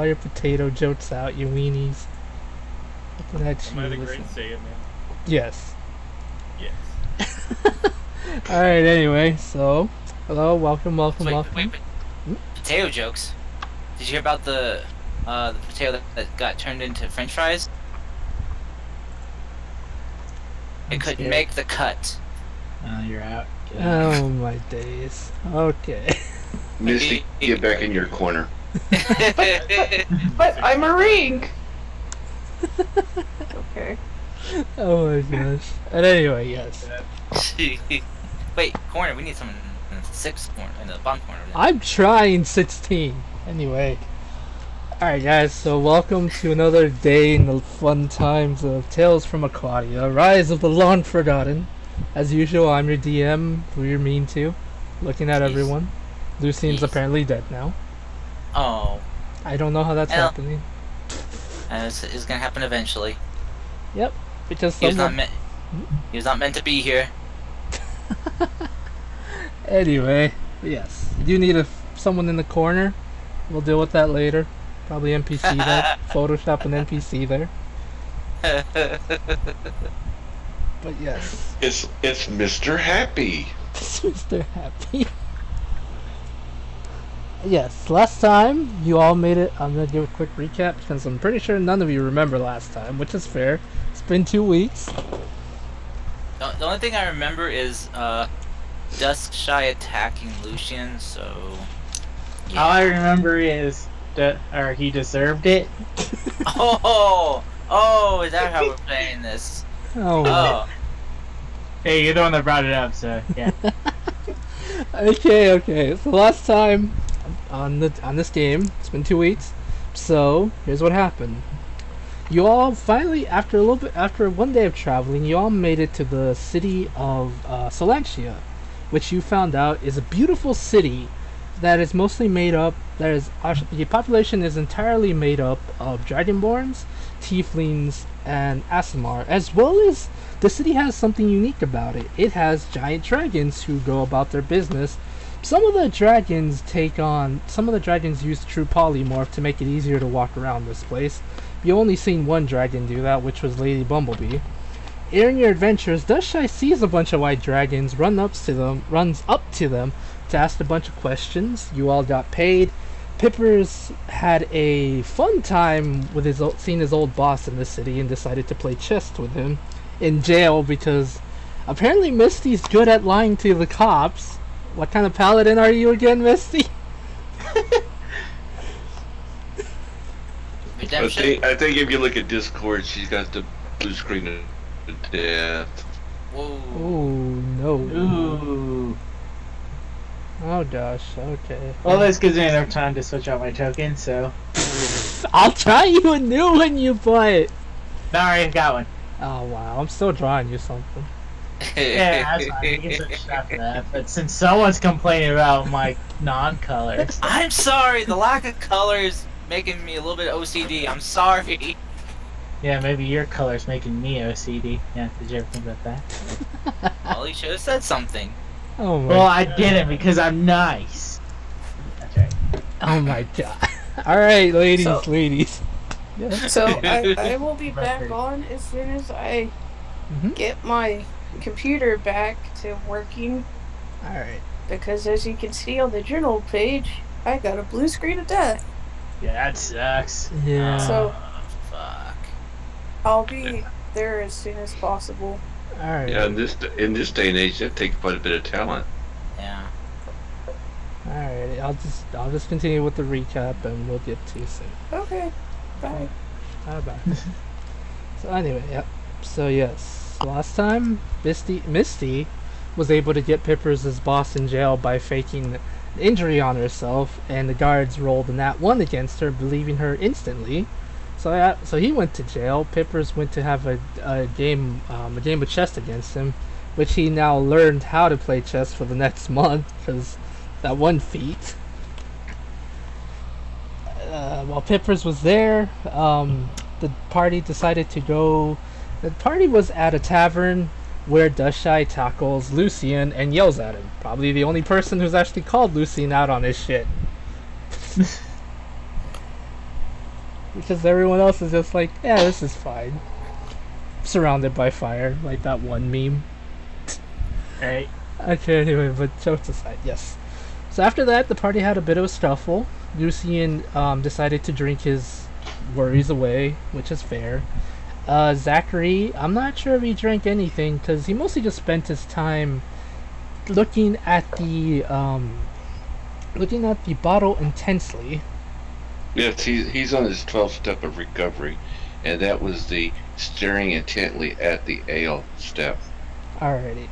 your potato jokes out, you weenies. Looking at you. Am I the great Saiyan man? Yes. Yes. Alright, anyway, so, hello, welcome. Wait. Potato jokes. Did you hear about the potato that got turned into French fries? It couldn't make the cut. Oh, you're out. Oh my days. Okay. Misty, get back in your corner. But I'm a ring. Okay. Oh my gosh. And anyway, yes. Wait, corner. We need someone in the sixth corner, in the bottom corner. I'm trying 16. Anyway. Alright guys, so welcome to another day in the fun times of Tales from Ocraria Rise of the Long Forgotten. As usual, I'm your DM, who you're mean to. Looking at everyone. Lucian's apparently dead now. Oh. I don't know how that's happening. It's gonna happen eventually. Yep. Because he was not meant to be here. Anyway, yes. You need someone in the corner. We'll deal with that later. Probably NPC that. Photoshop an NPC there. But yes. It's Mr. Happy. It's Mr. Happy. Yes, last time you all made it. I'm gonna give a quick recap because I'm pretty sure none of you remember last time, which is fair. It's been 2 weeks. The only thing I remember is Duskshy attacking Lucian, so yeah. All I remember is that he deserved it. Oh, is that how we're playing this? Oh. Hey, you're the one that brought it up, so yeah. Okay. So last time on this game, it's been 2 weeks. So here's what happened. You all finally, after 1 day of traveling, you all made it to the city of Silentia, which you found out is a beautiful city that is mostly made up. The population is entirely made up of dragonborns, tieflings, and Aasimar, as well as the city has something unique about it. It has giant dragons who go about their business. Some of the dragons use true polymorph to make it easier to walk around this place. You only seen one dragon do that, which was Lady Bumblebee. During your adventures, Duskshy sees a bunch of white dragons, runs up to them to ask a bunch of questions. You all got paid. Pippers had a fun time with seeing his old boss in the city and decided to play chess with him in jail because apparently Misty's good at lying to the cops. What kind of paladin are you again, Misty? I think if you look at Discord, she's got the blue screen of death. Whoa. Oh no. Ooh. Oh gosh, okay. Well, this gives me enough time to switch out my token, so. I'll try you a new one, you butt! No, I already got one. Oh wow, I'm still drawing you something. Yeah, that's fine. You can switch after that. But since someone's complaining about my non-colors. I'm sorry, the lack of colors making me a little bit OCD. I'm sorry. Yeah, maybe your color's making me OCD. Yeah, did you ever think about that? Well, you should have said something. Oh my Well, I didn't because I'm nice. That's right. Oh my god. Alright, ladies. Yeah. So I will be back on as soon as I get my computer back to working. Alright. Because as you can see on the journal page, I got a blue screen of death. Yeah, that sucks. Yeah. So Fuck. I'll be there as soon as possible. Alright. Yeah, in this day and age, that takes quite a bit of talent. Yeah. Alright, I'll just continue with the recap and we'll get to you soon. Okay. Bye. Bye. So anyway, yep. So yes, last time Misty was able to get Pippers' boss in jail by faking an injury on herself, and the guards rolled a nat 1 against her, believing her instantly. So he went to jail. Pippers went to have a game of chess against him, which he now learned how to play chess for the next month because that one feat. While Pippers was there, the party decided to go. The party was at a tavern where Duskshy tackles Lucian and yells at him. Probably the only person who's actually called Lucian out on his shit. because everyone else is just like, yeah, this is fine. Surrounded by fire, like that one meme. Right. Okay, anyway, but jokes aside, yes. So after that, the party had a bit of a scuffle. Lucian decided to drink his worries away, which is fair. Zachary, I'm not sure if he drank anything because he mostly just spent his time looking at the bottle intensely. Yes, he's on his 12th step of recovery, and that was the staring intently at the ale step. Alrighty,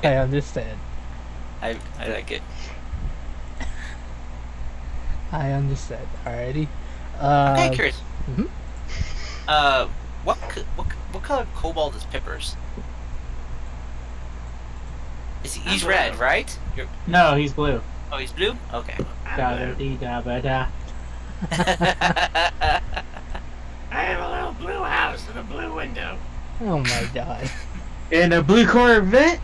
I understand. I like it. I understand. Alrighty. Okay, curious. Mhm. What color cobalt is Pippers? He's red, right? No, he's blue. Oh, he's blue. Okay. Da-da-dee-da-ba-da. I have a little blue house and a blue window. Oh my god. In a blue Corvette?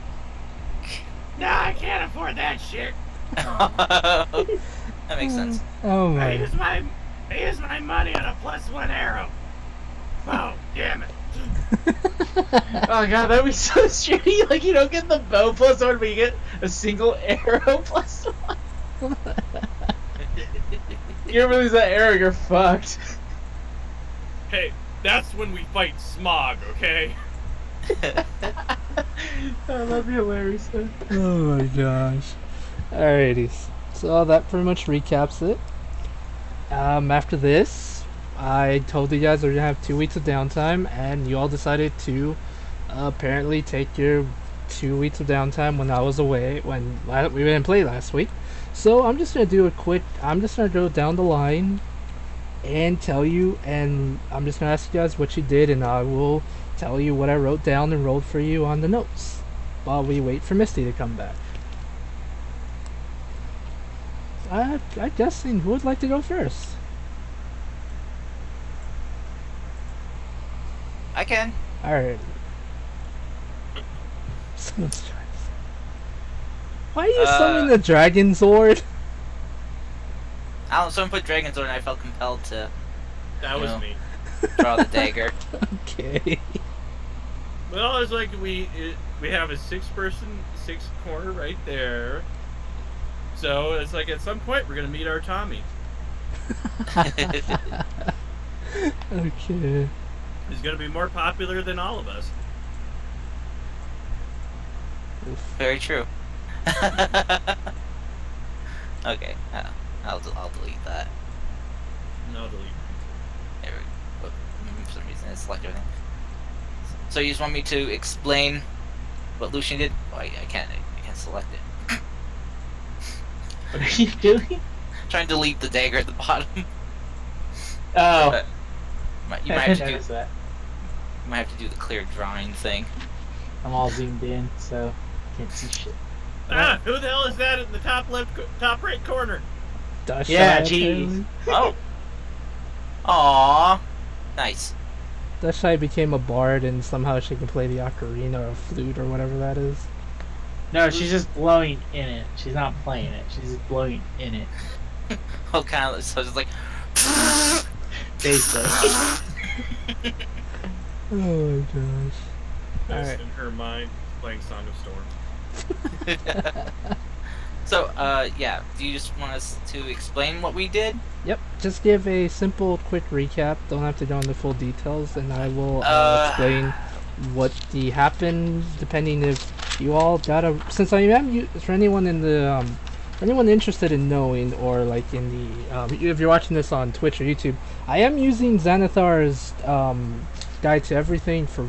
No, I can't afford that shit. That makes sense. Oh I my. use my money on a +1 arrow. Oh, damn it. Oh god, that'd be so shitty. Like, you don't get the bow +1, but you get a single arrow +1. You ever lose that arrow, you're fucked. Hey, that's when we fight Smog, okay? Oh, that'd be hilarious. Though. Oh my gosh. Alrighty. So that pretty much recaps it. After this, I told you guys we're gonna have 2 weeks of downtime, and you all decided to apparently take your 2 weeks of downtime when I was away, when we didn't play last week. So I'm just gonna do a quick. I'm just gonna go down the line and tell you, and I'm just gonna ask you guys what you did, and I will tell you what I wrote down and wrote for you on the notes while we wait for Misty to come back. I guess who would like to go first? I can. Alright. Someone's trying to say. Why are you summoning the dragon sword? I don't know, someone put Dragon Sword and I felt compelled to That was No. me. draw the dagger. Okay. Well, it's like we have a 6-person, 6 corner right there. So it's like at some point we're gonna meet our Tommy. Okay. He's gonna be more popular than all of us. Very true. Okay, I'll delete that. No delete. There we go. For some reason, it's select everything. So you just want me to explain what Lucian did? Oh, I can't select it. What are you doing? Trying to delete the dagger at the bottom. Oh, But you I might have to noticed that. you might have to do the clear drawing thing. I'm all zoomed in, so can't see shit. Ah, who the hell is that in the top right corner? Dash Yeah, Shai, jeez. Oh. Aww. Nice. Dashai became a bard and somehow she can play the ocarina or flute or whatever that is. No, she's just blowing in it. She's not playing it. She's just blowing in it. Oh, kind of. So it's like. Basically. Oh my gosh. That's Alright. in her mind playing Song of Storm. So, yeah. Do you just want us to explain what we did? Yep, just give a simple, quick recap. Don't have to go into full details, and I will explain what happened. Depending if you all got a, since I am for anyone in the anyone interested in knowing, or like in the if you're watching this on Twitch or YouTube, I am using Xanathar's guide to everything for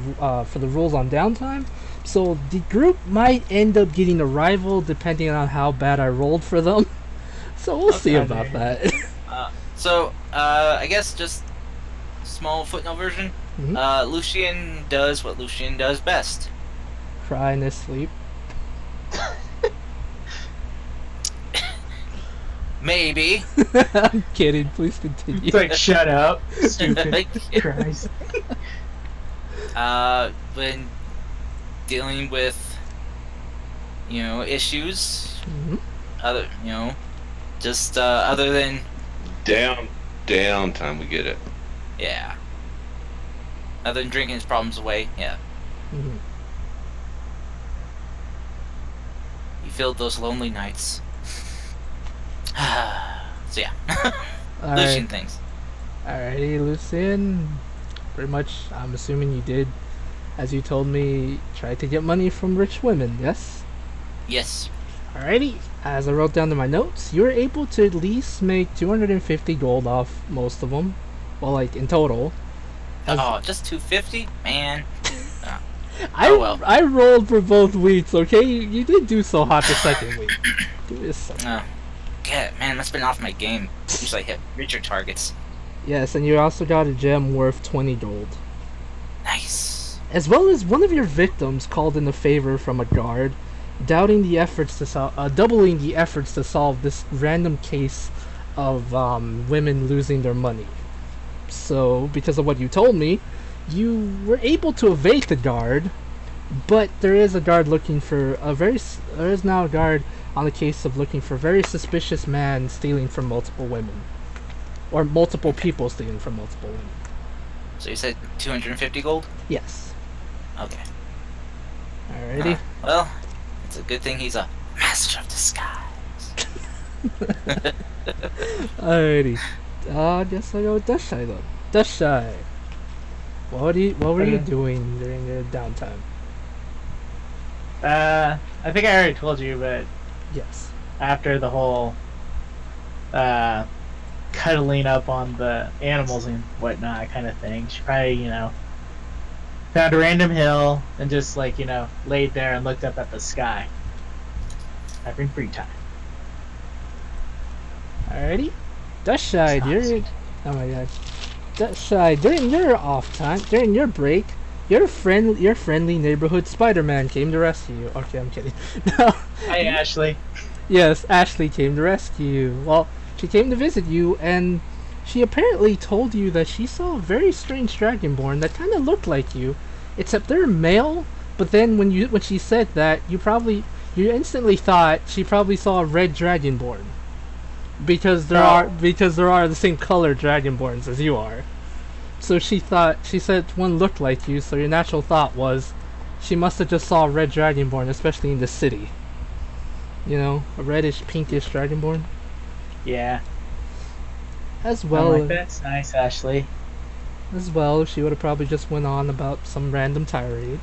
the rules on downtime. So the group might end up getting a rival depending on how bad I rolled for them. So we'll see about that. So, I guess just small footnote version. Mhm. Lucian does what Lucian does best. Cry in his sleep. Maybe. I'm kidding. Please continue. It's like, shut up, stupid Christ. When dealing with, issues, Mhm. other, just other than Down. downtime, we get it. Yeah. Other than drinking his problems away, yeah. Mhm. He filled those lonely nights. So yeah. Lucian Alright. things. Alrighty, Lucian. Pretty much, I'm assuming you did, as you told me, try to get money from rich women, yes? Yes. Alrighty, as I wrote down in my notes, you were able to at least make 250 gold off most of them. Well, like, in total. As Oh, just 250? Man. I rolled for both weeks, okay? You did do so hot the second week. Do this. Oh. God, man, that's been off my game. Usually I hit richer targets. Yes, and you also got a gem worth 20 gold. Nice. As well as one of your victims called in a favor from a guard, doubting the efforts to doubling the efforts to solve this random case of women losing their money. So, because of what you told me, you were able to evade the guard, but there is a guard looking for there is now a guard on the case of looking for a very suspicious man stealing from multiple women. Or multiple people stealing from multiple women. So you said 250 gold? Yes. Okay. Alrighty. Well, it's a good thing he's a master of disguise. Alrighty. I guess I go with Dashai then. Dashai. What were you doing during your downtime? I think I already told you, but Yes. after the whole cuddling up on the animals and whatnot kind of thing, she probably, found a random hill and just laid there and looked up at the sky. Having free time. Alrighty. Dashai, during oh my god. Dashai, during your off time, during your break, your friendly neighborhood Spider-Man came to rescue you. Okay, I'm kidding. No. Hi, Ashley. Yes, Ashley came to rescue you. Well, she came to visit you, and she apparently told you that she saw a very strange dragonborn that kind of looked like you, except they're male. But then when she said that, you instantly thought she probably saw a red dragonborn, because there are the same color dragonborns as you are. So she said one looked like you. So your natural thought was, she must have just saw a red dragonborn, especially in the city. A reddish, pinkish dragonborn. Yeah. As well, That's nice, Ashley. she would have probably just went on about some random tirade.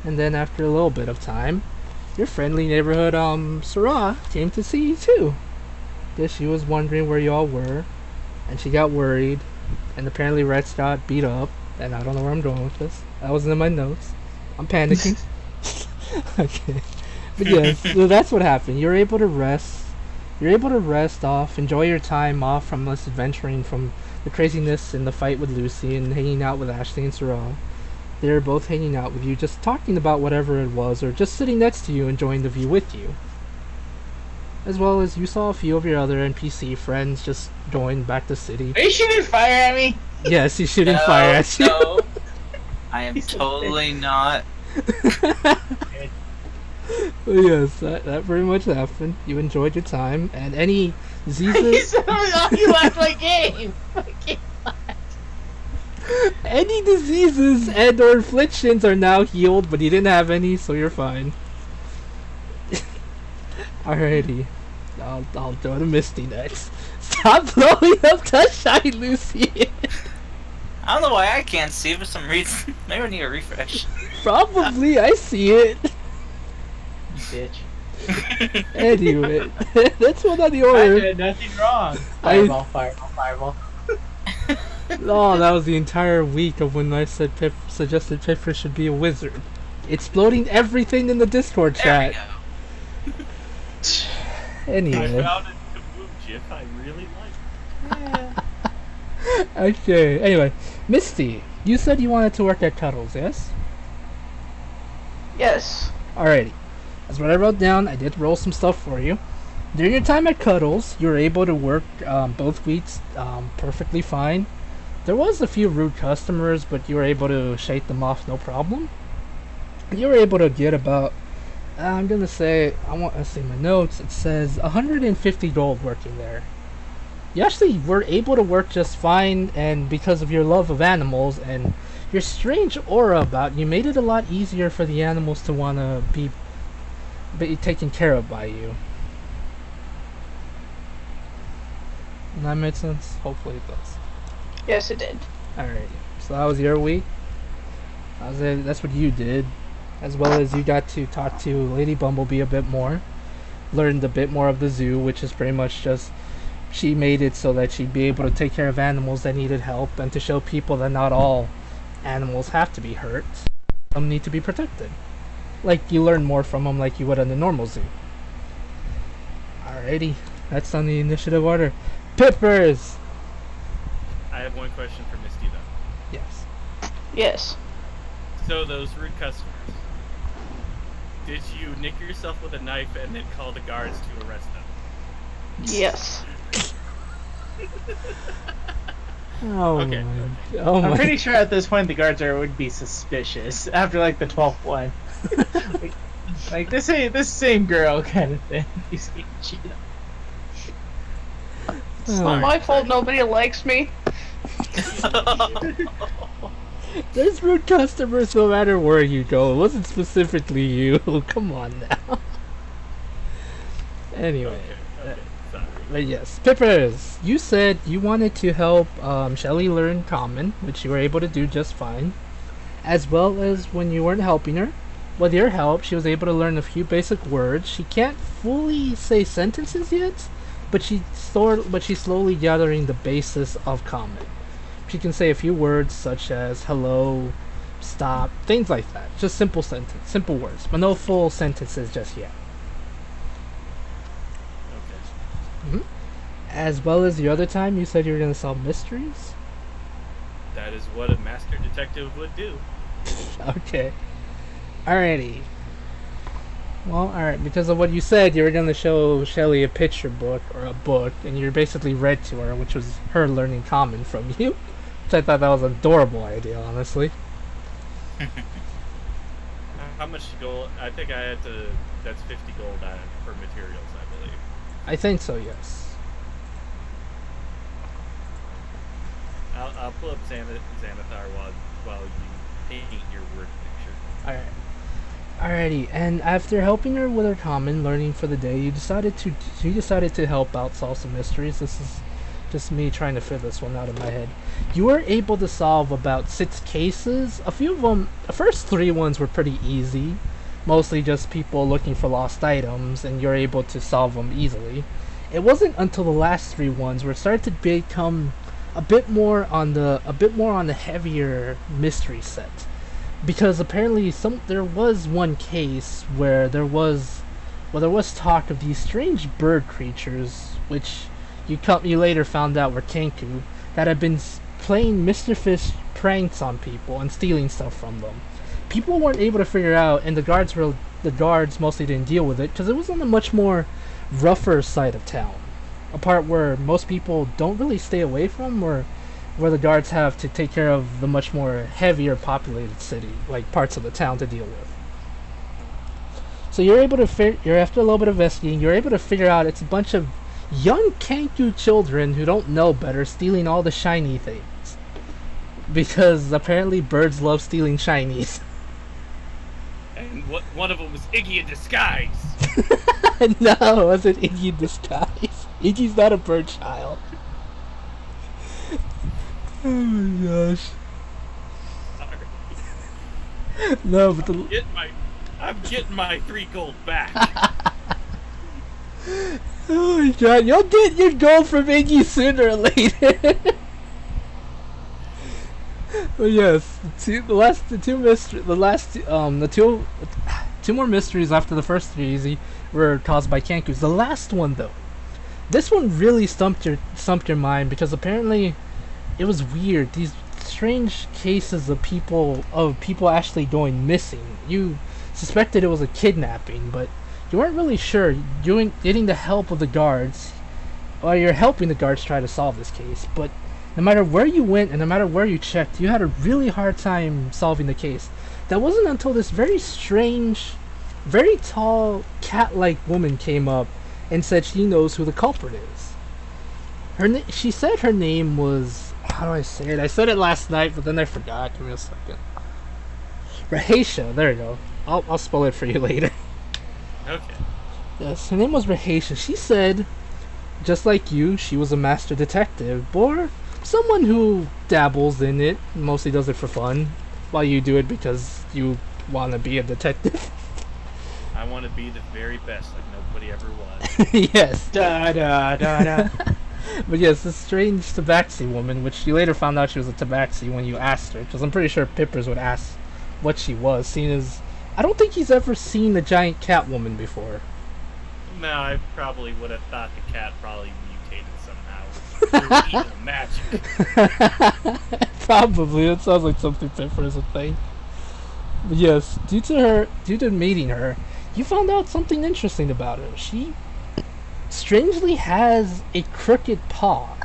And then after a little bit of time, your friendly neighborhood Sarah came to see you too. Guess she was wondering where y'all were, and she got worried, and apparently Rex got beat up, and I don't know where I'm going with this. That wasn't in my notes. I'm panicking. Okay. But yes, so that's what happened. You're able to rest. You're able to rest off, enjoy your time off from this adventuring, from the craziness in the fight with Lucy and hanging out with Ashley and Sarah. They're both hanging out with you, just talking about whatever it was, or just sitting next to you, enjoying the view with you. As well as you saw a few of your other NPC friends just going back to city. Are you shooting fire at me? Yes, he's shooting fire at you. No, I am totally not. Yes, that pretty much happened. You enjoyed your time, and any diseases... You left my game! Any diseases and or afflictions are now healed, but you didn't have any, so you're fine. Alrighty. I'll throw to Misty next. Stop blowing up Touchshine, Lucy! I don't know why I can't see it for some reason. Maybe I need a refresh. Probably, I see it. Bitch. Anyway, that's one on the I order. did nothing wrong. Fireball. Oh, that was the entire week of when I suggested Pipper should be a wizard. Exploding everything in the Discord There we chat. go. Anyway. I found a kaboom gif I really like. Okay, anyway. Misty, you said you wanted to work at Cuddles, yes? Yes. Alrighty. That's what I wrote down. I did roll some stuff for you. During your time at Cuddles, you were able to work both weeks perfectly fine. There was a few rude customers, but you were able to shake them off no problem. You were able to get about, I'm gonna say, I want to see my notes. It says 150 gold working there. you actually were able to work just fine, and because of your love of animals and your strange aura about you, made it a lot easier for the animals to want to be taken care of by you. Does that make sense? Hopefully it does. Yes, it did. Alright, so that was your week. That's what you did. As well as you got to talk to Lady Bumblebee a bit more. Learned a bit more of the zoo, which is pretty much just she made it so that she'd be able to take care of animals that needed help and to show people that not all animals have to be hurt. Some need to be protected. Like, you learn more from them like you would in the normal zoo. Alrighty, that's on the initiative order. Pippers! I have one question for Misty, though. Yes. Yes. So, those rude customers, did you nick yourself with a knife and then call the guards to arrest them? Yes. Oh Okay. my. Oh I'm my. pretty sure at this point the guards would be suspicious after like the 12th one. like this same girl kind of thing. He's getting cheated on. It's not my fault nobody likes me. There's rude customers no matter where you go. It wasn't specifically you. Come on now. Anyway. Okay, sorry. But yes, Pippers, you said you wanted to help Shelly learn Common, which you were able to do just fine. As well as when you weren't helping her, with your help, she was able to learn a few basic words. She can't fully say sentences yet, but she's slowly gathering the basis of Common. She can say a few words such as hello, stop, things like that. Just simple words, but no full sentences just yet. Okay. As well as the other time you said you were going to solve mysteries? That is what a master detective would do. Okay. Alrighty. Well, alright, because of what you said, you were going to show Shelly a picture book, or a book, and you basically read to her, which was her learning Common from you. Which I thought that was an adorable idea, honestly. How much gold? I think I had to. That's 50 gold for materials, I believe. I think so, yes. I'll pull up Xanathar while you paint your word picture. Alright. Alrighty, and after helping her with her Common, learning for the day, you decided to help out solve some mysteries. This is just me trying to figure this one out in my head. You were able to solve about 6 cases. A few of them, the first 3 ones were pretty easy. Mostly just people looking for lost items, and you're able to solve them easily. It wasn't until the last 3 ones where it started to become a bit more on the heavier mystery set. Because apparently there was one case where there was talk of these strange bird creatures, which you later found out were Kenku, that had been playing Mr. Fish pranks on people and stealing stuff from them. People weren't able to figure out, and the guards mostly didn't deal with it because it was on a much more rougher side of town, a part where most people don't really stay away from, or where the guards have to take care of the much more heavier populated city, like parts of the town to deal with. So you're after a little bit of investigating, you're able to figure out it's a bunch of young Kenku children who don't know better stealing all the shiny things. Because apparently birds love stealing shinies. And one of them was Iggy in disguise. No, it wasn't Iggy in disguise. Iggy's not a bird child. Oh my gosh. No, but I'm getting my 3 gold back. Oh my god, you'll get your gold from Iggy sooner or later. But yes, two more mysteries after the first 3 easy were caused by Kenkus. The last one though, this one really stumped your mind because apparently it was weird. These strange cases of people actually going missing. You suspected it was a kidnapping, but you weren't really sure. Getting the help of the guards, or you're helping the guards try to solve this case, but no matter where you went and no matter where you checked, you had a really hard time solving the case. That wasn't until this very strange, very tall, cat-like woman came up and said she knows who the culprit is. She said her name was, how do I say it? I said it last night, but then I forgot. Give me a second. Rahatia. There you go. I'll spell it for you later. Okay. Yes, her name was Rahatia. She said, just like you, she was a master detective, or someone who dabbles in it, mostly does it for fun, while you do it because you want to be a detective. I want to be the very best, like nobody ever was. Yes. Da da da da. But yes, this strange tabaxi woman, which you later found out she was a tabaxi when you asked her, because I'm pretty sure Pippers would ask what she was, seeing as I don't think he's ever seen a giant cat woman before. No, I probably would have thought the cat probably mutated somehow through evil magic. Probably, it sounds like something Pippers would think. But yes, due to meeting her, you found out something interesting about her. She strangely has a crooked paw.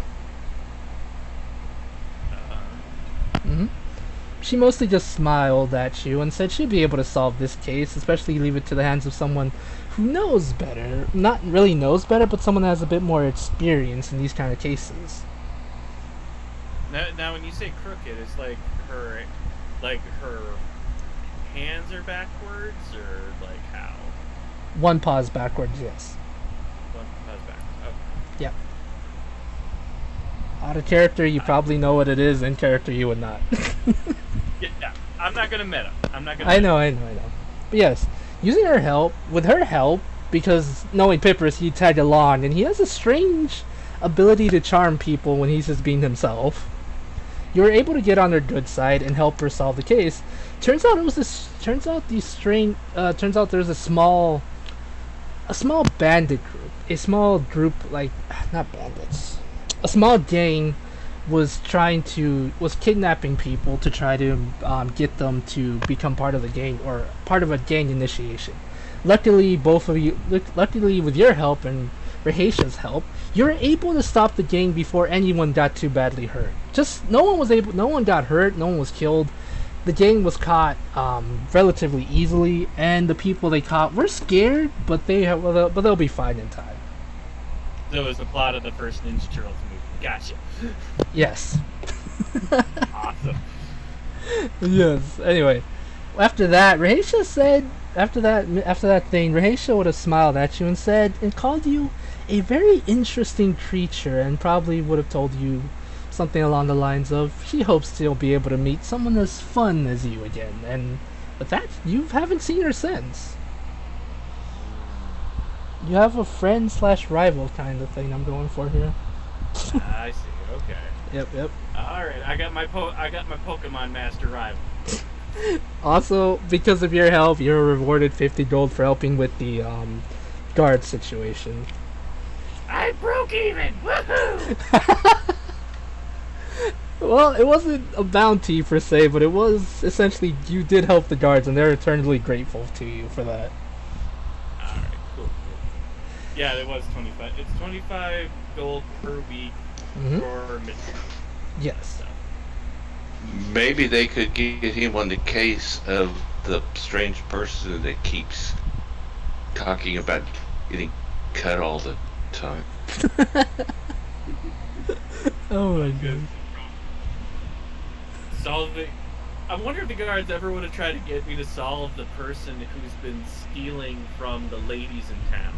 Mm-hmm. She mostly just smiled at you and said she'd be able to solve this case, especially leave it to the hands of someone who knows better. Not really knows better, but someone that has a bit more experience in these kind of cases. Now when you say crooked, it's like her hands are backwards, or like how? One paw's backwards, yes. One paws backwards. Okay. Yep. Out of character, you probably know what it is. In character, you would not. Yeah, I'm not gonna meta. I know. But yes, with her help, because knowing Pippers, he tagged along, and he has a strange ability to charm people when he's just being himself. You were able to get on her good side and help her solve the case. Turns out there's a small bandit group. A small group, like, not bandits. A small gang was kidnapping people to try to get them to become part of the gang, or part of a gang initiation. Luckily, with your help and Rahatia's help, you were able to stop the gang before anyone got too badly hurt. No one got hurt, no one was killed. The gang was caught relatively easily, and the people they caught were scared, but they'll be fine in time. So it was the plot of the first Ninja Turtles movie. Gotcha. Yes. Awesome. Yes. Anyway, after that, Rahatia said, after that thing, Rahatia would have smiled at you and called you a very interesting creature, and probably would have told you something along the lines of she hopes to be able to meet someone as fun as you again. And with that, you haven't seen her since. You have a friend/rival kind of thing I'm going for here. I see. Okay. Yep. All right. I got my Pokemon Master rival. Also, because of your help, you're rewarded 50 gold for helping with the guard situation. I broke even. Woohoo! Well, it wasn't a bounty per se, but it was essentially you did help the guards, and they're eternally grateful to you for that. All right. Cool. Yeah, it was 25. It's 25 gold per week for mission. Yes. Maybe they could get him on the case of the strange person that keeps talking about getting cut all the time. Oh my god. Solving. I wonder if the guards ever would have tried to get me to solve the person who's been stealing from the ladies in town.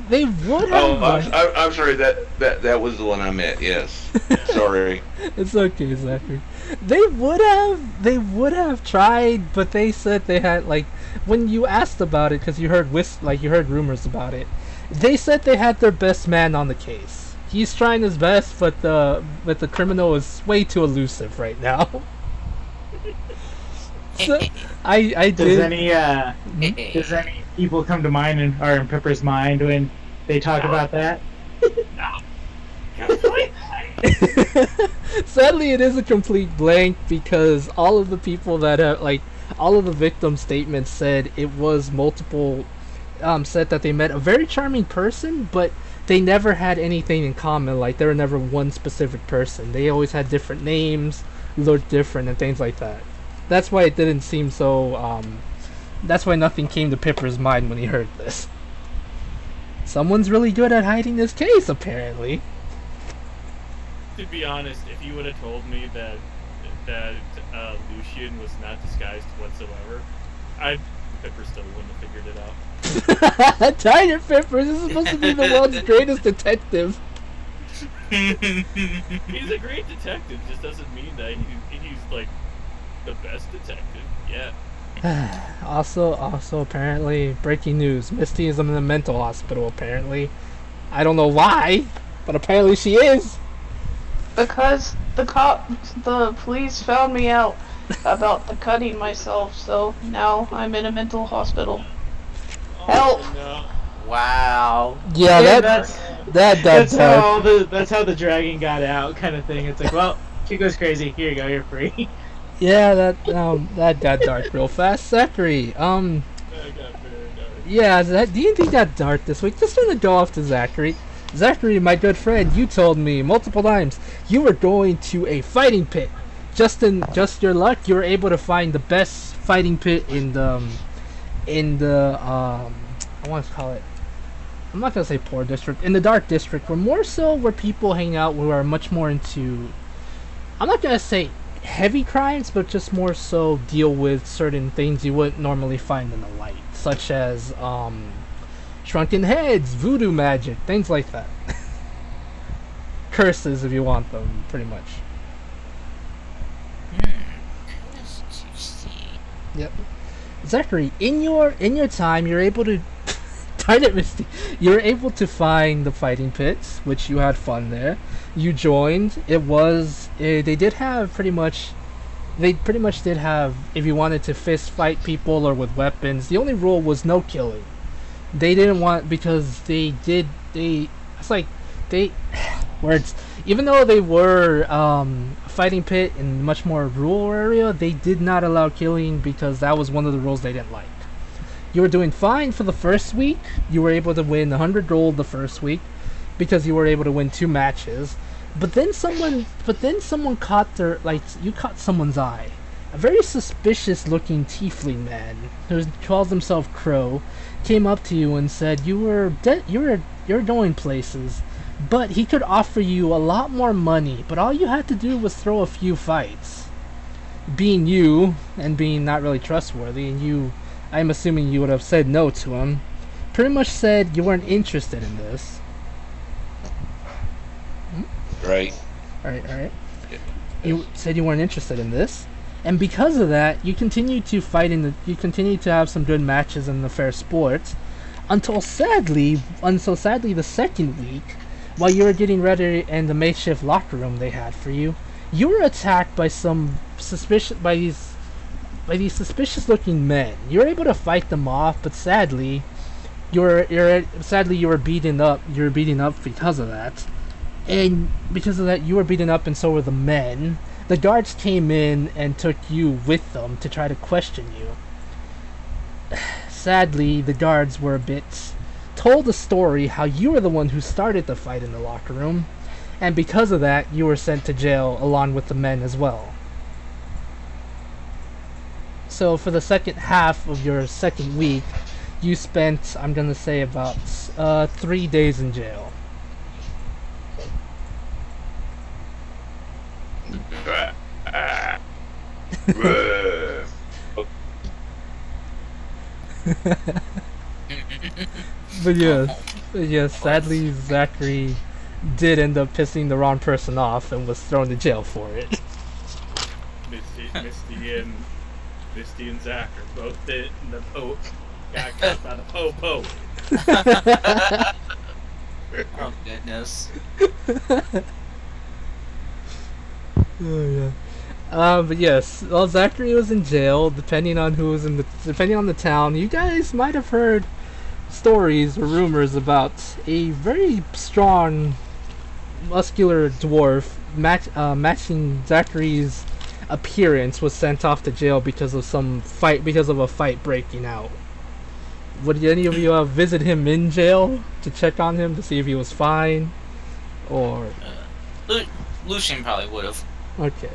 They would have. Oh, I'm sorry. That was the one I meant. Yes. Sorry. It's okay, Zachary. They would have tried, but they said they had, like, when you asked about it, because you heard rumors about it. They said they had their best man on the case. He's trying his best, but the criminal is way too elusive right now. So, I Does did. does any people come to mind or in Pipper's mind when they talk about that? Sadly, it is a complete blank, because all of the people that have, like, all of the victim statements said it was multiple, said that they met a very charming person, but they never had anything in common. Like, they were never one specific person. They always had different names, looked different, and things like that. That's why it didn't seem so, that's why nothing came to Pipper's mind when he heard this. Someone's really good at hiding this case, apparently. to be honest, if you would have told me that Lucian was not disguised whatsoever, Pipper still wouldn't have figured it out. Darn it, Pipper! This is supposed to be the world's greatest detective. He's a great detective, just doesn't mean that he's like the best detective yet. Also, apparently, breaking news: Misty is in a mental hospital. Apparently, I don't know why, but apparently she is. Because the police found me out about the cutting myself, so now I'm in a mental hospital. Help! Oh, no. Wow. Yeah, Yeah, that's how that's how the dragon got out, kind of thing. It's like, well, she goes crazy. Here you go, you're free. Yeah, that got dark real fast. Zachary, That got very dark. yeah, that D&D got dark this week. Just gonna go off to Zachary. Zachary, my good friend, you told me multiple times you were going to a fighting pit. Just your luck, you were able to find the best fighting pit in the I want to call it. I'm not gonna say poor district. In the dark district, where people hang out who are much more into. I'm not gonna say heavy crimes, but just more so deal with certain things you wouldn't normally find in the light, such as shrunken heads, voodoo magic, things like that. Curses, if you want them, pretty much. Yep. Zachary, in your time, you're able to. Darn it, Misty. You're able to find the fighting pits, which you had fun there. You joined. It was. They did have pretty much. They pretty much did have. If you wanted to fist fight people or with weapons, the only rule was no killing. They didn't want because they did. It's like they. Words. Even though they were a fighting pit in a much more rural area, they did not allow killing because that was one of the rules they didn't like. You were doing fine for the first week. You were able to win 100 gold the first week because you were able to win 2 matches. But then someone caught you caught someone's eye. A very suspicious looking tiefling man who calls himself Crow came up to you and said you're going places. But he could offer you a lot more money, but all you had to do was throw a few fights. Being you, and being not really trustworthy, and you, I'm assuming you would have said no to him, pretty much said you weren't interested in this. Right. Alright. Yeah. You said you weren't interested in this, and because of that, you continued to to have some good matches in the fair sports, until sadly the second week, while you were getting ready in the makeshift locker room they had for you, you were attacked by these suspicious-looking men. You were able to fight them off, but sadly, you were beaten up. You were beaten up because of that, and because of that, you were beaten up, and so were the men. The guards came in and took you with them to try to question you. Sadly, the guards were told a story how you were the one who started the fight in the locker room, and because of that, you were sent to jail along with the men as well. So for the second half of your second week, you spent, I'm gonna say, about 3 days in jail. But yes, sadly Zachary did end up pissing the wrong person off and was thrown to jail for it. Misty and Zach are both in the Pope. Got caught by the Po-Po. Oh goodness. Oh yeah. But yes, well, Zachary was in jail. Depending on the town, you guys might have heard stories or rumors about a very strong, muscular dwarf matching Zachary's appearance was sent off to jail because of a fight breaking out. Would any of you visit him in jail to check on him to see if he was fine, or? Lucian probably would have. Okay.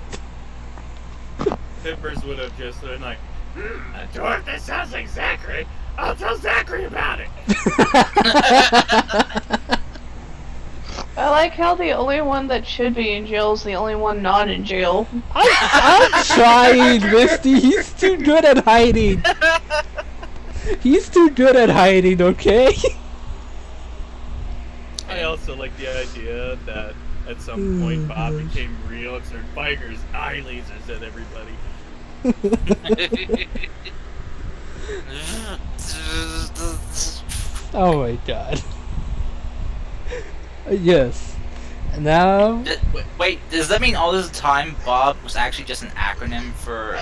Pippers would have just been like, a dwarf that sounds like Zachary. I'll tell Zachary about it. I like how the only one that should be in jail is the only one not in jail. I'm trying, Misty. He's too good at hiding. He's too good at hiding, okay? I also like the idea that at some point Bob became real and started firing his eye lasers at everybody. Oh my god. Yes. And now... Wait, does that mean all this time Bob was actually just an acronym for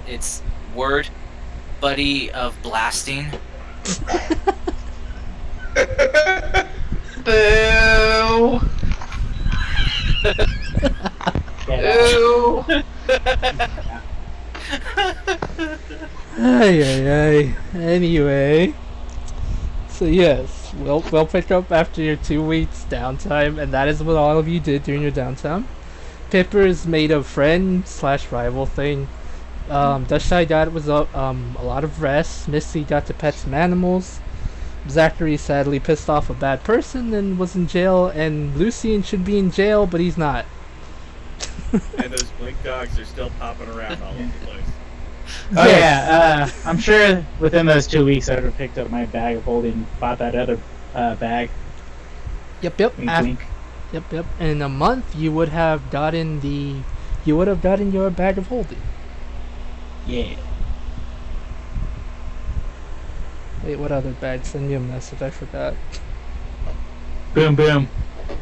its word, buddy of blasting? Boo! Boo! Ay, ay, ay. Anyway. So yes, we'll pick up after your 2 weeks downtime, and that is what all of you did during your downtime. Pipper's made a friend/rival thing. Dushy got was a lot of rest. Misty got to pet some animals. Zachary sadly pissed off a bad person and was in jail, and Lucian should be in jail, but he's not. And those blink dogs are still popping around all over the place. Oh yeah, I'm sure within those 2 weeks I would have picked up my bag of holding, bought that other bag. Yep. Wink, wink. Yep. In a month, you would have gotten your bag of holding. Yeah. Wait, what other bag? Send me a message. I forgot. Boom, boom.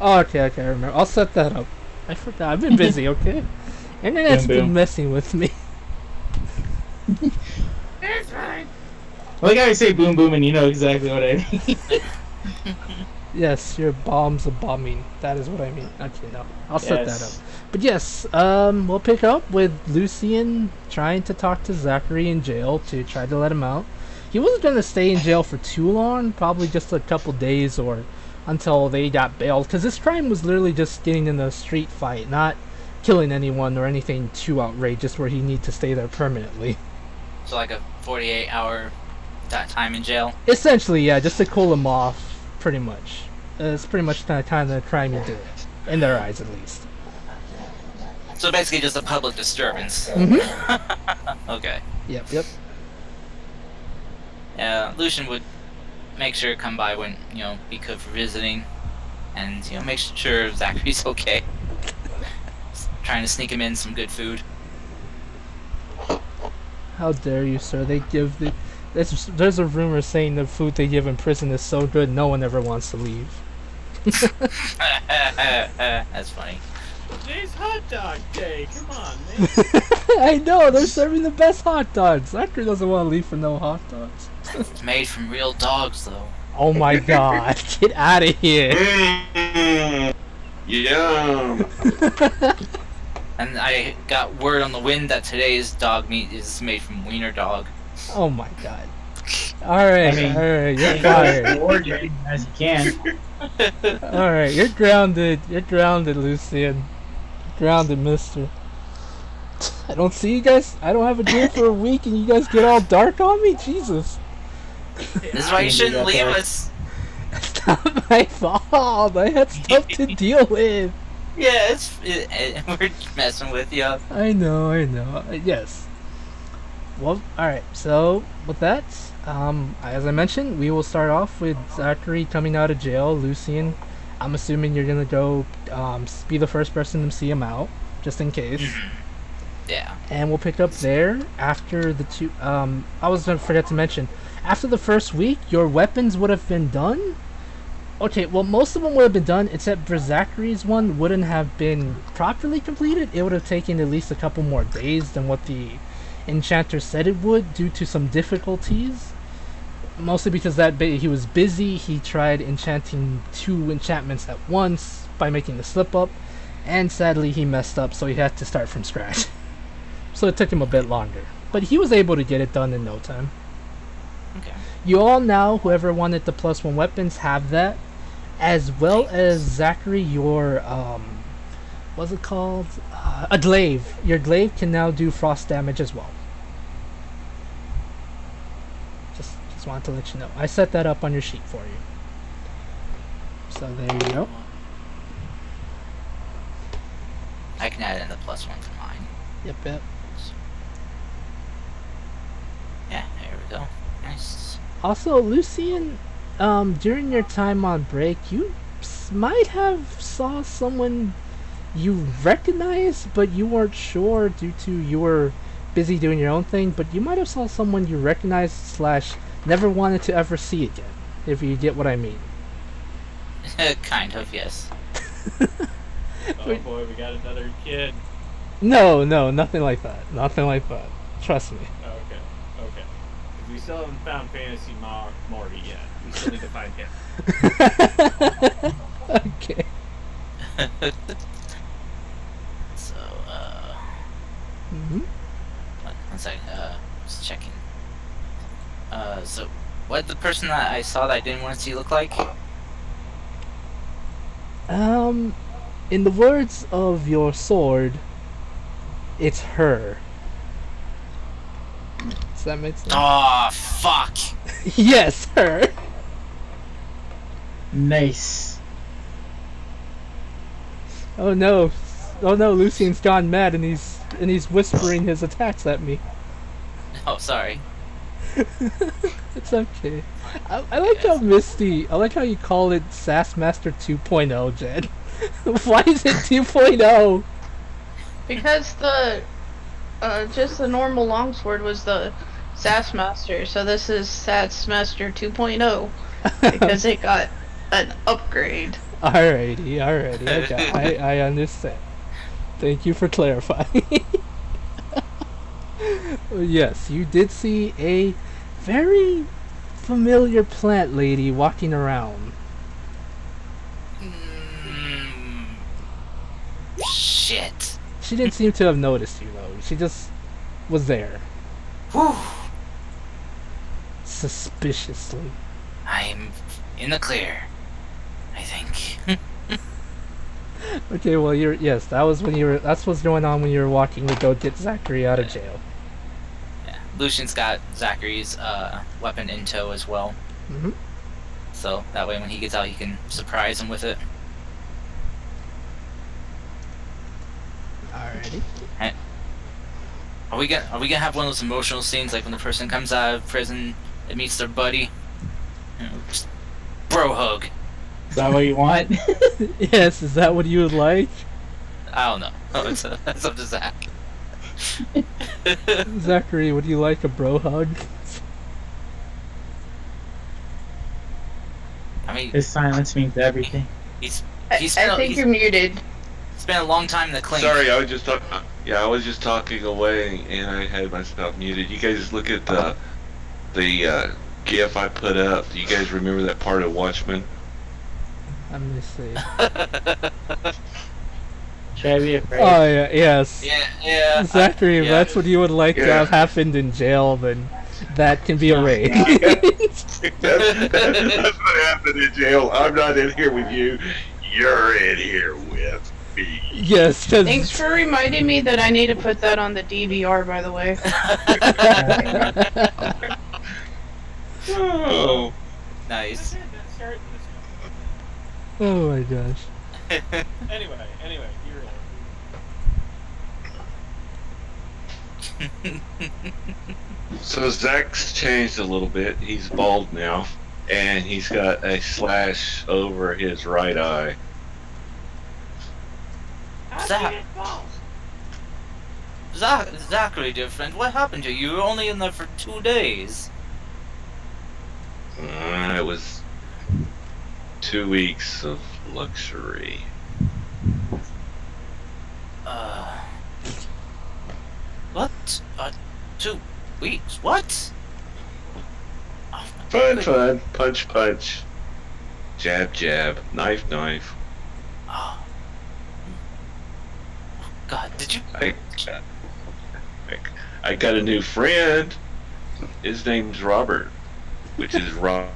Oh, okay, I remember. I'll set that up. I forgot. I've been busy. Okay. Internet's Boom, been boom. messing with me. It's fine. Like I say boom, boom, and you know exactly what I mean. Yes, your bombs are bombing. That is what I mean. Okay, no. I'll set that Yes. up. But yes, we'll pick up with Lucian trying to talk to Zachary in jail to try to let him out. He wasn't going to stay in jail for too long, probably just a couple days or until they got bailed, because his crime was literally just getting in a street fight, not killing anyone or anything too outrageous where he need to stay there permanently. So like a 48-hour time in jail. Essentially, yeah, just to cool him off, pretty much. It's pretty much the kind of crime you did, in their eyes at least. So basically just a public disturbance. Okay. Yep. Yeah, Lucian would make sure to come by when, he could for visiting. And, make sure Zachary's okay. Trying to sneak him in some good food. How dare you, sir? They give the... There's a rumor saying the food they give in prison is so good no one ever wants to leave. That's funny. Today's hot dog day. Come on, man. I know, they're serving the best hot dogs. Zachary doesn't want to leave for no hot dogs. It's made from real dogs, though. Oh my god, get out of here. Yum. And I got word on the wind that today's dog meat is made from wiener dog. Oh my god. Alright, I mean, alright, you're Thank God fired. for origin, as you can. Alright, you're grounded. You're grounded, Lucian. Grounded, mister. I don't see you guys. I don't have a drink for a week and you guys get all dark on me? Jesus. This is why you shouldn't leave us. It's not my fault. I had stuff to deal with. Yeah, we're messing with you. I know. Yes. Well, alright, so with that, as I mentioned, we will start off with Zachary coming out of jail. Lucian, I'm assuming you're gonna go be the first person to see him out, just in case. Yeah. And we'll pick up there after the two. I was gonna forget to mention, after the first week, your weapons would have been done. Okay, well, most of them would have been done, except for Zachary's one wouldn't have been properly completed. It would have taken at least a couple more days than what the enchanter said it would, due to some difficulties. Mostly because he was busy. He tried enchanting 2 enchantments at once by making the slip up, and sadly he messed up, so he had to start from scratch. So it took him a bit longer, but he was able to get it done in no time. Okay. You all now, whoever wanted the +1 weapons, have that, as well as Zachary, your what's it called? A glaive. Your glaive can now do frost damage as well. Just wanted to let you know. I set that up on your sheet for you. So there you go. can add in the +1 for mine. Yep, yep. Yeah, there we go. Nice. Also, Lucian, during your time on break, you might have saw someone you recognized, but you weren't sure due to you were busy doing your own thing. But you might have saw someone you recognized slash never wanted to ever see again, if you get what I mean. Kind of, yes. Oh boy, we got another kid. No, nothing like that. Nothing like that. Trust me. Okay. Because we still haven't found Fantasy Morty yet. We still need to find him. Okay. So, Mm-hmm. one second, just checking. So, what did the person that I saw that I didn't want to see look like? In the words of your sword, it's her. Does that make sense? Oh, fuck! Yes, her. Nice. Oh no, Lucian's gone mad and he's whispering his attacks at me. Oh, sorry. It's okay. I like how I like how you call it Sassmaster 2.0, Jed. Why is it 2.0? Because the just the normal longsword was the Sassmaster, so this is Sassmaster 2.0 because it got an upgrade. Alrighty, I understand. Thank you for clarifying. Yes, you did see a very familiar plant lady walking around. Shit. She didn't seem to have noticed you though. She just was there. Whew. Suspiciously. I'm in the clear, I think. Okay, well that's what's going on when you were walking to go get Zachary out of jail. Yeah. Lucian's got Zachary's weapon in tow as well. Mm-hmm. So that way when he gets out he can surprise him with it. Alrighty. Are we gonna have one of those emotional scenes like when the person comes out of prison and meets their buddy? You know, just bro hug. Is that what you want? Yes, is that what you would like? I don't know. That's up to Zach. Zachary, would you like a bro hug? I mean, His silence means everything. he's I think you're muted. spent a long time in the clink. Sorry, I was just talking. Yeah, I was just talking away, and I had myself muted. You guys look at the GIF I put up. Do you guys remember that part of Watchmen? Let me see. Should I be afraid? Oh yeah, yes. Yeah. Zachary, if yeah. that's what you would like to Yeah. have happened in jail, then that can be arranged. That's what happened in jail. I'm not in here with you. You're in here with me. Yes, because Thanks for reminding me that I need to put that on the DVR, by the way. Oh. Nice. oh my gosh. Anyway, you're So Zach's changed a little bit. He's bald now, and he's got a slash over his right eye. Zachary, dear friend, what happened to you? You were only in there for 2 days. It was 2 weeks of luxury. What? 2 weeks? What? Oh, Fun. Punch. Jab. Knife. oh. God, did you? I got a new friend. His name's Robert, which is Rob.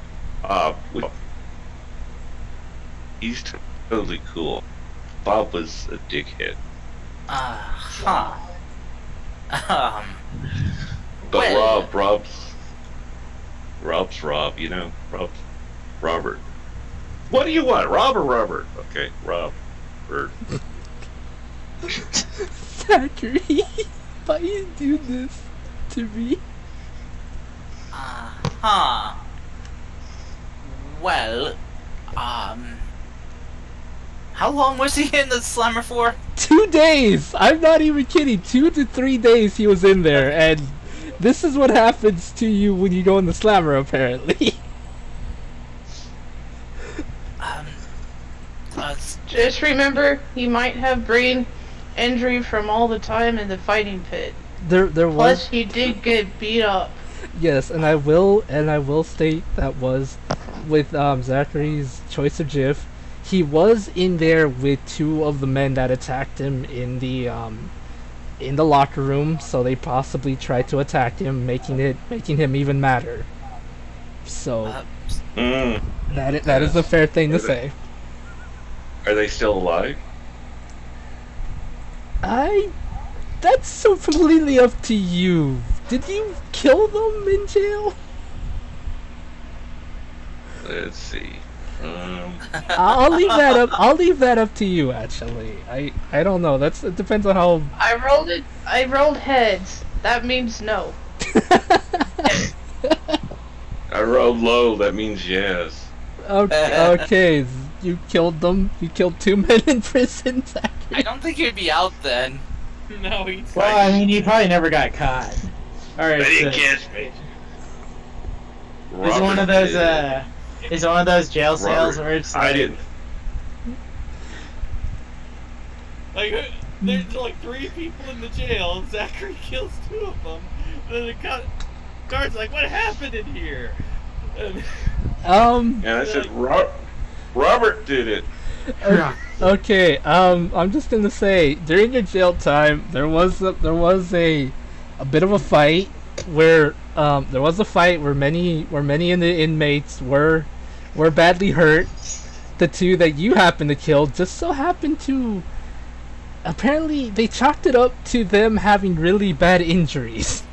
He's totally cool. Bob was a dickhead. Huh. But Well- Rob's Rob, you know? Robert. What do you want, Rob or Robert? Okay, Robert. Zachary, why you do this to me? Huh. Well, how long was he in the slammer for? 2 days! I'm not even kidding. 2 to 3 days he was in there, and this is what happens to you when you go in the slammer, apparently. Just remember, he might have brain injury from all the time in the fighting pit. There Plus, was he did get beat up. yes, and I will state that was with Zachary's choice of GIF. He was in there with 2 of the men that attacked him in the locker room, so they possibly tried to attack him, making him even madder. So that is a fair thing to say. Are they still alive? That's so completely up to you. Did you kill them in jail? Let's see. I'll leave that up. I'll leave that up to you. Actually, I don't know. It depends on how. I rolled heads. That means no. I rolled low. That means yes. Okay. You killed them. You killed 2 men in prison, Zachary. I don't think he'd be out then. No, he's Well, I mean, he probably never got caught. All right. But he So, kissed me. it's one of those. It's one of those jail cells where it's I like, didn't. like there's like 3 people in the jail. And Zachary kills 2 of them. And then the guard's like, "What happened in here?" And, And I said, Robert did it. Okay. I'm just gonna say during your jail time there was a bit of a fight where many in the inmates were badly hurt. The 2 that you happened to kill just so happened to. Apparently, they chalked it up to them having really bad injuries.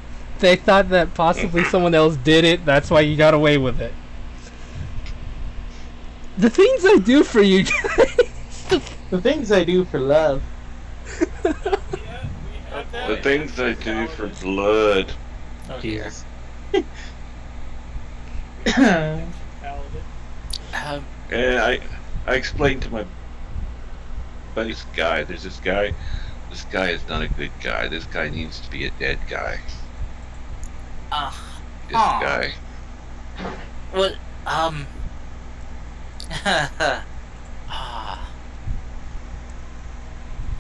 They thought that possibly someone else did it. That's why you got away with it. The things I do for you guys. the things I do for love. yeah, we have that. The things I do for blood. Oh dear. Paladin. And I explained to my buddy, there's this guy. This guy is not a good guy. This guy needs to be a dead guy. This guy. Well,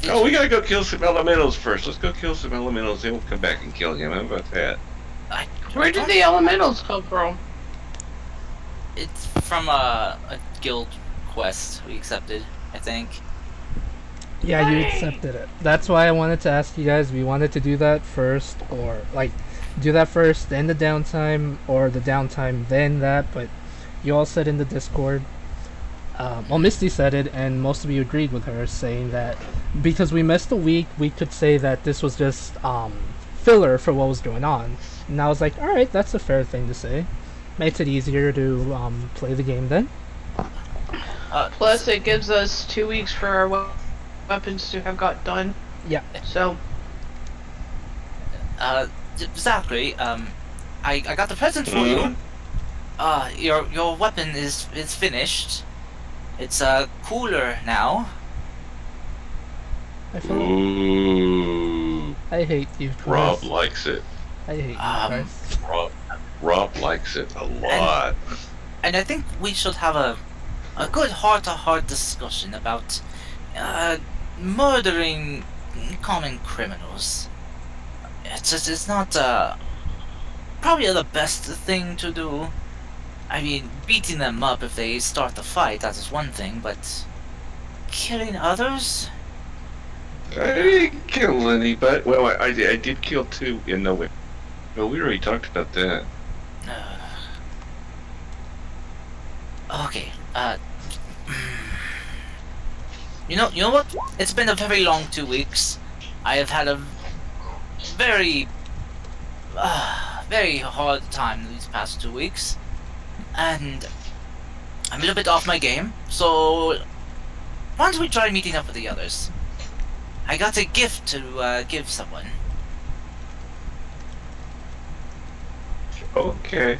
Oh, we gotta go kill some elementals first. Let's go kill some elementals, then we'll come back and kill him. How about that? Where did the elementals come from? It's from a guild quest we accepted, I think. Yeah, you accepted it. That's why I wanted to ask you guys. We wanted to do that first, or do that first, then the downtime, or the downtime, then that. But you all said in the Discord. Well, Misty said it, and most of you agreed with her, saying that because we missed a week, we could say that this was just filler for what was going on. And I was like, all right, that's a fair thing to say. Makes it easier to play the game then. Plus, it gives us 2 weeks for our weapons to have got done. Yeah. So, Zachary, I got the present for you. Your weapon is finished. It's cooler now. I feel Ooh. I hate you, Rob Chris. likes it. I hate you, Chris. Rob likes it a lot. And I think we should have a good heart-to-heart discussion about murdering common criminals. It's not probably the best thing to do. I mean, beating them up if they start the fight, that is one thing, but killing others? I didn't kill anybody. Well, I did kill 2 in the way. Well, we already talked about that. Okay, you know what? It's been a very long 2 weeks. I have had a very hard time these past 2 weeks. And I'm a little bit off my game, so why don't we try meeting up with the others? I got a gift to give someone. Okay.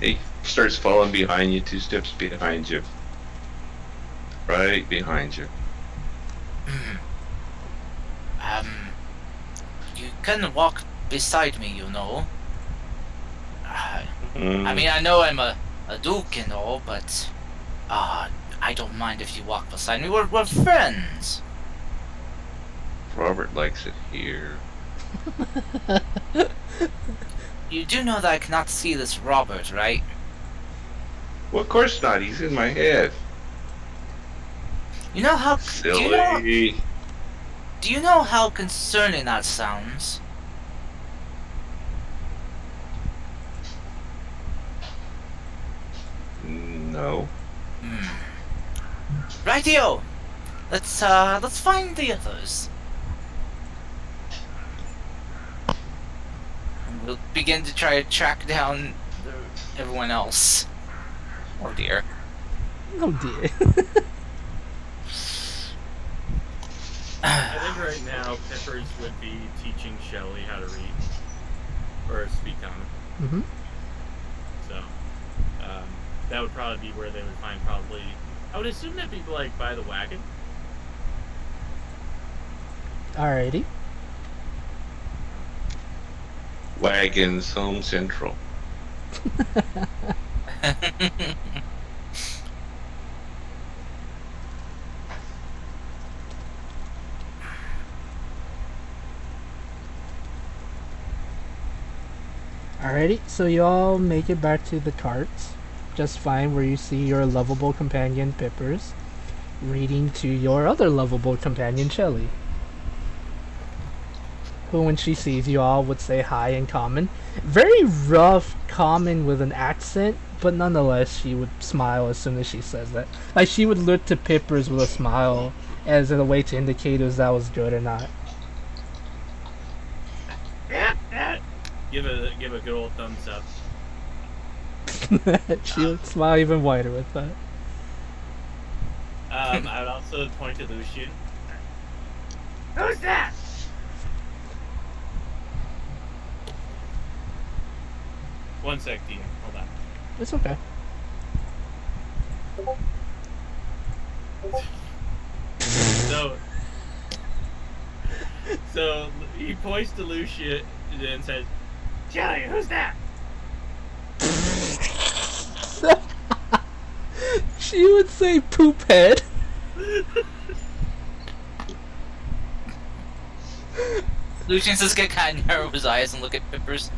He starts falling behind you, 2 steps behind you. Right behind you. You can walk beside me, you know. I mean, I know I'm a duke and all, but I don't mind if you walk beside me. We're friends. Robert likes it here. You do know that I cannot see this Robert, right? Well, of course not. He's in my head. You know how Silly. do you know how concerning that sounds? No. Rightio. Let's find the others. And we'll begin to try to track down everyone else. Oh dear. Oh dear. I think right now Peppers would be teaching Shelly how to read or speak common. Mm-hmm. So that would probably be where they would find probably. I would assume that'd be like by the wagon. Alrighty. Wagons Home Central. Alrighty, so you all make it back to the carts just fine, where you see your lovable companion Pippers reading to your other lovable companion Shelly, who when she sees you all would say hi in common. Very rough common with an accent, but nonetheless she would smile as soon as she says that. Like she would look to Pippers with a smile as a way to indicate if that was good or not. Give a good old thumbs up. She would smile even wider with that. I would also point to Lucian. Who's that? One sec, DM. Hold on. It's okay. So he points to Lucian and says, "Jelly, who's that?" She would say poop head. Lucian just get kind of narrow his eyes and look at Pippers.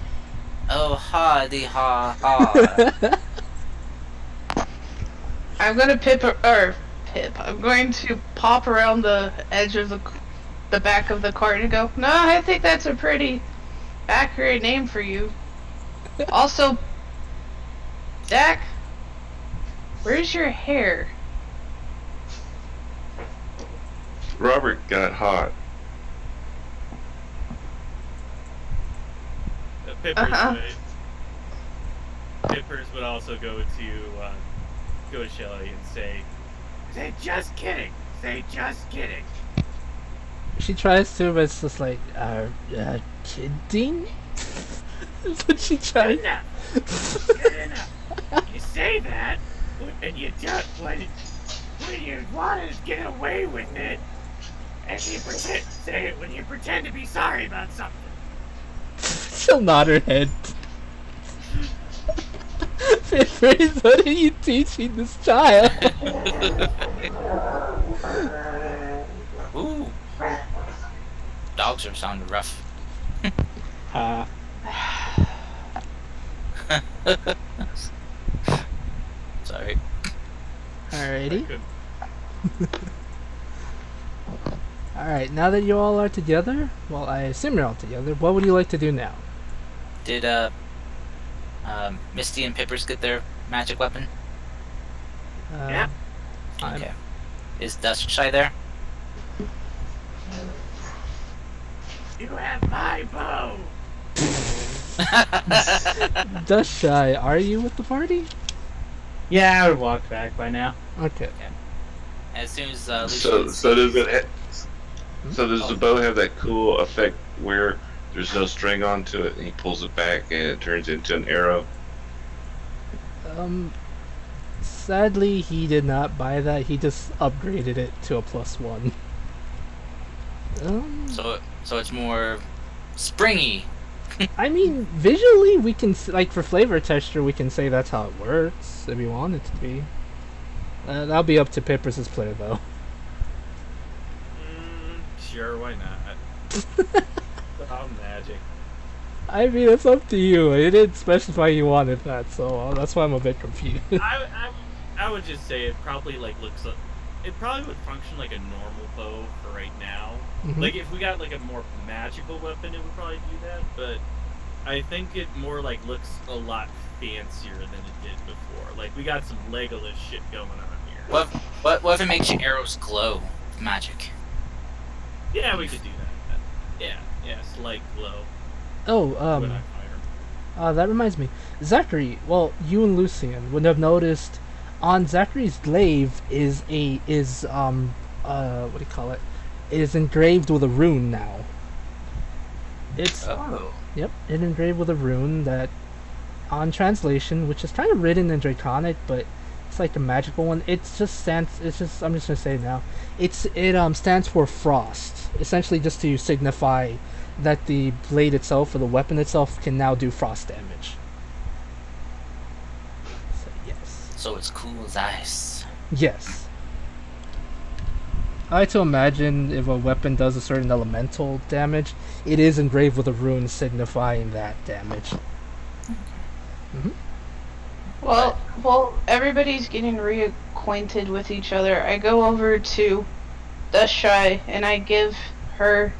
Oh, ha-de ha ha. I'm gonna I'm going to pop around the edge of the back of the cart and go, no, I think that's a pretty accurate name for you. Also, Dak, where's your hair? Robert got hot. Pippers would also go to Shelly and say, just kidding. Say, just kidding. She tries to, but it's just like, kidding? That's what she tries. Good enough. Good enough. You say that, and you don't, when you want to get away with it, and you say it when you pretend to be sorry about something. She'll nod her head. Pippers, what are you teaching this child? Ooh. Dogs are sounding rough. Sorry. Alrighty. Alright, now that you all are together, well, I assume you're all together, what would you like to do now? Did Misty and Pippers get their magic weapon? Yeah. Okay. Is Dustshy there? You have my bow. Dustshy, are you with the party? Yeah, I would walk back by now. Okay. As soon as So Lucian so does sees- it? So does the bow have that cool effect where there's no string onto it, and he pulls it back and it turns into an arrow? Sadly, he did not buy that. He just upgraded it to a +1. So it's more springy. I mean, visually, we can like for flavor texture, we can say that's how it works if you want it to be. That'll be up to Pippers' player though. Sure, why not? It's all magic. I mean, it's up to you. It didn't specify you wanted that, so that's why I'm a bit confused. I would just say it probably it probably would function like a normal bow for right now. Mhm. Like if we got like a more magical weapon, it would probably do that. But I think it more like looks a lot fancier than it did before. Like we got some Legolas shit going on here. What if it makes your arrows glow with magic? Yeah, we could do that. Yeah, slight glow. Oh, When I fire. that reminds me. Zachary, well, you and Lucian would have noticed on Zachary's glaive is what do you call it? It is engraved with a rune now. It's Yep, it's engraved with a rune that on translation, which is kind of written in Draconic, but it's like a magical one. I'm just gonna say it now. It stands for frost. Essentially just to signify that the blade itself or the weapon itself can now do frost damage. So yes. So it's cool as ice. Yes. I like to imagine if a weapon does a certain elemental damage, it is engraved with a rune signifying that damage. Well, everybody's getting reacquainted with each other. I go over to Dustshy and I give her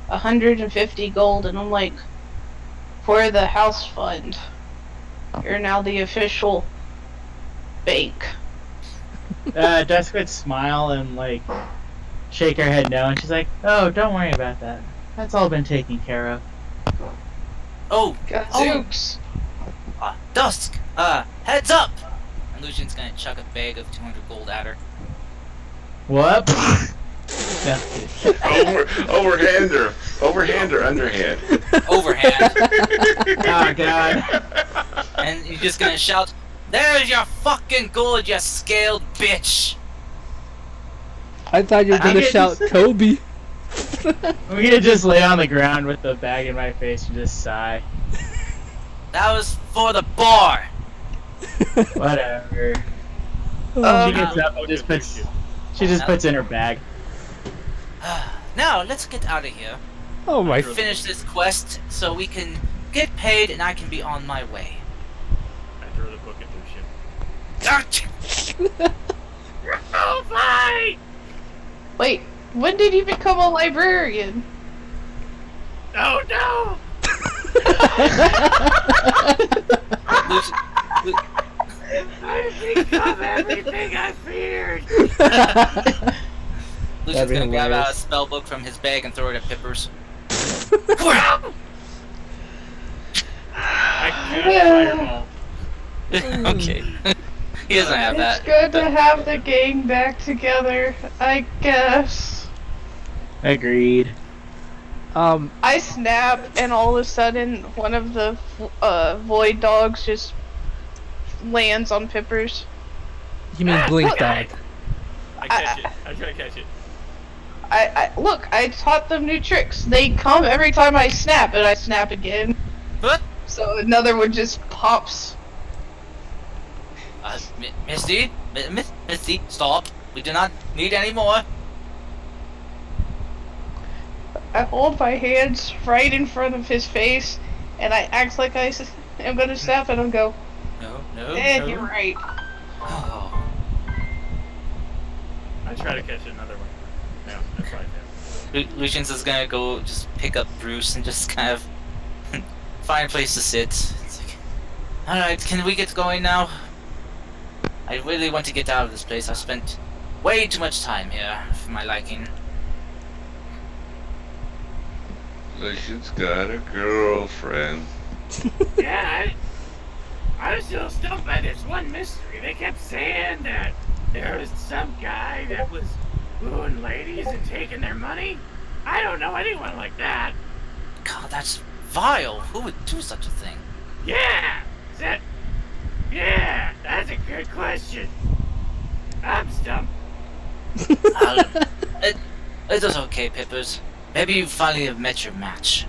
150 gold, and I'm like, for the house fund. You're now the official bank. Dusk would smile and like shake her head no, and she's like, "Oh, don't worry about that. That's all been taken care of." Oh, Gadzooks. Dusk! Heads up! And Lucian's gonna chuck a bag of 200 gold at her. What? No. Overhand or underhand? Overhand. Oh god. And you're just gonna shout, "There's your fucking gold, you scaled bitch!" I thought you were gonna get shout this- Kobe. I'm gonna just lay on the ground with the bag in my face and just sigh. That was for the bar! Whatever. Oh, She gets up and just puts in her bag. Now, let's get out of here. Oh my! Finish this quest so we can get paid and I can be on my way. I throw the book at Lucian. Oh, fight! Wait, when did you become a librarian? Oh no! Lucian, I've become everything I feared! Lucian's be gonna grab out a hilarious. spell book from his bag and throw it at Pippers. I cast fireball. Okay. He doesn't have It's that. good to have the gang back together, I guess. Agreed. I snap, and all of a sudden, one of the void dogs just lands on Pippers. You mean Blink Dog? I catch it. I try to catch it. Look, I taught them new tricks. They come every time I snap, and I snap again. What? So another one just pops. Misty? Misty, stop. We do not need any more. I hold my hands right in front of his face, and I act like I'm gonna snap at him. Go, No, no. You're right. Oh. I try to catch another one. No, that's right there. Lucian's is gonna go just pick up Bruce and just kind of find a place to sit. It's like, alright, can we get going now? I really want to get out of this place. I've spent way too much time here for my liking. Lucian's got a girlfriend. Yeah, I was still stumped by this one mystery. They kept saying that there was some guy that was wooing ladies and taking their money. I don't know anyone like that. God, that's vile. Who would do such a thing? Yeah, yeah, that's a good question. I'm stumped. It is okay, Pippers. Maybe you finally have met your match.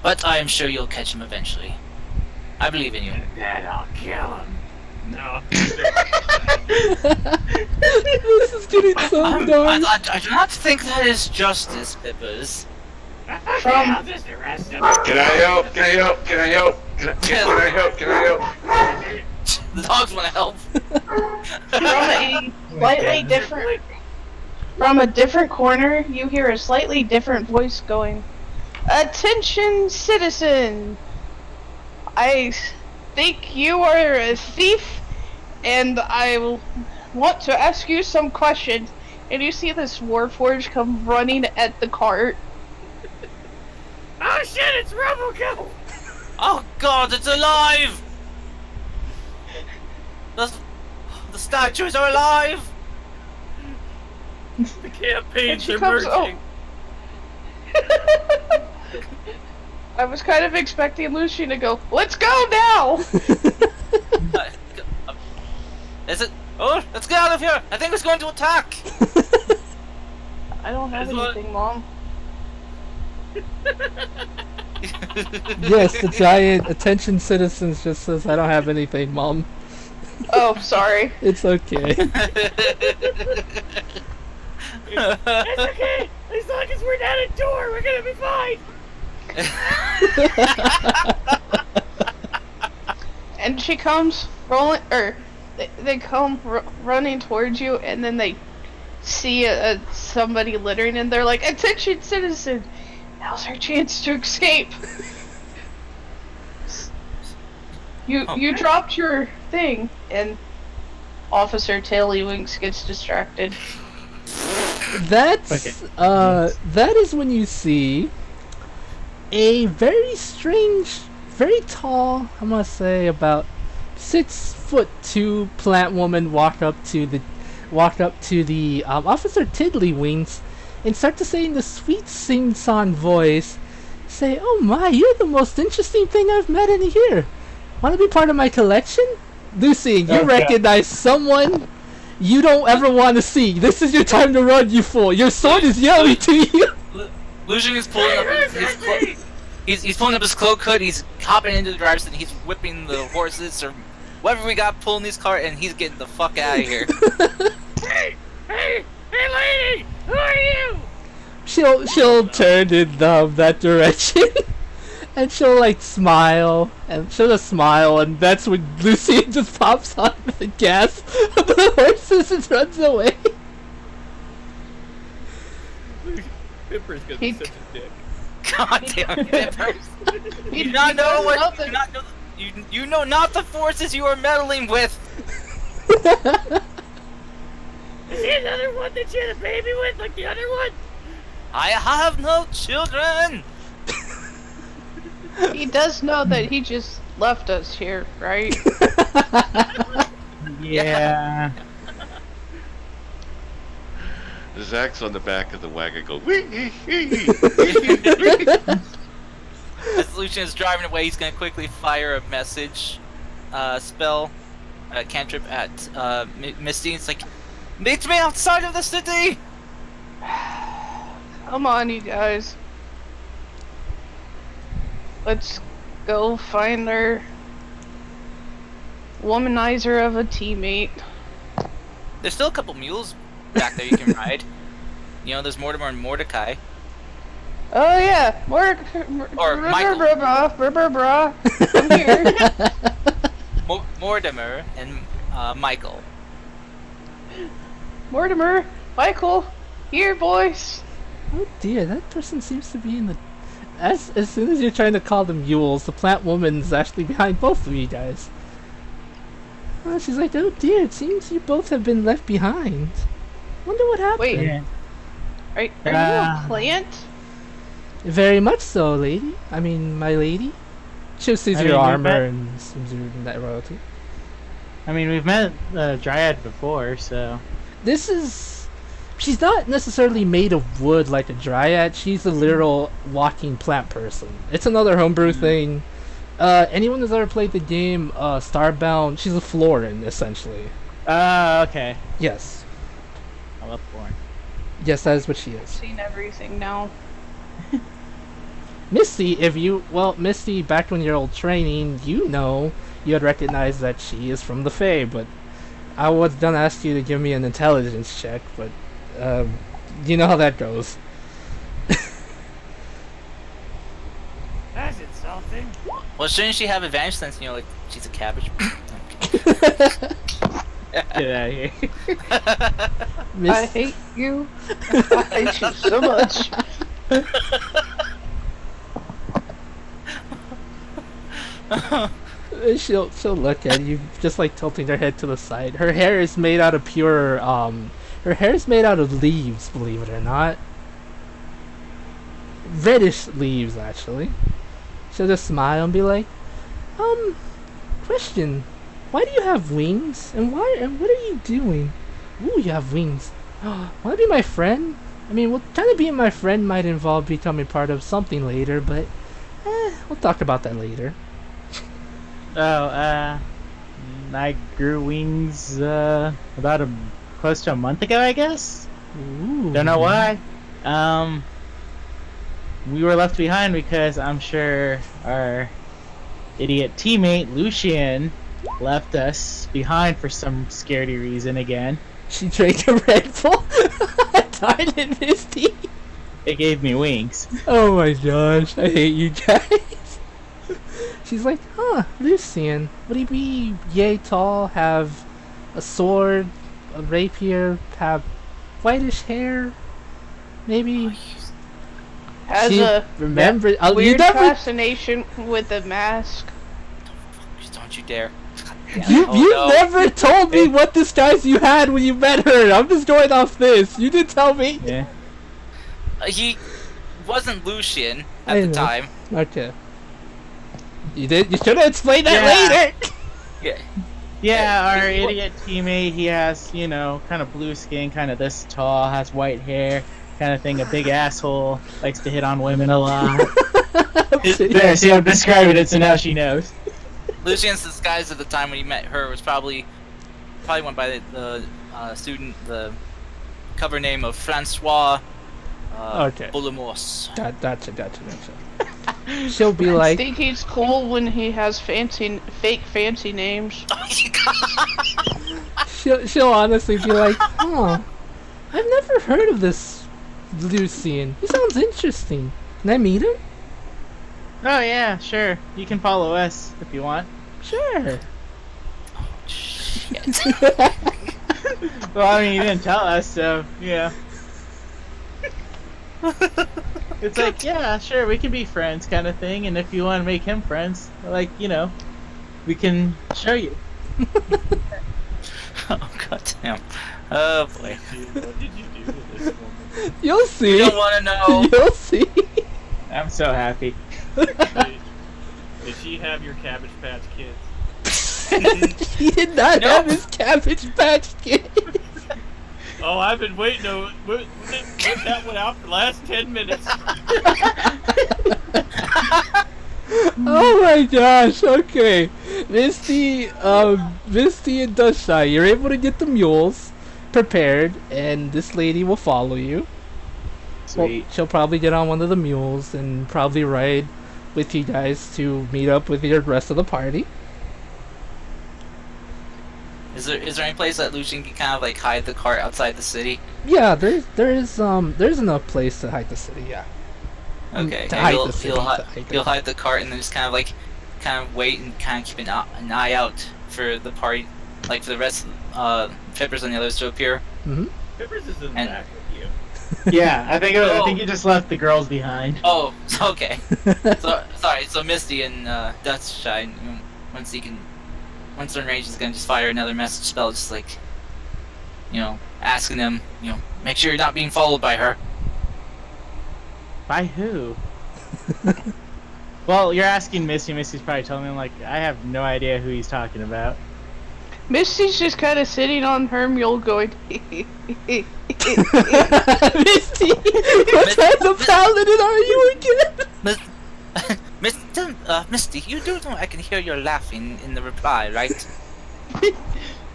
But I am sure you'll catch him eventually. I believe in you. Then I'll kill him. No. This is getting so I dark. do not think that is justice, Pippers. Okay, I'll just arrest him. Can I help? Can I help? Can I help? Can I help? Can I help? The dogs want to help. From a slightly different, from a different corner, you hear a slightly different voice going, "Attention, citizen! I think you are a thief, and I want to ask you some questions." And you see this Warforged come running at the cart. Oh shit, it's Robocop! Oh God, it's alive! The statues are alive! The And campaigns she are comes. merging. I was kind of expecting Lucian to go, "Let's go now!" Is it? Oh, let's get out of here! I think it's going to attack! I don't have That's what- anything, Mom. Yes, the giant attention citizens just says, "I don't have anything, Mom." Oh, sorry. It's okay. It's okay! As long as we're not a door, we're gonna be fine! And she comes rolling, or they come running towards you, and then they see somebody littering, and they're like, "Attention, citizen! Now's our chance to escape." You dropped your thing, and Officer Tailywinks gets distracted. That's that is when you see a very strange, very tall, I'm gonna say about 6'2" plant woman walk up to the Officer Tiddlywinks and start to say in the sweet sing-song voice, say, "Oh my, you're the most interesting thing I've met in here. Want to be part of my collection?" Lucy, you Okay. recognize someone you don't ever want to see. This is your time to run, you fool. Your sword is yelling to you. Lucian is pulling up his cloak. He's pulling up his cloak hood. He's hopping into the driver's seat. He's whipping the horses or whatever we got pulling these cart, and he's getting the fuck out of here. Hey, lady! Who are you? She'll turn in that direction, and she'll like smile, and she'll just smile, and that's when Lucy just pops on the gas of the horses and runs away. Pipper's gonna He- be such a dick. God damn it, Pippers. You not know what you not know. You know not the forces you are meddling with. Is he another one that you had a baby with, like the other one? I have no children. He does know that he just left us here, right? Yeah. Zach's on the back of the wagon go, wee. As Lucian is driving away, he's gonna quickly fire a message, spell, cantrip at Misty. It's like, meet me outside of the city. Come on, you guys. Let's go find our womanizer of a teammate. There's still a couple mules back there you can ride. You know, there's Mortimer and Mordecai. Oh yeah, Or Michael. Come here. Mortimer and Michael. Mortimer, Michael, here, boys. Oh dear, that person seems to be in the. As soon as you're trying to call them mules, the plant woman's actually behind both of you guys. She's like, "Oh dear, it seems you both have been left behind. Wonder what happened." Wait. Yeah. Are you a plant? Very much so, lady. I mean, my lady. She sees I your mean, armor that- and assumes you're in that royalty. I mean, we've met the Dryad before, so... This is... She's not necessarily made of wood like a dryad. She's a literal walking plant person. It's another homebrew thing. Anyone who's ever played the game Starbound, she's a Florin, essentially. Okay. Yes. I love Florin. Yes, that is what she is. Seen everything now. Misty, Misty, back when your old training, you had recognized that she is from the Fae, but I was gonna ask you to give me an intelligence check, but you know how that goes. That's insulting. Well, shouldn't she have advantage since, you know, like, she's a cabbage? Get out of here. I hate you. I hate you so much. She'll look at you, just like tilting her head to the side. Her hair is made out of pure her hair is made out of leaves, believe it or not. Reddish leaves, actually. She'll just smile and be like, question. Why do you have wings? And what are you doing? Ooh, you have wings. Wanna be my friend? I mean, kind of being my friend might involve becoming part of something later, but we'll talk about that later. I grew wings about close to a month ago, I guess. Ooh. Don't know why. We were left behind because I'm sure our idiot teammate Lucian left us behind for some scaredy reason again. She drank a Red Bull? Darn it, Misty. It gave me wings. Oh my gosh, I hate you guys. She's like, Lucian, would he be yay tall, have a sword, a rapier, have whitish hair? Maybe? Has She a remember weird fascination with the mask. Don't you dare. You no. never told me what disguise you had when you met her. I'm just going off this. You didn't tell me. Yeah. He wasn't Lucian I at the know. time. Okay. You did. You should have explained that later. Yeah. Yeah, our idiot teammate, he has, you know, kind of blue skin, kind of this tall, has white hair, kind of thing, a big asshole, likes to hit on women a lot. There, see, I'm describing it, so now she knows. Lucian's disguise at the time when he met her was probably went by the cover name of Francois Okay. Boulomos. Gotcha. She'll be I like, think he's cool when he has fake fancy names. she'll honestly be like, I've never heard of this Lucian. He sounds interesting. Can I meet him? Oh yeah, sure. You can follow us if you want. Sure. Shit. Well, I mean, you didn't tell us, so yeah. It's like, yeah, sure, we can be friends, kind of thing. And if you want to make him friends, like, you know, we can show you. Oh goddamn. Oh boy. What did you do with this woman? You'll see. You don't want to know. You'll see. I'm so happy. Did she have your Cabbage Patch Kids? He did not Nope. have his Cabbage Patch Kids. Oh, I've been waiting to put that one out for the last 10 minutes. Oh my gosh, okay. Misty and Dustshy, you're able to get the mules prepared, and this lady will follow you. Well, Sweet. she'll probably get on one of the mules and probably ride with you guys to meet up with your rest of the party. Is there any place that Lucian can kind of like hide the cart outside the city? Yeah, there's enough place to hide the city, yeah. Okay. To And hide he'll, the city, he'll, to hi- hide the he'll cart. hide the cart and then just kind of wait and kind of keep an eye out for the party, like for the rest of Peppers and the others to appear. Peppers is in the And- back with you. Yeah, I think you just left the girls behind. Oh, okay. Sorry. So Misty and Dustshy, once they're in range, is gonna just fire another message spell, just like, asking them, make sure you're not being followed by her. By who? Well, you're asking Misty. Misty's probably telling me, like, I have no idea who he's talking about. Misty's just kind of sitting on her mule going. Misty, what type of paladin are you again? Misty, you do know I can hear your laughing in the reply, right? You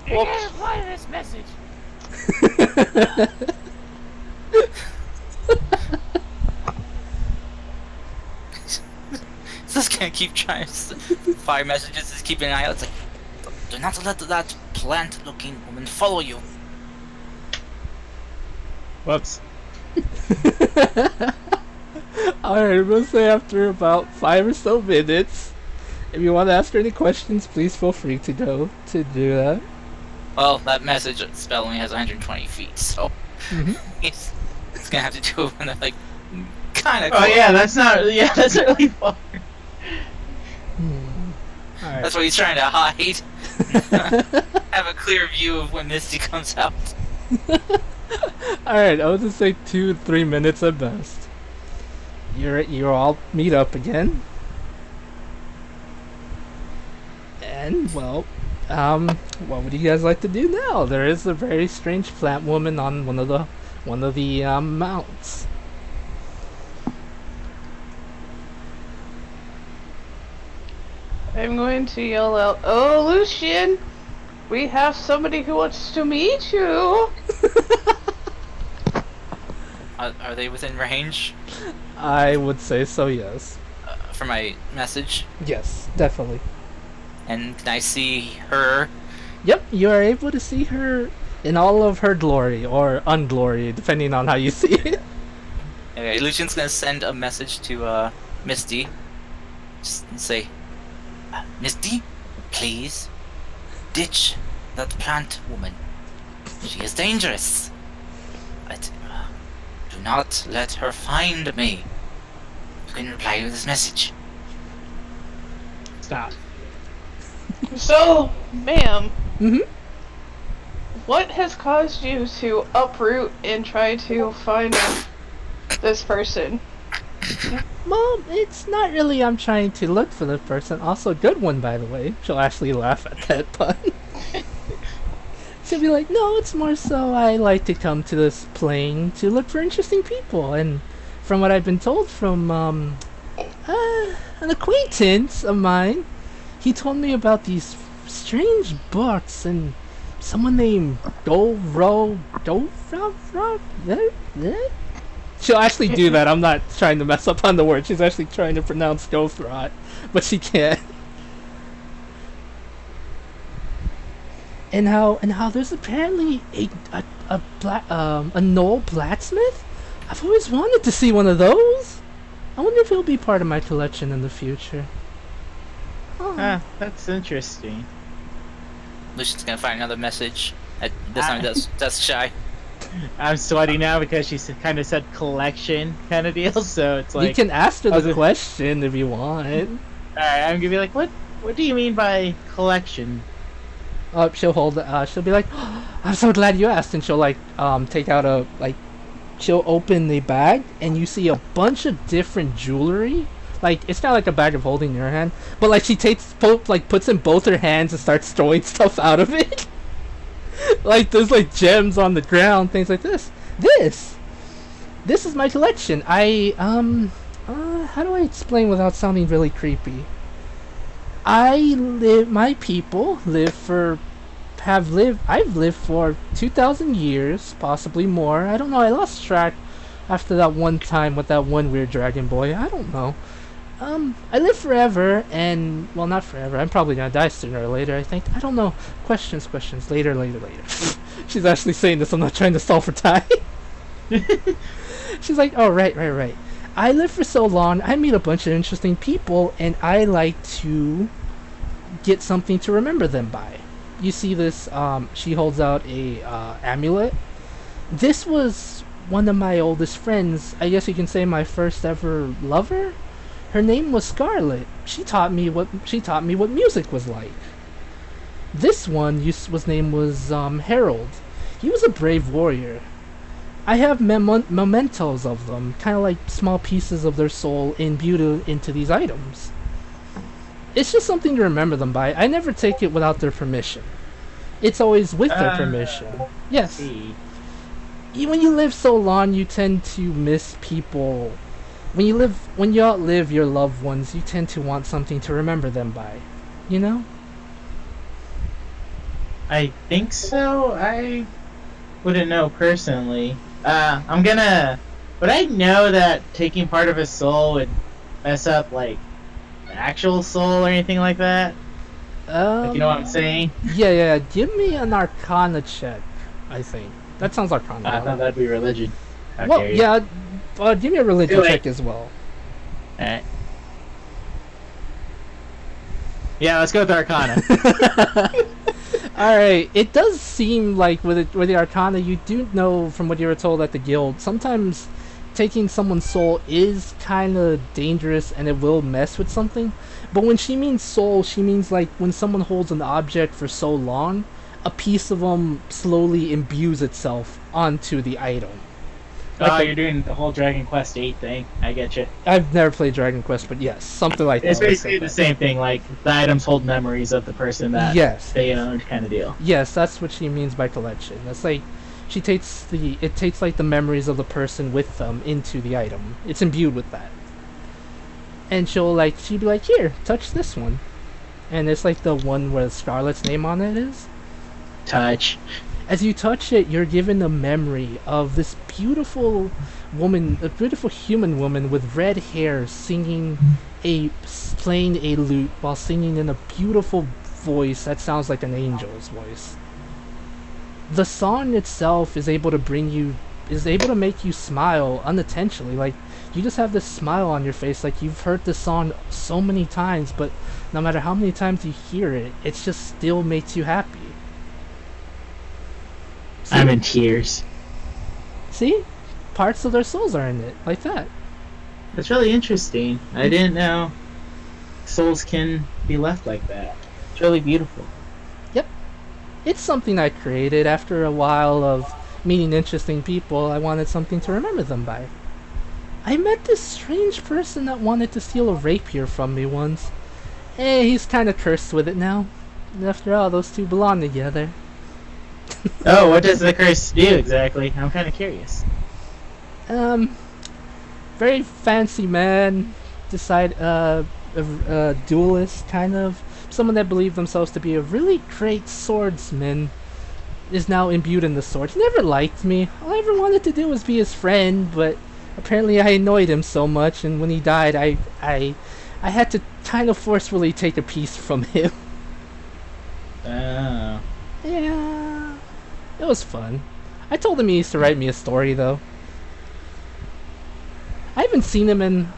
can't reply to this message. Just gonna keep trying to fire messages, just keeping an eye out. It's like, do not let that plant-looking woman follow you. Whoops. Alright, we'll say after about 5 or so minutes. If you want to ask her any questions, please feel free to go to do that. Well, that message spell only has 120 feet, so Mhm. he's gonna have to do it when like kind of. Oh yeah, that's not. Yeah, that's really far. Alright. That's what he's trying to hide. Have a clear view of when Misty comes out. Alright, I would just say 2 to 3 minutes at best. You're all meet up again. And well, what would you guys like to do now? There is a very strange plant woman on one of the mounts. I'm going to yell out, "Oh, Lucian, we have somebody who wants to meet you." Are they within range I would say so, yes. for my message? Yes, definitely. And can I see her? Yep, you are able to see her in all of her glory or unglory, depending on how you see it. Okay, Lucian's gonna send a message to Misty. Just say, Misty, please ditch that plant woman. She is dangerous. But do not let her find me. You can reply with this message. Stop. So, ma'am, Mm-hmm. what has caused you to uproot and try to find this person? Mom, it's not really I'm trying to look for the person. Also, good one, by the way. She'll actually laugh at that pun. She'll be like, no, it's more so I like to come to this plane to look for interesting people. And from what I've been told from an acquaintance of mine, he told me about these strange books and someone named She'll actually do that. I'm not trying to mess up on the word. She's actually trying to pronounce Dothrot, but she can't. And how there's apparently a Knoll blacksmith. I've always wanted to see one of those. I wonder if he'll be part of my collection in the future. Oh. Ah, that's interesting. Lucian's gonna find another message. This time that's shy. I'm sweaty now because she kind of said collection kind of deal, so it's like. You can ask her the Okay. question if you want. Alright, I'm gonna be like, what do you mean by collection? She'll hold. She'll be like, oh, "I'm so glad you asked," and she'll like take out a she'll open the bag and you see a bunch of different jewelry. Like it's not like a bag of holding in your hand, but like she puts in both her hands and starts throwing stuff out of it. Like there's like gems on the ground, things like this. This is my collection. How do I explain without sounding really creepy? My people I've lived for 2,000 years, possibly more. I don't know, I lost track after that one time with that one weird dragon boy. I don't know. I live forever, and, well, not forever. I'm probably gonna die sooner or later, I think. I don't know. Questions. Later. She's actually saying this, I'm not trying to stall for time. She's like, oh, right. I live for so long, I meet a bunch of interesting people, and I like to get something to remember them by. You see this, she holds out a amulet. This was one of my oldest friends, I guess you can say my first ever lover. Her name was Scarlet. She taught me what music was like. This one was name was Harold. He was a brave warrior. I have mementos of them, kind of like small pieces of their soul imbued into these items. It's just something to remember them by. I never take it without their permission. It's always with their permission. Yes. See. When you live so long, you tend to miss people. When you outlive your loved ones, you tend to want something to remember them by. You know? I think so. I wouldn't know personally. Would I know that taking part of his soul would mess up, like, the actual soul or anything like that? Like, you know what I'm saying? Yeah. Give me an Arcana check, I think. That sounds Arcana. I thought that'd be religion. How Well, dare you. yeah, give me a religion Do it. check as well. Alright. Yeah, let's go with Arcana. Alright, it does seem like with the Arcana, you do know from what you were told at the guild, sometimes taking someone's soul is kind of dangerous and it will mess with something. But when she means soul, she means like when someone holds an object for so long, a piece of them slowly imbues itself onto the item. Like You're doing the whole Dragon Quest 8 thing. I get you. I've never played Dragon Quest, but yes, something like that. It's basically the same thing, like the items hold memories of the person that Yes. they owned, kind of deal. Yes, that's what she means by collection. That's like it takes like the memories of the person with them into the item. It's imbued with that. And she'd be like, here, touch this one. And it's like the one where Scarlet's name on it is. Touch. As you touch it, you're given a memory of this beautiful woman, a beautiful human woman with red hair playing a lute while singing in a beautiful voice that sounds like an angel's voice. The song itself is able to make you smile unintentionally. Like, you just have this smile on your face, like you've heard this song so many times, but no matter how many times you hear it, it just still makes you happy. See? I'm in tears. See? Parts of their souls are in it, like that. That's really interesting. I didn't know souls can be left like that. It's really beautiful. It's something I created after a while of meeting interesting people. I wanted something to remember them by. I met this strange person that wanted to steal a rapier from me once. Hey, he's kinda cursed with it now. After all, those two belong together. Oh, what does the curse do exactly? I'm kind of curious. Very fancy man. A duelist, kind of. Someone that believed themselves to be a really great swordsman is now imbued in the sword. He never liked me. All I ever wanted to do was be his friend, but apparently I annoyed him so much, and when he died, I had to kind of forcefully take a piece from him. Oh. Yeah, it was fun. I told him he used to write me a story, though. I haven't seen him in,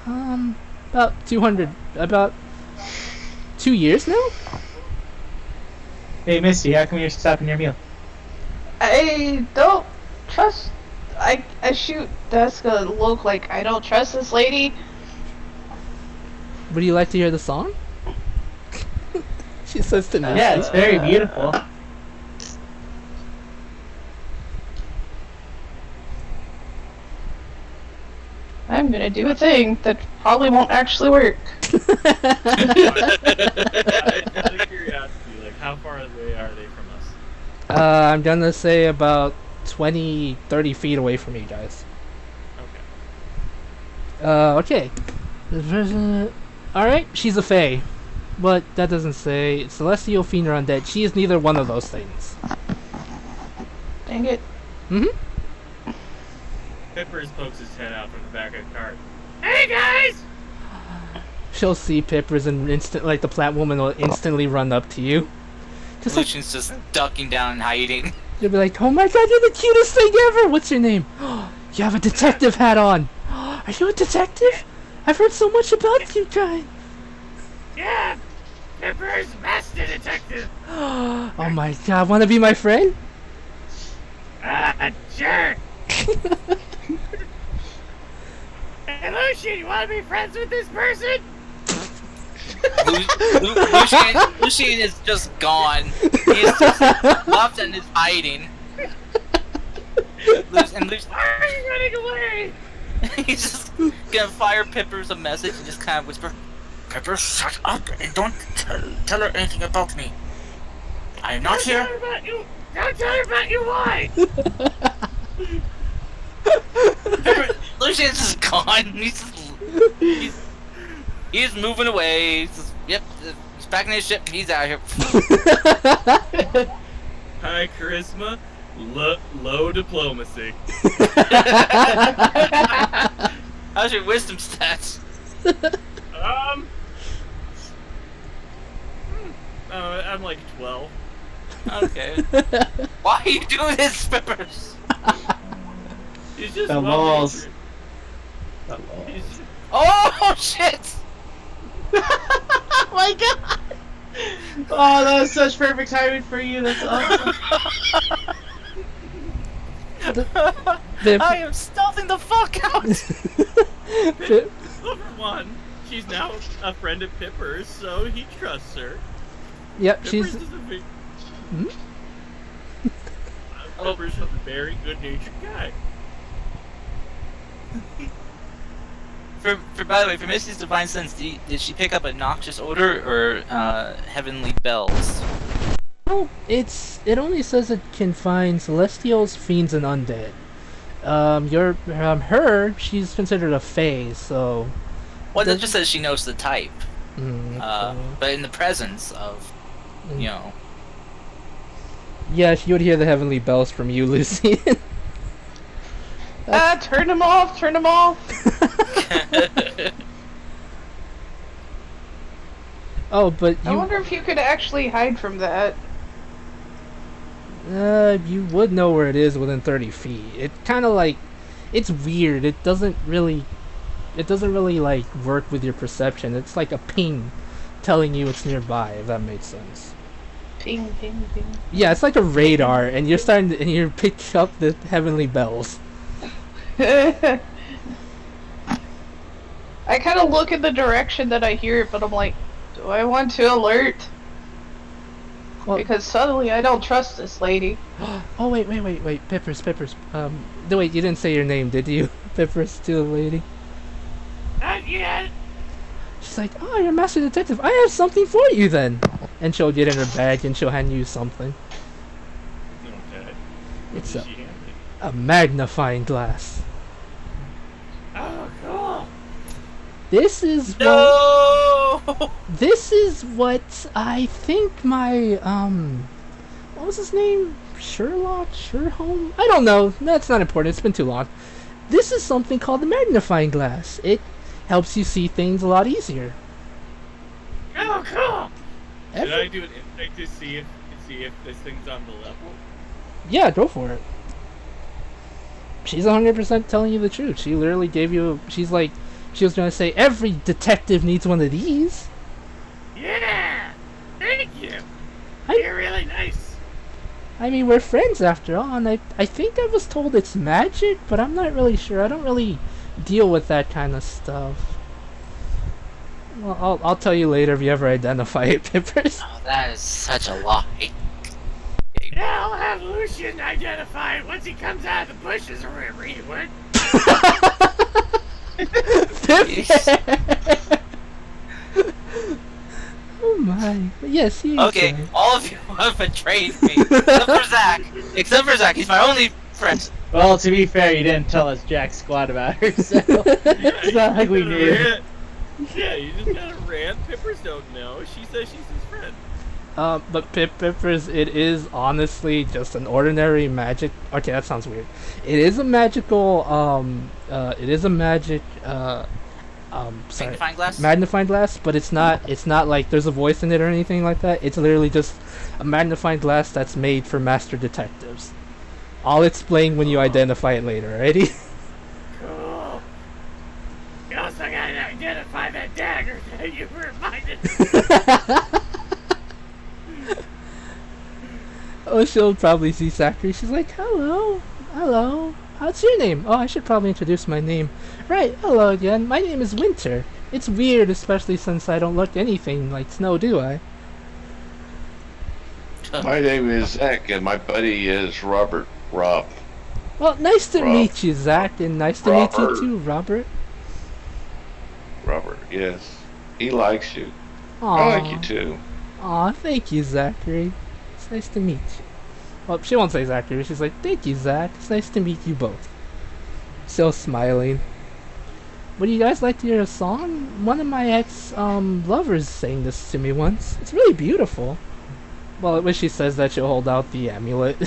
about 2 years now? Hey, Misty, how come you're stopping your meal? I don't trust. I shoot. That's gonna look like I don't trust this lady. Would you like to hear the song? She says to me. Yeah, it's very beautiful. I'm gonna do a thing that probably won't actually work. Out of curiosity, like, how far away are they from us? I'm gonna say about 20, 30 feet away from you guys. Okay. Okay. Alright, she's a fae. But that doesn't say celestial, fiend, or undead. She is neither one of those things. Dang it. Mm-hmm. Pippers pokes his head out from the back of the cart. Hey guys! She'll see Pippers and the plant woman will instantly run up to you. Just like, Lucian's just ducking down and hiding. you'll be like, oh my god, you're the cutest thing ever! What's your name? You have a detective hat on! Are you a detective? I've heard so much about you guys! Yeah! Pippers, master detective! Oh my god, wanna be my friend? Sure! Hey Lucian, you wanna be friends with this person? Lucian is just gone. He is just left and is hiding. And Why are you running away? he's just gonna fire Pippers a message and just kind of whisper, "Pippers, shut up and don't tell her anything about me." I am not Don't tell here. her about you. Don't tell her about your wife. Lucian's just gone. He's moving away. He's just, yep, he's packing his ship. He's out of here. High charisma, low diplomacy. How's your wisdom stats? I'm like 12. Okay. Why are you doing this, Peppers? He's just The well laws. natured. He's- Oh shit! Oh my god! Oh, that was such perfect timing for you. That's awesome. I am stealthing the fuck out. Well, for one, she's now a friend of Pipper's, so he trusts her. Yep, Pipper's she's. is a big. Hmm? Pipper's is a very good-natured guy. By the way, for Misty's Divine Sense, did she pick up a noxious odor or heavenly bells? Oh, it only says it can find celestials, fiends, and undead. She's considered a fae, so. Well, that just says she knows the type. Okay. But in the presence of, you know. Yeah, you would hear the heavenly bells from you, Lucy. Turn them off, turn them off. Oh, but I wonder if you could actually hide from that. you would know where it is within 30 feet. It kind of like, it's weird. It doesn't really like work with your perception. It's like a ping telling you it's nearby, if that makes sense. Ping, ping, ping. Yeah, it's like a radar, and you're picking up the heavenly bells. I kind of look in the direction that I hear it, but I'm like, do I want to alert? Well, Because suddenly I don't trust this lady. oh wait, Peppers. No, wait, you didn't say your name, did you? Peppers to the lady. Not yet. She's like, oh, you're a master detective. I have something for you then. And she'll get in her bag and she'll hand you something. Okay. It's What did she hand me? a magnifying glass. Oh, cool. This is No! This is what I think my what was his name? Sherholm? I don't know. That's not important. It's been too long. This is something called the magnifying glass. It helps you see things a lot easier. Oh, cool. Should Every- I do an insight to see if this thing's on the level? Yeah, go for it. She's 100% telling you the truth. She literally gave you. She was gonna say every detective needs one of these. Yeah. Thank you. I- You're really nice. I mean, we're friends after all, and I think I was told it's magic, but I'm not really sure. I don't really deal with that kind of stuff. Well, I'll tell you later if you ever identify it, Pippers. Oh, that is such a lie. Yeah, I'll have Lucian identify it once he comes out of the bushes or wherever he went. Oh my. Yes, he Okay, is. all of you have betrayed me. Except for Zach. Except for Zach, he's my only friend. Well, to be fair, you didn't tell us jack squat about her, so it's not like we knew. Yeah, you just got a rant. Pippers don't know. She says she's his friend. But Pippers, it is honestly just an ordinary magic. Okay, that sounds weird. It is a magical. It is a magic. Sorry. Magnifying glass? Magnifying glass, but it's not. It's not like there's a voice in it or anything like that. It's literally just a magnifying glass that's made for master detectives. I'll explain when you identify it later. Ready? Cool. You also gotta identify that dagger that you reminded me. Oh, she'll probably see Zachary. She's like, hello. What's your name? Oh, I should probably introduce my name. Right, hello again. My name is Winter. It's weird, especially since I don't look anything like snow, do I? My name is Zach, and my buddy is Rob. Well, nice to Rob. meet you, Zach, and nice to meet you Robert. too, Robert. Robert, yes. He likes you. Aw, I like you too. Aw, thank you, Zachary. nice to meet you. Well, she won't say Zachary, but she's like, thank you, Zach. It's nice to meet you both. Still smiling. Would you guys like to hear a song? One of my lovers sang this to me once. It's really beautiful. Well, when she says that, she'll hold out the amulet.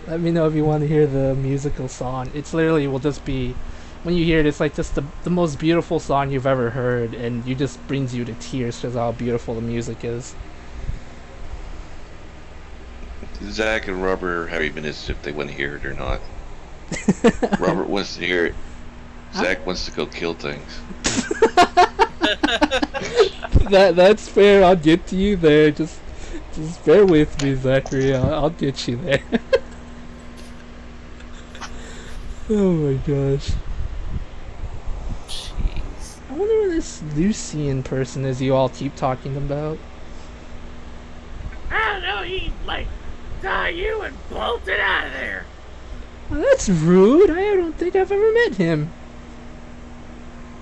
Let me know if you want to hear the musical song. It's literally will just be, when you hear it, it's like just the most beautiful song you've ever heard, and you just brings you to tears because how beautiful the music is. Zach and Robert are having minutes if they want to hear it or not. Robert wants to hear it. Zach wants to go kill things. That's fair. I'll get to you there. Just bear with me, Zachary. I'll get you there. Oh my gosh. Jeez. I wonder what this Lucian person is you all keep talking about. I don't know, he, like, saw you and bolted out of there. Well, that's rude. I don't think I've ever met him.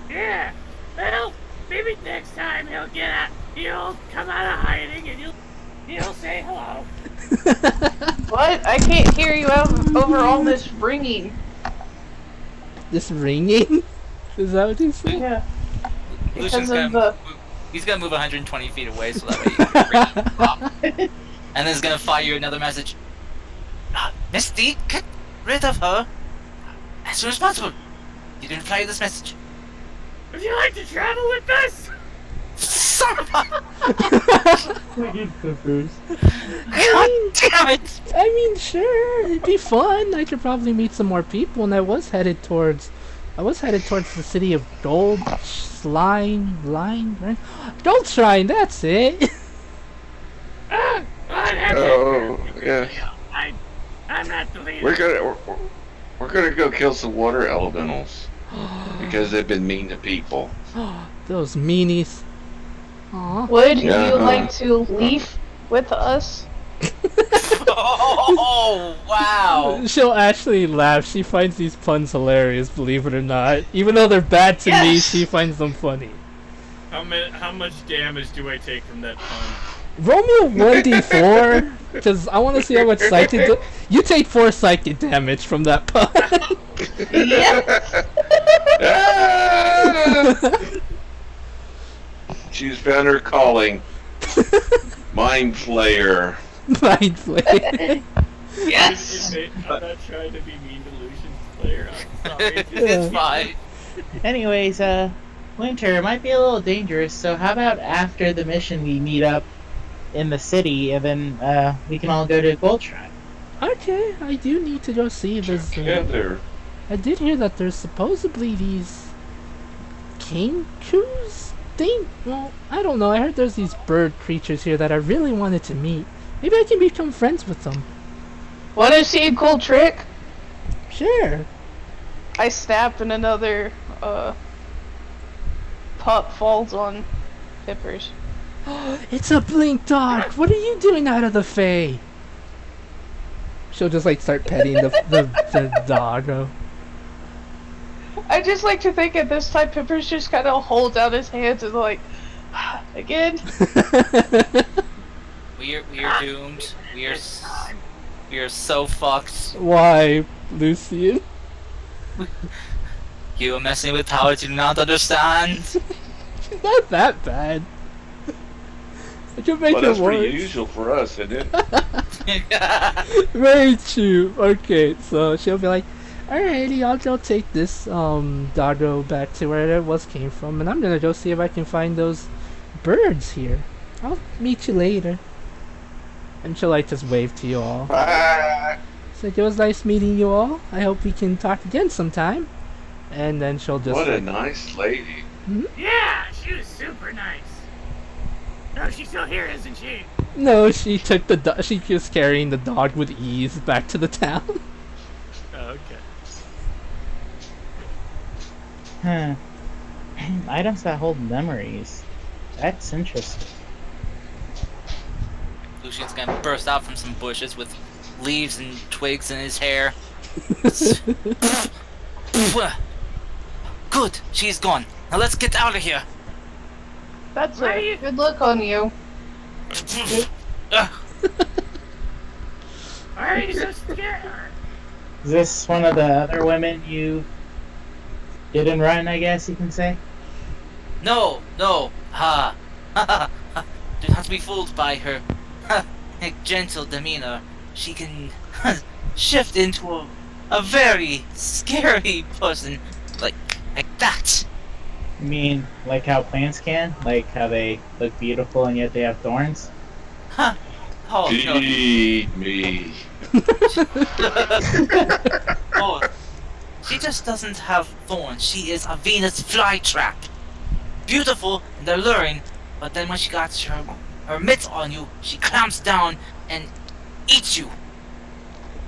Yeah, well, maybe next time he'll come out of hiding and he'll say hello. What? I can't hear you over all this ringing. This ringing? Is that what you said? Yeah. Lucian's Because of gonna he's gonna move 120 feet away so that way you can bring him up. And then he's gonna fire you another message. Misty, get rid of her as soon as possible. You didn't fire this message. Would you like to travel with us? Son of a... Peppers. God damn it! I mean, sure, it'd be fun. I could probably meet some more people, and I was headed towards the city of Gold Shrine, right? Gold Shrine, that's it. Oh, yeah. I'm not the leader. We're gonna go kill some water elementals because they've been mean to people. Those meanies. Aw. Would Yeah. you like to leave with us? Oh, wow! She'll actually laugh. She finds these puns hilarious, believe it or not. Even though they're bad to me, Yes! she finds them funny. How much damage do I take from that pun? Roll me a 1d4, because I want to see how much psychic... You take 4 psychic damage from that pun. She's found her calling. Mind Flayer. Mind flare. Yes! I'm not trying to be mean to Lucian's player. I'm sorry. It's fine. Anyways, Winter, it might be a little dangerous, so how about after the mission we meet up in the city, and then we can all go to Gold Shrine? Okay, I do need to go see this. Together. I did hear that there's supposedly these Kankus thing. Well, I don't know. I heard there's these bird creatures here that I really wanted to meet. Maybe I can become friends with them. Wanna see a cool trick? Sure. I snap and another, pup falls on Pippers. It's a blink dog. What are you doing out of the Fae? She'll just like start petting the doggo. I just like to think at this time Pippers just kind of holds out his hands and like, again? We are doomed. We are so fucked. Why, Lucian? You are messing with powers you do not understand. She's not that bad. I can make Well, it that's pretty worse. usual for us, isn't it? Very true. Okay, so she'll be like, alrighty, I'll go take this doggo back to where it came from, and I'm gonna go see if I can find those birds here. I'll meet you later. And she'll like just wave to you all. Bye. So it was nice meeting you all. I hope we can talk again sometime. And then she'll just What a nice lady. Yeah, she was super nice. No, she's still here, isn't she? No, she took the she was carrying the dog with ease back to the town. Oh, okay. Huh. Items that hold memories. That's interesting. Lucian's gonna burst out from some bushes with leaves and twigs in his hair. Good, she's gone. Now let's get out of here. That's Why do a you- good look on you. Ugh. Why are you so scared? Is this one of the other women you didn't run, I guess you can say? No, no. Ha. Do not be fooled by her gentle demeanor. She can shift into a very scary person like that. You mean like how plants can? Like how they look beautiful and yet they have thorns? Huh. Oh, no. Feed me. Oh, she just doesn't have thorns. She is a Venus flytrap. Beautiful and alluring, but then when she got her mitts on you, she clamps down and eats you.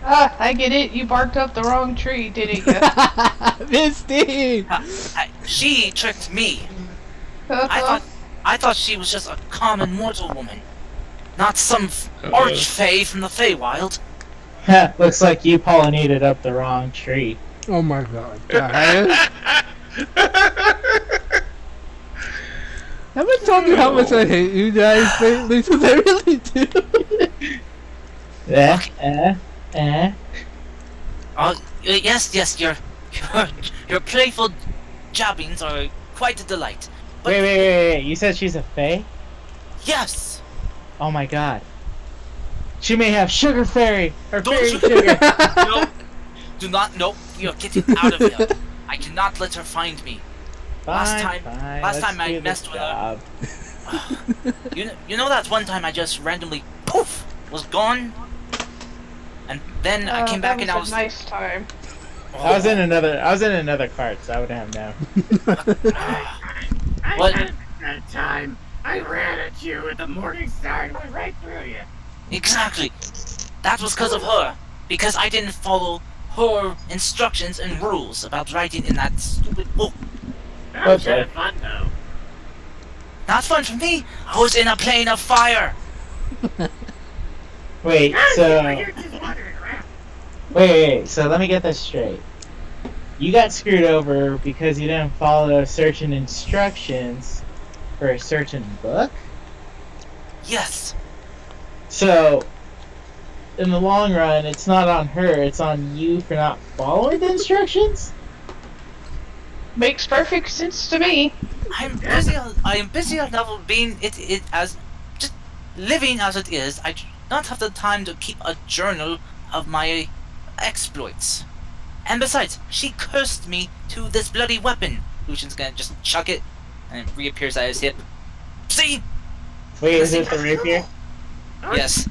Ah, I get it. You barked up the wrong tree, didn't you? Misty! She tricked me. I thought she was just a common mortal woman, not some archfey from the Feywild. Looks like you pollinated up the wrong tree. Oh my god, guys. Have I told you how much I hate you guys lately? Because I really do. Yes, your playful jabbings are quite a delight. But Wait. You said she's a fae? yes, Oh my god. She may have sugar fairy! Or Don't fairy you- sugar! no, do not. No, you're getting out of here. I cannot let her find me. Last time let's I do the messed with her. job. You know that one time I just randomly poof was gone, and then I came back and I was a nice time. I was in another cart, so I would have known. I What? had that time. I ran at you at the morning star and went right through you. Exactly. That was because of her. Because I didn't follow her instructions and rules about writing in that stupid book. That was Okay. kind of fun though. Not fun for me. I was in a plane of fire. Wait, You're so just wandering around. wait, so let me get this straight. You got screwed over because you didn't follow certain instructions for a certain book? Yes. So, in the long run, it's not on her, it's on you for not following the instructions? Makes perfect sense to me. I am busy enough of being it as just living as it is. I do not have the time to keep a journal of my exploits. And besides, she cursed me to this bloody weapon. Lucian's gonna just chuck it, and it reappears at his hip. See? Wait, is it the rapier? Yes.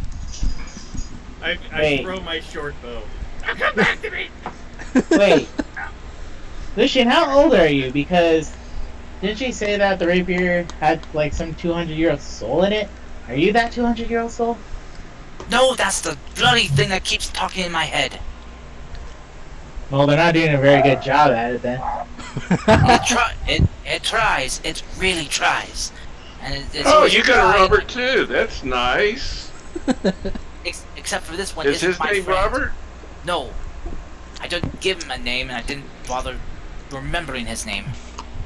I Wait. throw my short bow. Now come back to me. Wait. Lucian, how old are you? Because didn't she say that the rapier had like some 200-year-old soul in it? Are you that 200-year-old soul? No, that's the bloody thing that keeps talking in my head. Well, they're not doing a very good job at it then. It tries. It really tries. And it's Oh, always you got a tried, Robert too. That's nice. Except for this one. Is isn't his my name friend. Robert? No. I didn't give him a name, and I didn't bother remembering his name.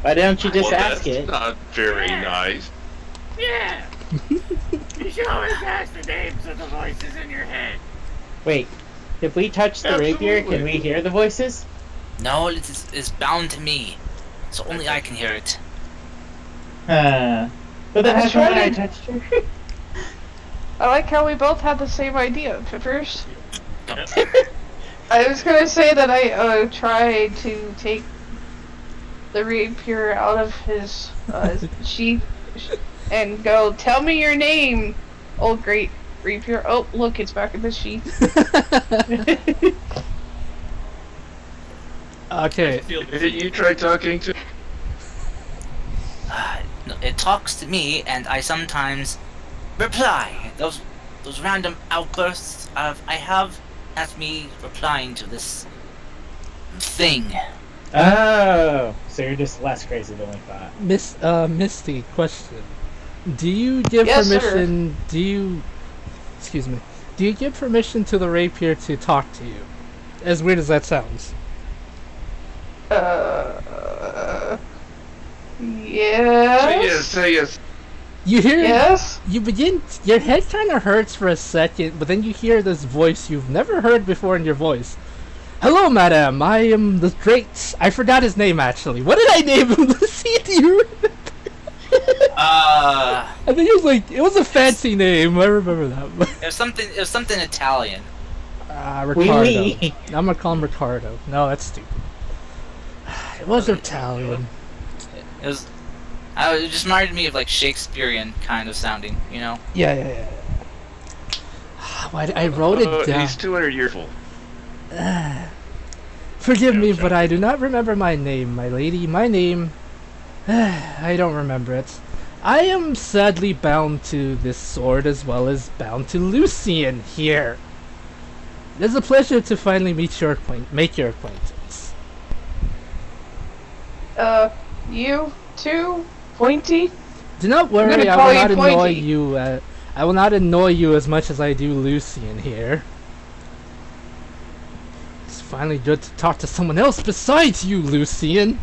Why don't you just Well, ask that's it? not very nice. Yeah. You should always ask the names of the voices in your head. Wait, if we touch the rapier, can we hear the voices? No, it's bound to me, so only I can hear it. But then That's how come when I right. touched her? I like how we both had the same idea, Pippers. Don't- I was gonna say that I tried to take the rapier out of his sheath and go, tell me your name, old great rapier. Oh, look, it's back in the sheath. Okay. Did you try talking to? No, it talks to me, and I sometimes reply. Those random outbursts I have, that's me replying to this thing. Oh, so you're just less crazy than we thought. Misty, question. Do you give Yes, sir. permission? Excuse me. Do you give permission to the rapier to talk to you? As weird as that sounds. Yes. Say yes. You hear? Yes. You begin. Your head kind of hurts for a second, but then you hear this voice you've never heard before in your voice. Hello, madam. I am the great. I forgot his name actually. What did I name him? Lucy, do you remember? I think it was a fancy name. I remember that. It was something Italian. Ricardo. Oui. I'm gonna call him Ricardo. No, that's stupid. It was Italian. It was. It just reminded me of like Shakespearean kind of sounding, you know. Yeah. Why I wrote it down. He's 200 years old. Forgive me, but I do not remember my name, my lady. My name. I don't remember it. I am sadly bound to this sword as well as bound to Lucian here. It is a pleasure to finally make your acquaintance. You too, Pointy? Do not I'm worry, gonna I call will you not annoy Pointy. you. I will not annoy you as much as I do Lucian here. It's finally good to talk to someone else besides you, Lucian.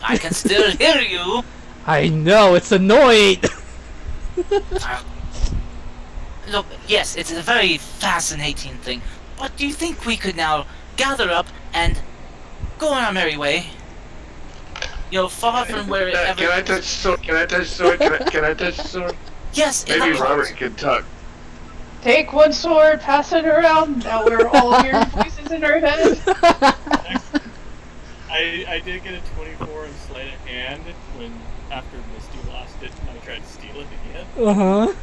I can still hear you. I know, it's annoying. Look, yes, it's a very fascinating thing. But do you think we could now gather up and go on our merry way? You know, far from wherever. Can I touch sword? Can I touch sword? Can I touch sword? Yes, in Maybe the Robert cult. can talk. Take one sword, pass it around. Now we're all hearing voices in our head. I did get a 24 in sleight of hand when after Misty lost it and I tried to steal it again. Uh-huh.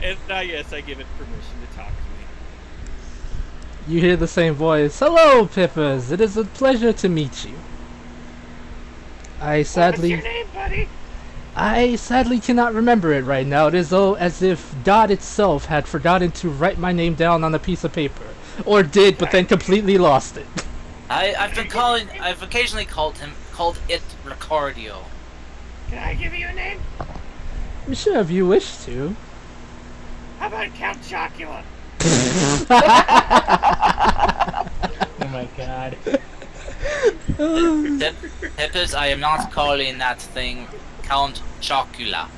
And yes, I give it permission to talk to me. You hear the same voice. Hello, Pippas. It is a pleasure to meet you. What's your name, buddy? I sadly cannot remember it right now. It is as if God itself had forgotten to write my name down on a piece of paper. Or did, but then completely lost it. I've occasionally called it Ricardio. Can I give you a name? I'm sure if you wish to. How about Count Chocula? Oh my god. Peppers, I am not calling that thing Count Chocula.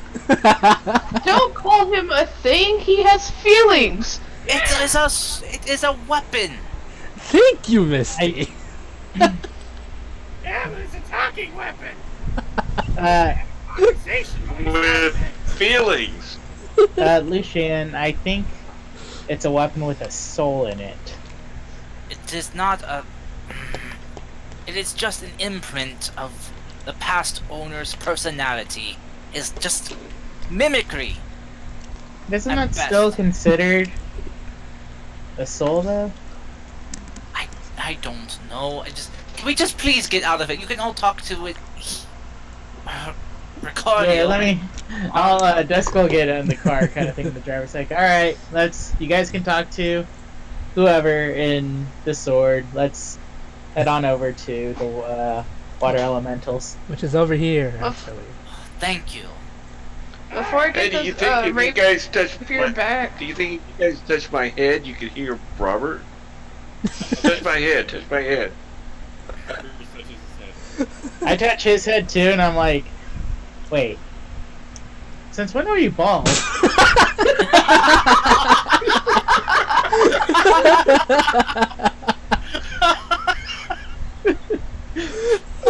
Don't call him a thing. He has feelings. It is a weapon. Thank you, Misty. Yeah, but it's a talking weapon. Conversation. With feelings. Lucian, I think it's a weapon with a soul in it. It is not a. It is just an imprint of the past owner's personality. It's just mimicry. Isn't At that best. still considered a soul, though? I don't know. Can we just please get out of it? You can all talk to it. Ricardo. Yeah, I'll just go get in the car, kind of thing. The driver's like, all right, you guys can talk to whoever in the sword. Let's head on over to the water elementals. Which is over here, actually. Thank you. Before I Hey, get do you this, think if you rape guys touch your back. Do you think if you guys touch my head, you could hear Robert? Touch my head. Touch my head. Pepper touches his head. I touch his head too, and I'm like, wait, since when are you bald?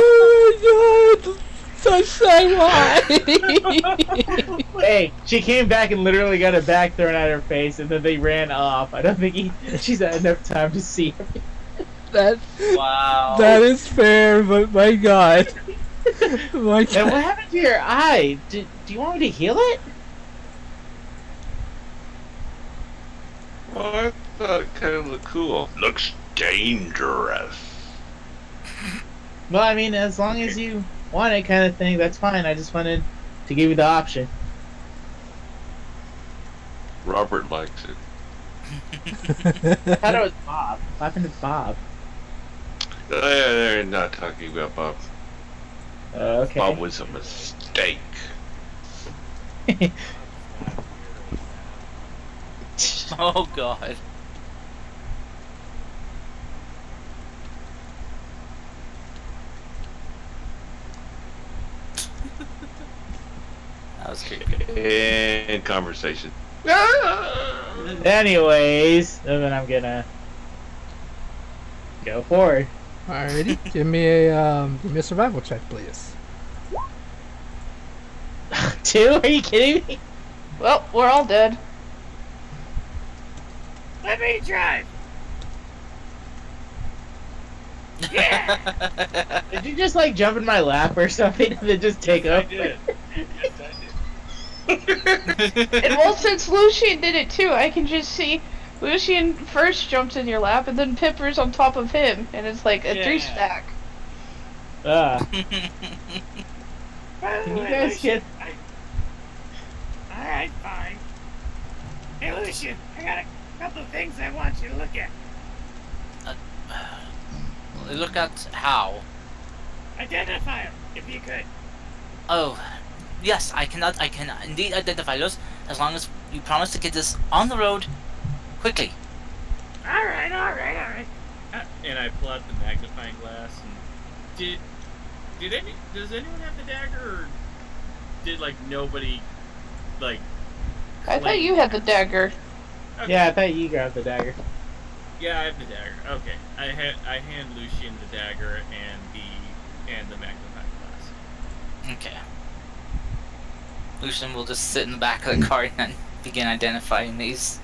Oh my god! Touch that why? Hey, she came back and literally got a back thrown at her face, and then they ran off. I don't think she's had enough time to see him. Wow. That is fair, but my god. My And god. what happened to your eye? Do you want me to heal it? Oh, I thought it kind of looked cool. Looks dangerous. Well, I mean, as long as you want it, kind of thing, that's fine. I just wanted to give you the option. Robert likes it. I thought it was Bob. What happened to Bob? They're not talking about Bob. Okay. Bob was a mistake. Oh god. Okay. And conversation. Anyways, then I'm gonna go forward. Alrighty, give me a survival check, please. 2? Are you kidding me? Well, we're all dead. Let me drive. Yeah. Did you just like jump in my lap or something and then just take I over? did. Yes, I And well, since Lucian did it too, I can just see Lucian first jumps in your lap, and then Pipper's on top of him, and it's like a Yeah. 3-stack. Ah, By the can you way, guys Lucian, get? Alright, fine. Hey, Lucian, I got a couple of things I want you to look at. Look at how. Identify them, if you could. Oh, yes, I can indeed identify those, as long as you promise to get this on the road quickly. Alright. And I pull out the magnifying glass and does anyone have the dagger, or did like nobody like I thought you had the dagger. Okay. Yeah, I thought you grabbed the dagger. Yeah, I have the dagger. Okay. I hand Lucian the dagger and the magnifying glass. Okay. Lucian will just sit in the back of the car and begin identifying these.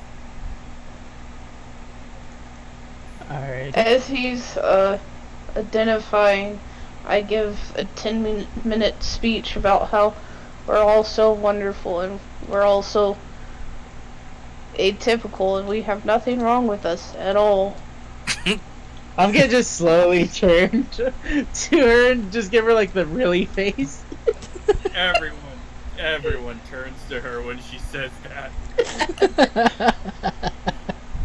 Alright. As he's identifying, I give a 10-minute speech about how we're all so wonderful and we're all so atypical and we have nothing wrong with us at all. I'm gonna just slowly turn to her and just give her like the really face. Everyone turns to her when she says that.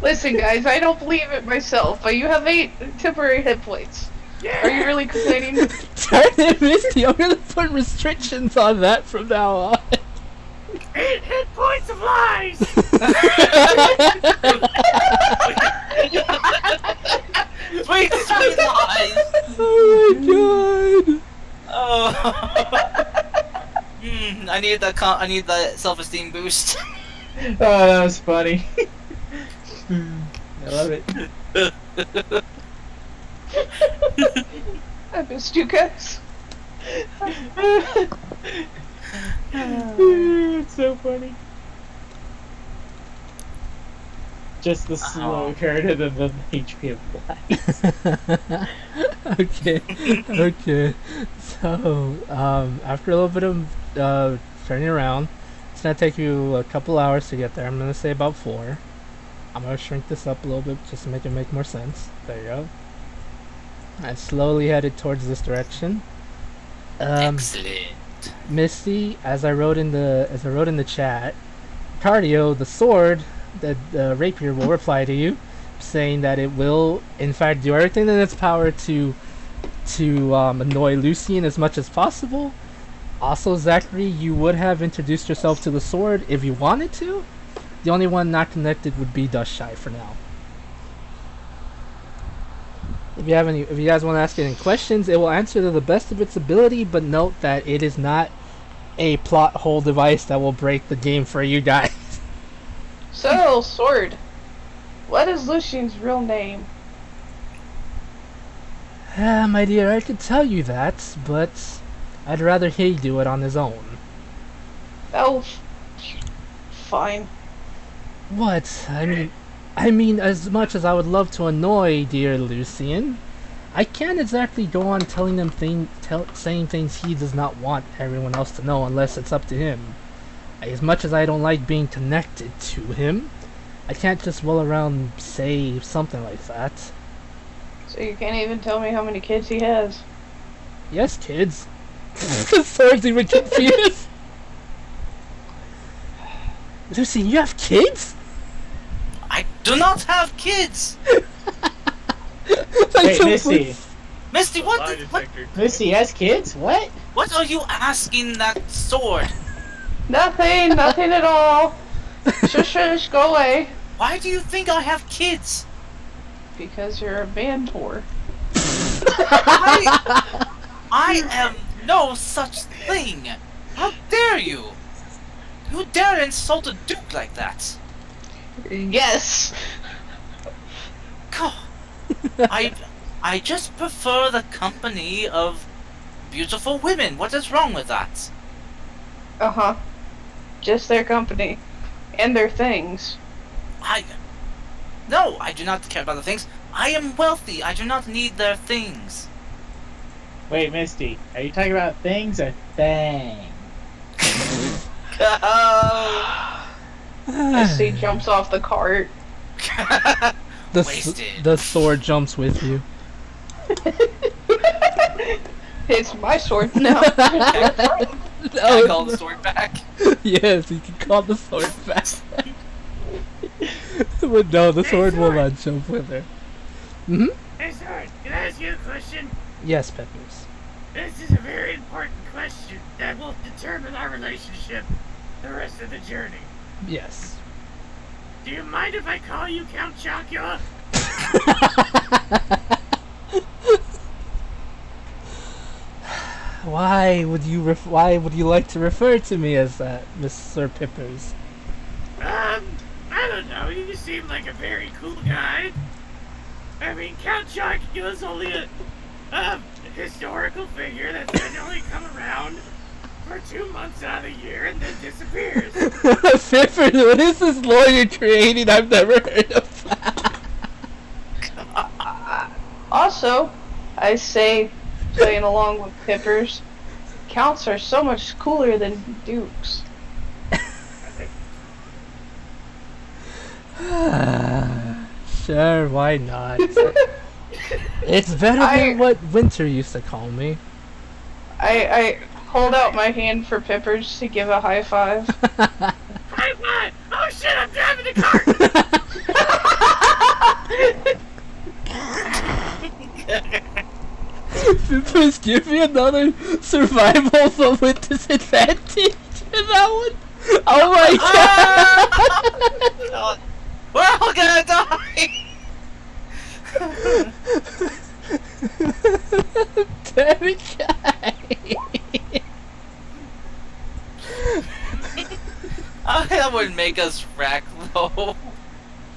Listen, guys, I don't believe it myself, but you have 8 temporary hit points. Yeah. Are you really complaining? Darn it, Misty, I'm gonna put restrictions on that from now on. 8 hit points of lies! Sweet lies! Oh my god! Oh. I need the self-esteem boost. Oh, that was funny. I love it. I missed you guys. It's so funny. Just the slow turn and then the HP of black. Okay, okay. So, after a little bit of turning around, it's gonna take you a couple hours to get there. I'm gonna say about 4. I'm gonna shrink this up a little bit just to make it make more sense. There you go. I slowly headed towards this direction. Excellent. Misty, as I wrote in the chat, Cardio, the sword, the rapier will reply to you, saying that it will, in fact, do everything in its power to annoy Lucian as much as possible. Also, Zachary, you would have introduced yourself to the sword if you wanted to. The only one not connected would be Dustshy for now. If you guys want to ask any questions, it will answer to the best of its ability, but note that it is not a plot hole device that will break the game for you guys. So, Sword, what is Lucian's real name? My dear, I could tell you that, but I'd rather he do it on his own. Oh, fine. What? I mean, as much as I would love to annoy dear Lucian, I can't exactly go on telling him saying things he does not want everyone else to know unless it's up to him. As much as I don't like being connected to him, I can't just roll around and say something like that. So you can't even tell me how many kids he has? Yes, kids. The sword's even confused. Lucian, you have kids? I do not have kids! Wait, Misty. Misty, Lie what detector. Misty has kids? What? are you asking that sword? Nothing at all. Shush, go away. Why do you think I have kids? Because you're a band whore. I am no such thing. How dare you? You dare insult a duke like that? Yes. God, I just prefer the company of beautiful women. What is wrong with that? Uh-huh. Just their company. And their things. No, I do not care about the things. I am wealthy. I do not need their things. Wait, Misty, are you talking about things or thing? Misty jumps off the cart. Wasted. The sword jumps with you. It's my sword now. I call the sword back. Yes, you can call the sword back. But no, the sword will not jump with her. Mm-hmm. Hey, Sword, can I ask you a question? Yes, Peppers. This is a very important question that will determine our relationship the rest of the journey. Yes. Do you mind if I call you Count Chocula? Why would you like to refer to me as that, Mr. Pippers? I don't know. You seem like a very cool guy. I mean, Count Chocula's only a historical figure that's generally come around for 2 months out of the year and then disappears. Pippers, what is this lawyer creating? I've never heard of that. Also, I say, playing along with Pippers, counts are so much cooler than dukes. Sure, why not? It's better than what Winter used to call me. I hold out my hand for Pippers to give a high five. High five! Oh shit, I'm driving the cart! Pippers, give me another survival but with disadvantage in that one. Oh my god! We're all gonna die! Damn it, guy! That would make us wreck though.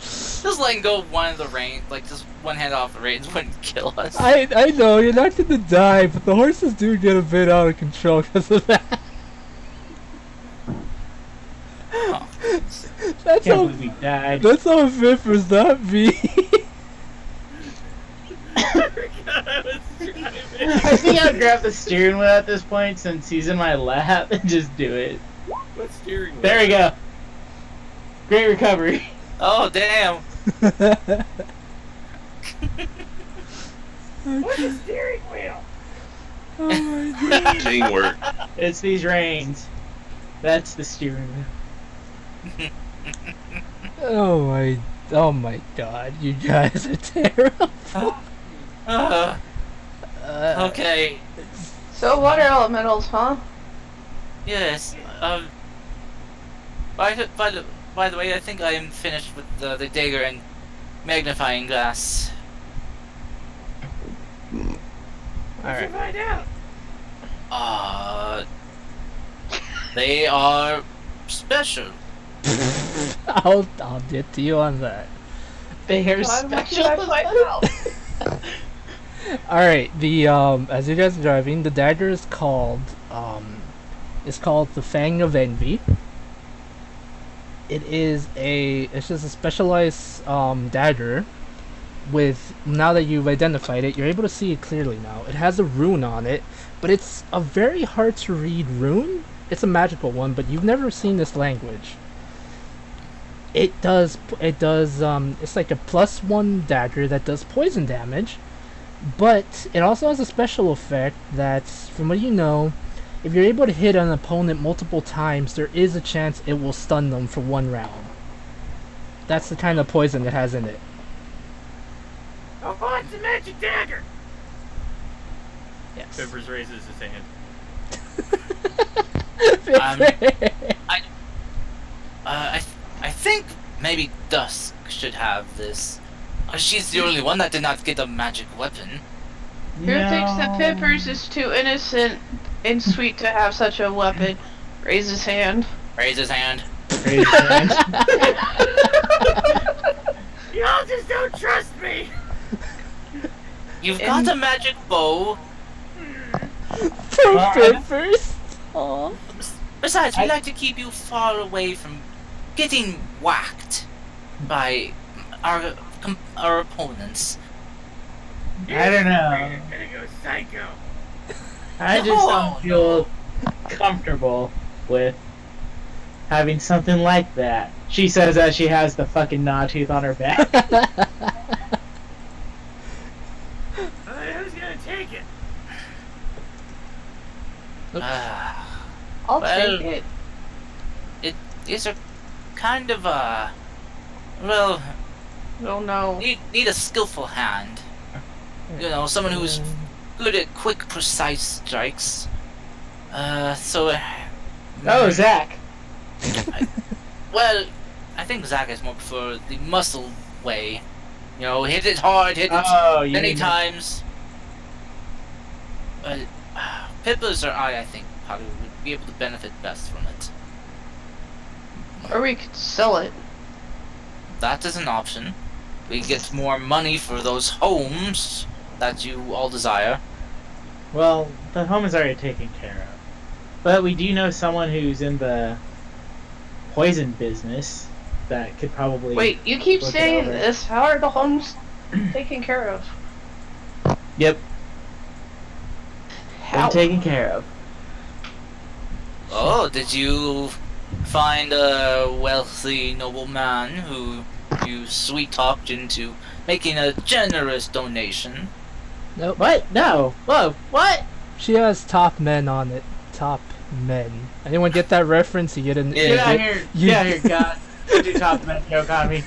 Just letting go of one of the reins, like just one hand off the reins wouldn't kill us. I know, you're not gonna die, but the horses do get a bit out of control because of that. Oh. That's Can't how, believe we died. that's how Pippers, not me. I think I'd grab the steering wheel at this point since he's in my lap and just do it. What steering wheel? There we go. Great recovery. Oh damn! What's a steering wheel? Oh my god. Teamwork. It's these reins. That's the steering wheel. Oh my god, you guys are terrible. Okay. So water elementals, huh? Yes. By the way, I think I am finished with the dagger and magnifying glass. What'd you find out? They are special. I'll get to you on that. They are Why would special. I find out? Alright, the as you guys are driving, the dagger is called the Fang of Envy. It's just a specialized dagger with, now that you've identified it, you're able to see it clearly now. It has a rune on it, but it's a very hard to read rune. It's a magical one, but you've never seen this language. It's like a +1 dagger that does poison damage, but it also has a special effect that, from what you know, if you're able to hit an opponent multiple times, there is a chance it will stun them for 1 round. That's the kind of poison it has in it. Oh, it's a magic dagger! Yes. Pippers raises his hand. I think maybe Dusk should have this. She's the only one that did not get a magic weapon. Who thinks that Pippers is too innocent and sweet to have such a weapon? Raise his hand. Raise his hand. Raise his hand. Y'all just don't trust me. You've got a magic bow. Well, Peppers. Aw. Besides, we like to keep you far away from getting whacked by our opponents. I don't know. You're gonna go psycho. I just don't feel comfortable with having something like that. She says as she has the fucking gnawtooth on her back. Who's gonna take it? I'll Well, take it. It is a kind of well, Oh no. need a skillful hand. You know, someone who's good at quick, precise strikes. Oh, Zach. Well, I think Zach is more for the muscle way. You know, hit it hard, hit it Oh, you many mean- times. But Pippas or I think, probably would be able to benefit best from it. Or we could sell it. That is an option. We get more money for those homes that you all desire. Well, the home is already taken care of. But we do know someone who's in the poison business that could probably... Wait, you keep look it saying over. this. How are the homes taken care of? Yep, How? been taken care of. Oh, did you find a wealthy nobleman who you sweet-talked into making a generous donation? Nope. What? No. Whoa, what? She has top men on it. Top men. Anyone get that reference? You didn't. Yeah. Get out here. You- Get out here, God. Don't you talk about joke on me.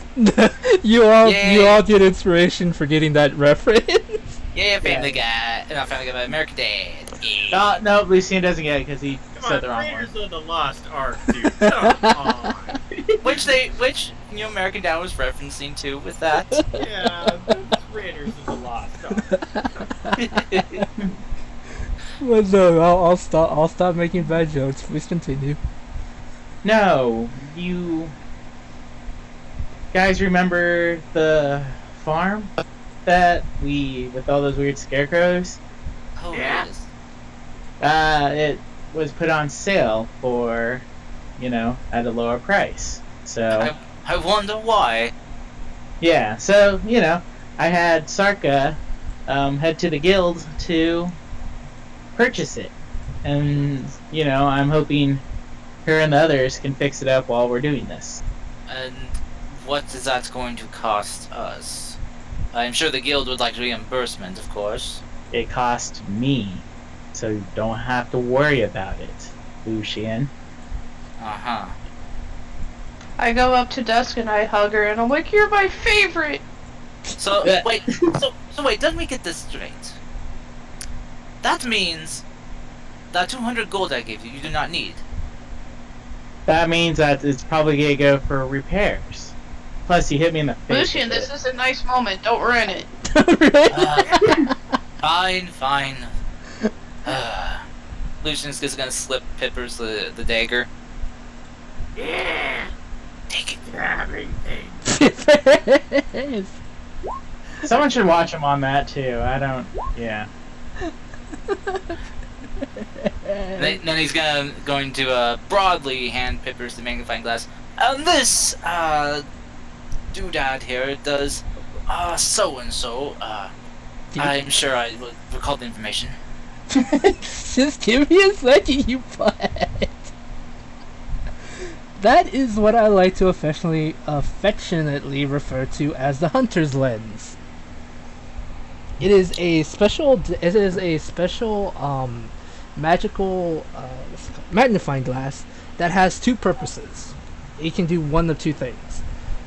you all Yeah. get inspiration for getting that reference. Yeah, Family Guy. Not Family Guy, but American Dad. No, Yeah. no, Lucien doesn't get it because he Come said on, the wrong Raiders one. of the Lost Ark, dude. Come on. Which American Dad was referencing to with that. Yeah, that's Raiders of the Lost Ark. Well, no, I'll stop. I'll stop making bad jokes. Please continue. No, you guys remember the farm that with all those weird scarecrows? Oh, Yeah. yes. It was put on sale for, at a lower price. So, I wonder why. yeah, so, I had Sarka head to the guild to purchase it. And, I'm hoping her and the others can fix it up while we're doing this. And what is that going to cost us? I'm sure the guild would like reimbursement, of course. It cost me, so you don't have to worry about it, Lucien. Uh-huh. I go up to Dusk and I hug her and I'm like, "You're my favorite." So Yeah. wait, so wait, let me get this straight. That means that 200 gold I gave you, you do not need. That means that it's probably gonna go for repairs. Plus, you hit me in the face. Lucian, with this it. is a nice moment. Don't ruin it. Fine. Lucian's just gonna slip Pippers the dagger. Yeah. Take it. Stabbing thing. Someone should watch him on that too. I don't. Yeah. Then he's going to broadly hand Pippers the magnifying glass. And this doodad here does so and so. I'm sure I will recall the information. Just give me a second, you butt. That is what I like to affectionately refer to as the hunter's lens. It is a special magical magnifying glass that has two purposes. It can do one of two things.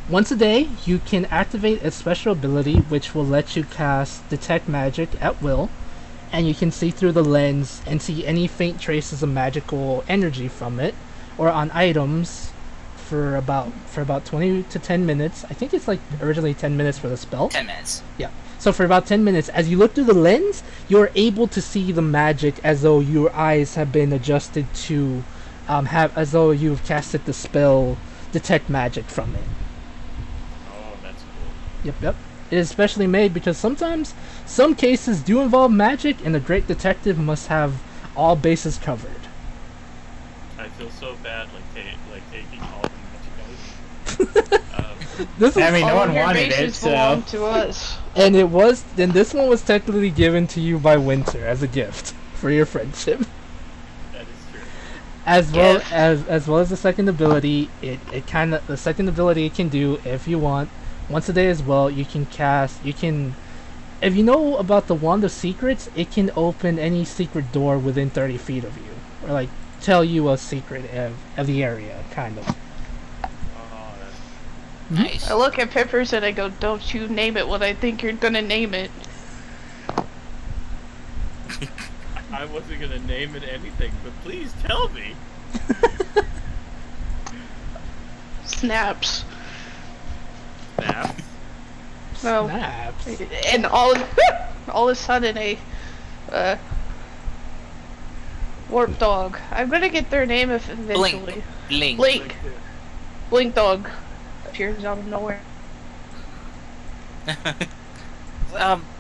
Once a day, you can activate a special ability which will let you cast Detect Magic at will, and you can see through the lens and see any faint traces of magical energy from it, or on items for about 20 to 10 minutes. I think it's like originally 10 minutes for the spell. 10 minutes. Yeah. So for about 10 minutes, as you look through the lens, you're able to see the magic as though your eyes have been adjusted to have as though you've casted the spell detect magic from it. Oh, that's cool. Yep, yep. It is specially made because sometimes some cases do involve magic, and the great detective must have all bases covered. I feel so bad, like taking all the magic out. This is, I mean, no All one of your wanted it, bases so. belong to us. and this one was technically given to you by Winter as a gift for your friendship. That is true. As well as the second ability, the second ability it can do if you want once a day as well. You can if you know about the Wand of Secrets, it can open any secret door within 30 feet of you, or like tell you a secret of the area, kind of. Oh, that's Nice. I look at Peppers and I go, "Don't you name it what I think you're gonna name it." I wasn't gonna name it anything, but please tell me. Snaps. Now, No. Snaps. And all of a sudden a warp dog. I'm gonna get their name eventually. Blink. Blink. Blink dog appears out of nowhere.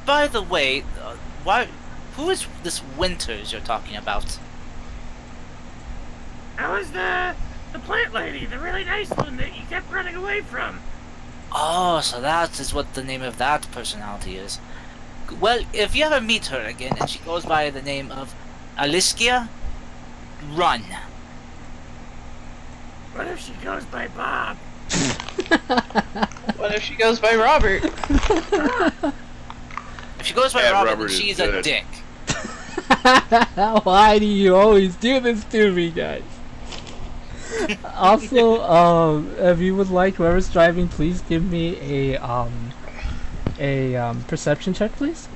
By the way, who is this Winters you're talking about? I was the plant lady, the really nice one that you kept running away from. Oh, so that is what the name of that personality is. Well, if you ever meet her again and she goes by the name of Aliskia, run. What if she goes by Bob? What if she goes by Robert? If she goes by Yeah, Robert, Robert then is she's a good. dick. Why do you always do this to me, guys? Also, if you would like, whoever's driving, please give me a perception check, please.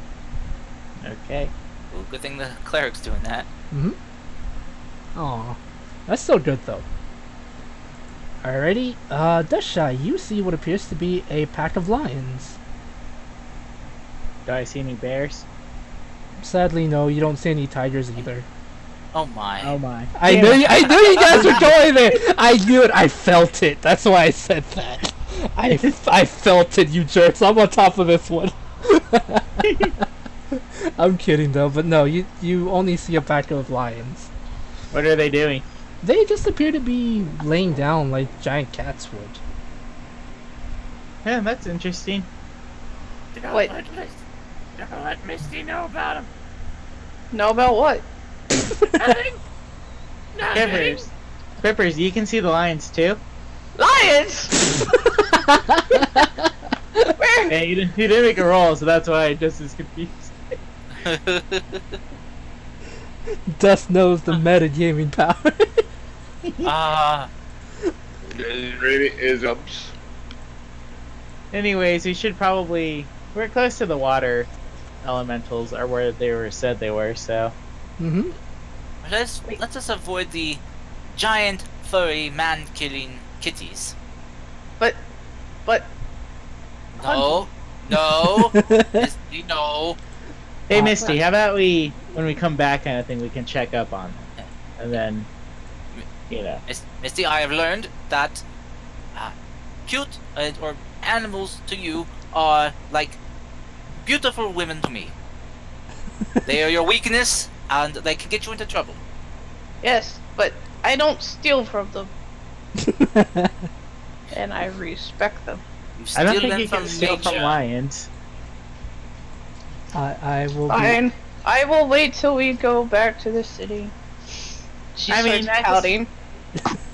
Okay. Ooh, good thing the cleric's doing that. Aw, that's still good though. Alrighty, Desha, you see what appears to be a pack of lions. Do I see any bears? Sadly, no, you don't see any tigers either. Oh my. Oh my. I knew you guys were going there. I knew it. I felt it. That's why I said that. I felt it, you jerks. I'm on top of this one. I'm kidding though, but no, you only see a pack of lions. What are they doing? They just appear to be laying down like giant cats would. Yeah, that's interesting. Don't Wait. let Misty know about him. Know about what? Nothing. Nothing. Peppers. Peppers, you can see the lions too? Lions! Where? Yeah, you didn't make a roll, so that's why I just is confused. Dust knows the metagaming power. Ah, It really is ups. Anyways, we should probably... We're close to the water elementals, or where they were said they were, so... Mm-hmm. let's just avoid the giant, furry, man-killing kitties. But No, no, Misty, no. Hey, Misty, how about when we come back kind of thing, we can check up on them. And then, you know. Misty, I have learned that cute or animals to you are like beautiful women to me. They are your weakness, and they can get you into trouble. yes, but I don't steal from them, and I respect them. You I don't steal think them you can from steal from nature. lions. I will. Fine. I will wait till we go back to the city. She I mean, starts I just- pouting.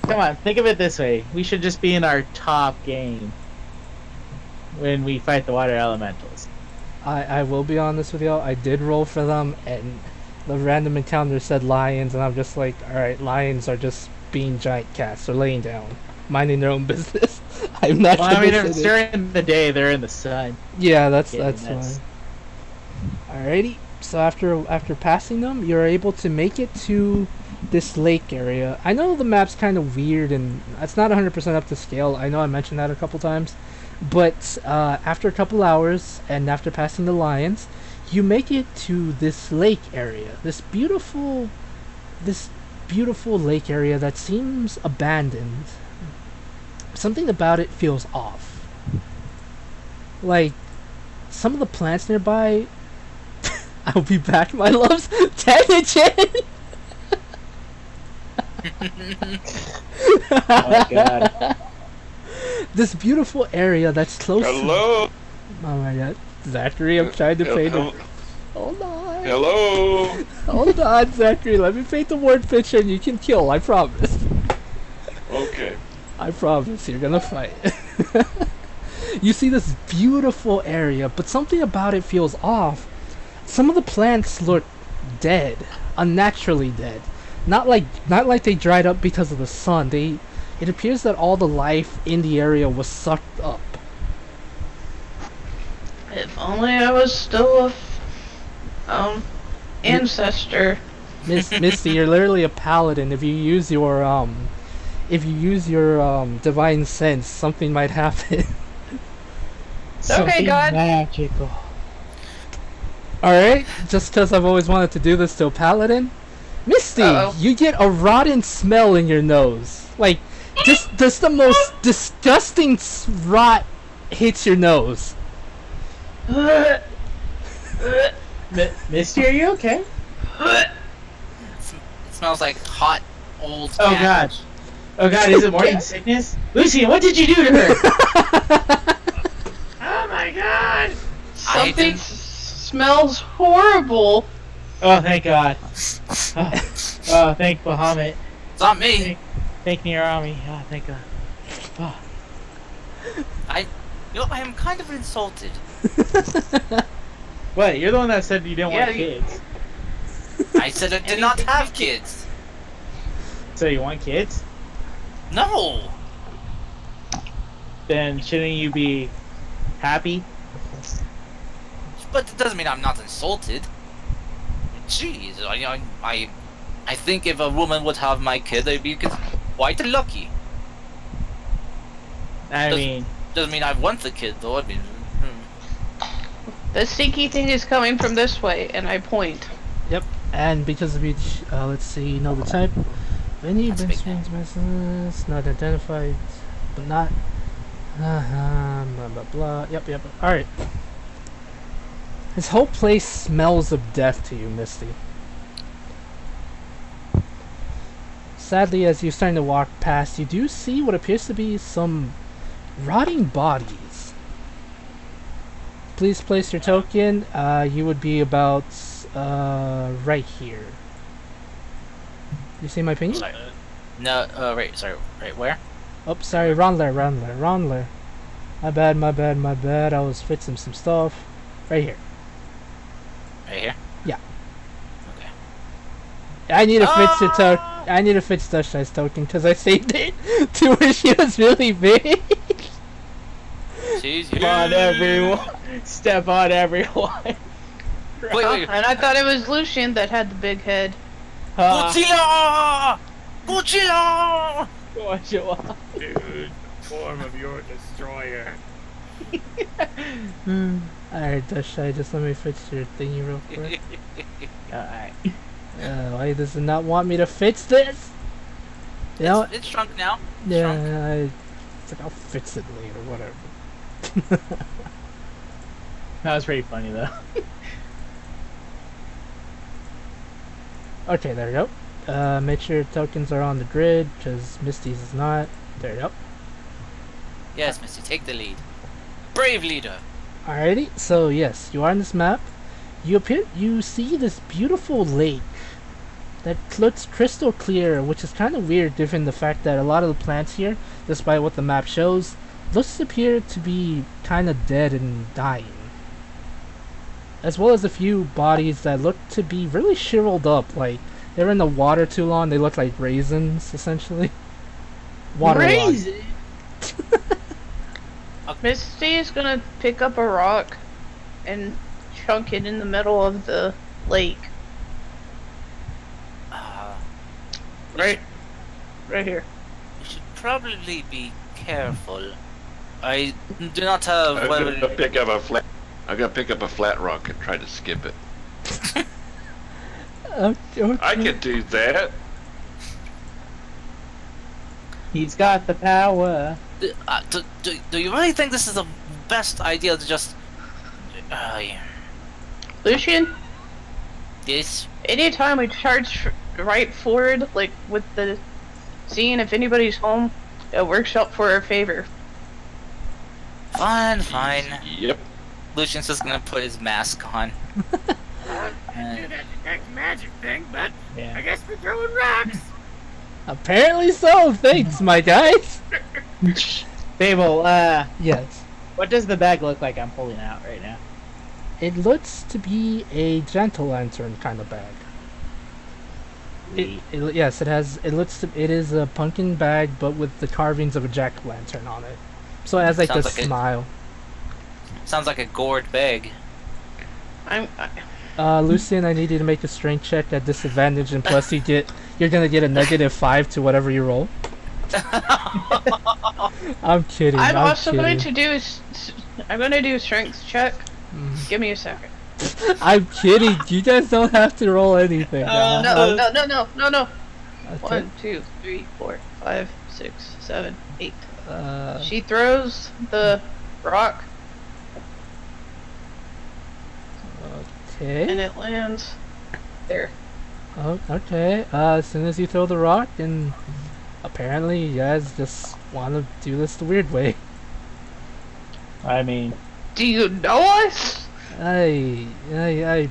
Come on, think of it this way. We should just be in our top game when we fight the water elementals. I will be honest with y'all. I did roll for them, and the random encounter said lions, and I'm just like, all right, lions are just being giant cats. They're laying down, minding their own business. I'm not. Well, I mean, if gonna it's say that. during the day, they're in the sun. Yeah, that's Yeah, fine. that's- Alrighty. So after passing them, you're able to make it to this lake area. I know the map's kind of weird and it's not 100% up to scale. I know I mentioned that a couple times, but after a couple hours and after passing the lions, you make it to this lake area. This beautiful beautiful lake area that seems abandoned. Something about it feels off. Like, some of the plants nearby... I'll be back, my loves. Tangent! Oh my god. This beautiful area that's close Hello. to... Oh my god. Zachary, I'm trying to paint Hello. it. Hold on. Hello. Hold on, Zachary. Let me paint the word picture and you can kill, I promise. Okay. I promise, you're gonna fight. You see this beautiful area, but something about it feels off. Some of the plants look dead, unnaturally dead. Not like they dried up because of the sun. It appears that all the life in the area was sucked up. If only I was still a ancestor. Misty, you're literally a paladin. If you use your divine sense, something might happen. Something God. magical. Alright? Just because I've always wanted to do this to a paladin. Misty, Uh-oh. you get a rotten smell in your nose. Like, just the most disgusting rot hits your nose. Misty, are you okay? It smells like hot, old Oh cabbage. god. Oh god, is it morning sickness? Lucian, what did you do to her? Oh my god! Something didn't- smells horrible. Oh, thank god. Oh, thank Bahamut. It's not me. Thank Nirami. Oh, thank god. Oh. I am kind of insulted. What? You're the one that said you didn't Yeah, want kids. I said I did not have kids. So you want kids? No. Then shouldn't you be happy? But it doesn't mean I'm not insulted. Jeez, I think if a woman would have my kid, I'd be quite lucky. I mean, Doesn't mean I want the kid, though. I mean, The stinky thing is coming from this way, and I point. Yep, and because of each, let's see, know the type. Any That's a big strange messages not identified, but not. Blah blah blah. Yep. Alright. This whole place smells of death to you, Misty. Sadly, as you're starting to walk past, you do see what appears to be some rotting bodies. Please place your token. You would be about right here. You see my ping? sorry. No, right, sorry, right, where? Oh, sorry, Ronler. My bad. I was fixing some stuff. Right here. Right here? Yeah. Okay. I need to fix your token. I need to fix Dushnight's token because I saved it to where she was really big. She's step on everyone. Step on everyone. Wait. And I thought it was Lucian that had the big head. Godzilla! Godzilla! Godzilla. Dude, form of your destroyer. Alright, Dushnight, just let me fix your thingy real quick. Alright. Why does it not want me to fix this? You know what? It's shrunk now. Yeah, it's like I'll fix it later, whatever. That was pretty funny though. Okay, there you go. Make sure your tokens are on the grid, because Misty's is not. There you go. Yes, Misty, take the lead. Brave leader. Alrighty, so yes, you are on this map. You see this beautiful lake that looks crystal clear, which is kind of weird given the fact that a lot of the plants here, despite what the map shows, looks to appear to be kind of dead and dying. As well as a few bodies that look to be really shriveled up, like they were in the water too long, they look like raisins, essentially. Waterlogged. Crazy. Misty is gonna pick up a rock and chunk it in the middle of the lake. Right here. You should probably be careful. I do not have I'm well, gonna pick up a flat rock and try to skip it. Okay. I can do that. He's got the power. Do you really think this is the best idea to just... yeah. Lucian, Yes? anytime we charge right forward, like with the seeing if anybody's home, it works out for our favor. Fine, fine. Yep. Lucian's just gonna put his mask on. I do that detect magic thing, but I Yeah. guess we're throwing rocks. Apparently so. Thanks, my guys. Fable, Yes. what does the bag look like I'm pulling out right now? It looks to be a gentle lantern kind of bag. Yes, it has. It looks. It is a pumpkin bag, but with the carvings of a jack o' lantern on it. So it has like Sounds this like a- smile. Sounds like a gourd bag. Lucian, I need you to make a strength check at disadvantage, and plus you're gonna get a -5 to whatever you roll. I'm kidding. I'm also kidding. going to do I'm going to do a strength check. Mm. Give me a second. I'm kidding. You guys don't have to roll anything. No. Okay. 1, 2, 3, 4, 5, 6, 7, 8. Uh, She throws the rock okay. and it lands there. Oh, okay. As soon as you throw the rock, and apparently you guys just want to do this the weird way. I mean, Do you know us? I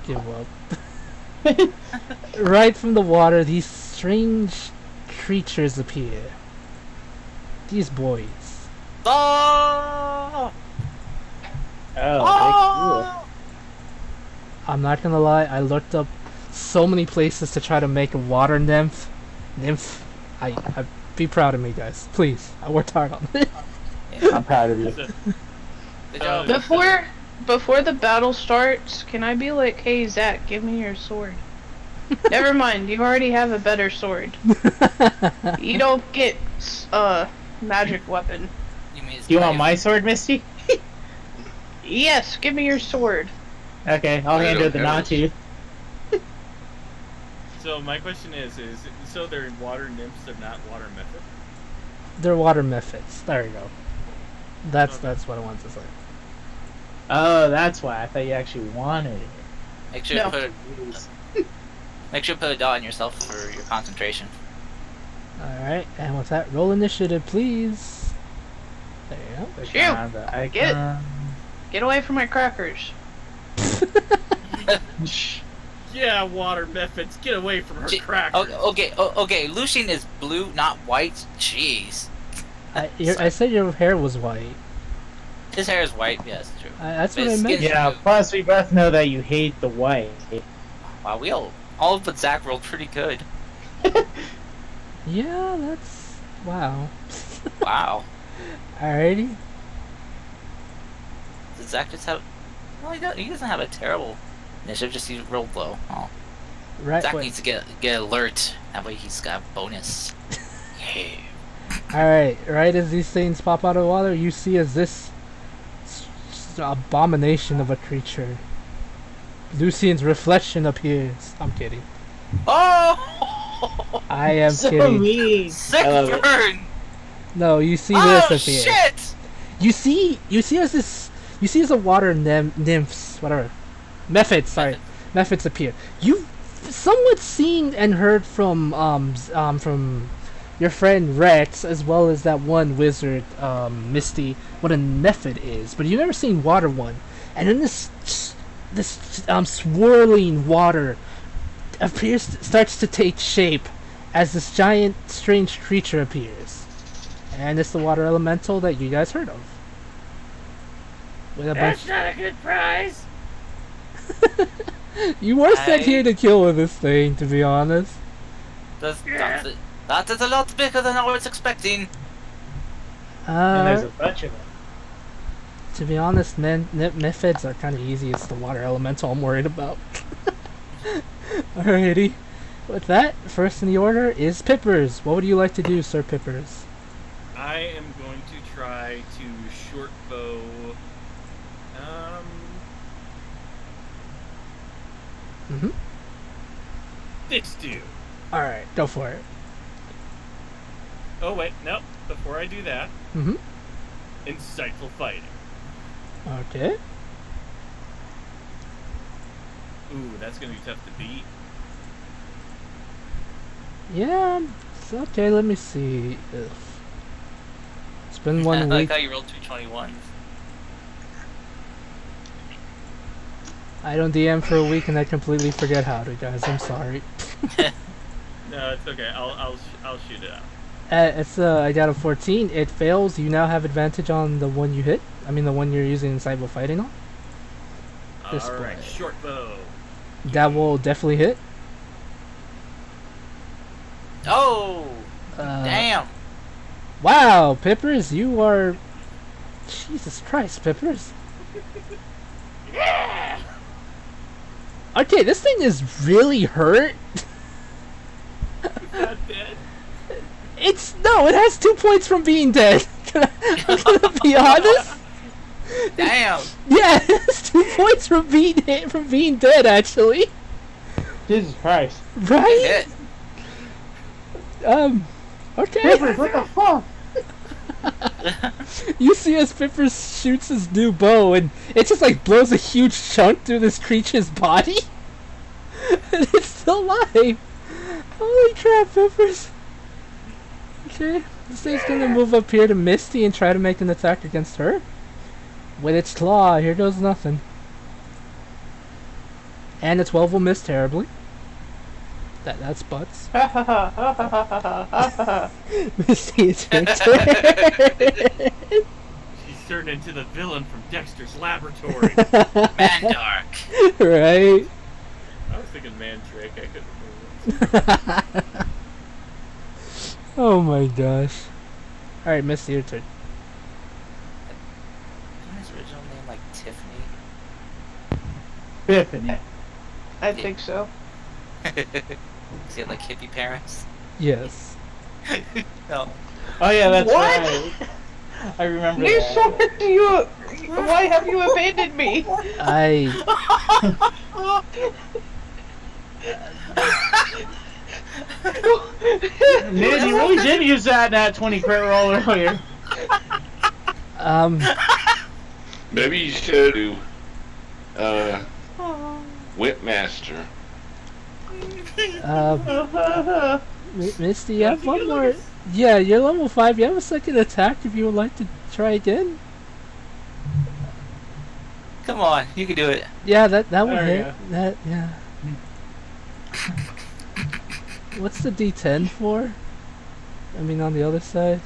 give up. Right from the water, these strange creatures appear. These boys. Oh! oh, I'm not gonna lie, I looked up so many places to try to make a water nymph. I be proud of me, guys. Please. I worked hard on it. they cool. I'm proud of you. Good job. Before the battle starts, can I be like, hey Zach, give me your sword? Never mind, you already have a better sword. You don't get magic weapon. You mean it's Do you want knife? my sword, Misty? Yes, give me your sword. Okay, I'll I hand her don't the have non-tooth. So my question is so they're water nymphs, they're not water method? They're water methods. There you go. That's Okay. what I wanted to say. Oh, that's why. I thought you actually wanted it. Make sure you No. put make sure you put a dot on yourself for your concentration. Alright, and with that, roll initiative, please. There you go. Shoot. Icon, the icon. Get away from my crackers. Yeah, water methods, get away from her Gee, crackers. Okay. Lucian is blue, not white. Jeez. I said your hair was white. His hair is white. Yes, true. That's But what I his meant. skin- Yeah, plus we both know that you hate the white. Wow, we all but Zach rolled pretty good. Yeah, that's... Wow. Wow. Alrighty. Did Zach just have? Well, he doesn't have a terrible initiative. Just he rolled low. Oh, Right. Zach wait. needs to get alert. That way he's got a bonus. Yeah. Alright, right as these things pop out of the water, you see as this abomination of a creature. Lucian's reflection appears. I'm kidding. Oh! I am So kidding. mean. Sick I love it. burn! No, you see Oh this appear. shit! You see as a water nymphs, whatever. Methods appear. You've somewhat seen and heard from your friend Rex, as well as that one wizard, Misty, what a method is, but you've never seen water one. And then this swirling water starts to take shape as this giant, strange creature appears. And it's the water elemental that you guys heard of. With a bunch. That's not a good prize. You were sent here to kill with this thing, to be honest. That is a lot bigger than I was expecting. And there's a Uh, bunch of them. to be honest, methods are kind of easy. It's the water elemental I'm worried about. Alrighty. With that, first in the order is Pippers. What would you like to do, Sir Pippers? I am going to try to short bow. Mm-hmm. This dude. Alright, go for it. Oh wait, no. Before I do that, Mm-hmm. insightful fighting. Okay. Ooh, that's gonna be tough to beat. Yeah. It's okay. Let me see. If it's been I 1 like week. how you rolled 221s. I don't DM for a week and I completely forget how to, guys. I'm sorry. No, it's okay. I'll shoot it out. I got a 14. It fails. You now have advantage on the one you hit. I mean, the one you're using insightful fighting on. Display. All right, short bow. That will definitely hit. Oh! Uh, Damn! Wow, Pippers, you are. Jesus Christ, Pippers. Yeah! Okay, this thing is really hurt. Is that dead? It's no, it has 2 points from being dead. I'm gonna be honest. Damn! Yeah, it has 2 points from being dead. Actually, Jesus Christ. right? Hit. Okay. Pippers, what the fuck? You see as Pippers shoots his new bow, and it just like blows a huge chunk through this creature's body, and it's still alive. Holy crap, Pippers! Okay, this thing's gonna move up here to Misty and try to make an attack against her with its claw. Here goes nothing, and a 12 will miss terribly. That's butts. Misty, it's your turn. She's turned into the villain from Dexter's Laboratory. Mandark. Right? I was thinking Mandrake. I couldn't remember. Oh my gosh. Alright, Misty, your turn. Isn't his original name like Tiffany? Tiffany. I think so. Does he have like hippie parents? Yes. No. Oh yeah, that's What? right. I remember You that. sure do you? Why have you abandoned me? I. Niz, you really did use that 20 crit roll earlier. Maybe you should do Whipmaster. Misty, you have one more. Yeah, you're level 5. You have a second attack if you would like to try again. Come on, you can do it. Yeah, that would There we hit. go. That, yeah. What's the D10 for? I mean, on the other side?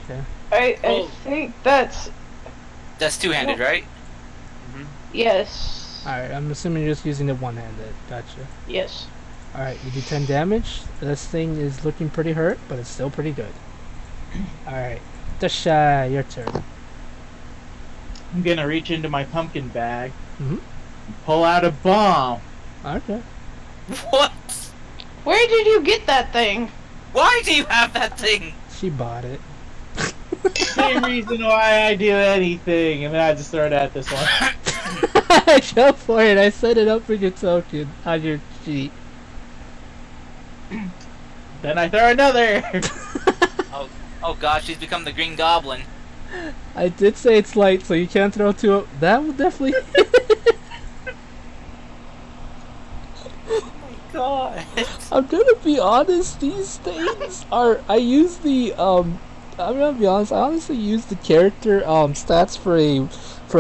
Okay. I Oh. think that's That's two-handed, right? yes. Alright, I'm assuming you're just using it one-handed. Gotcha. Yes. Alright, you do 10 damage. This thing is looking pretty hurt, but it's still pretty good. Alright. Dasha, your turn. I'm gonna reach into my pumpkin bag, Mhm. pull out a bomb. Okay. What? Where did you get that thing? Why do you have that thing? She bought it. Same reason why I do anything, and then I just throw it at this one. Go for it. I set it up for your token on your sheet. Then I throw another. Oh gosh, she's become the Green Goblin. I did say it's light, so you can't throw two. That will definitely. God. I'm gonna be honest. These things are. I use the I'm gonna be honest. I honestly use the character stats for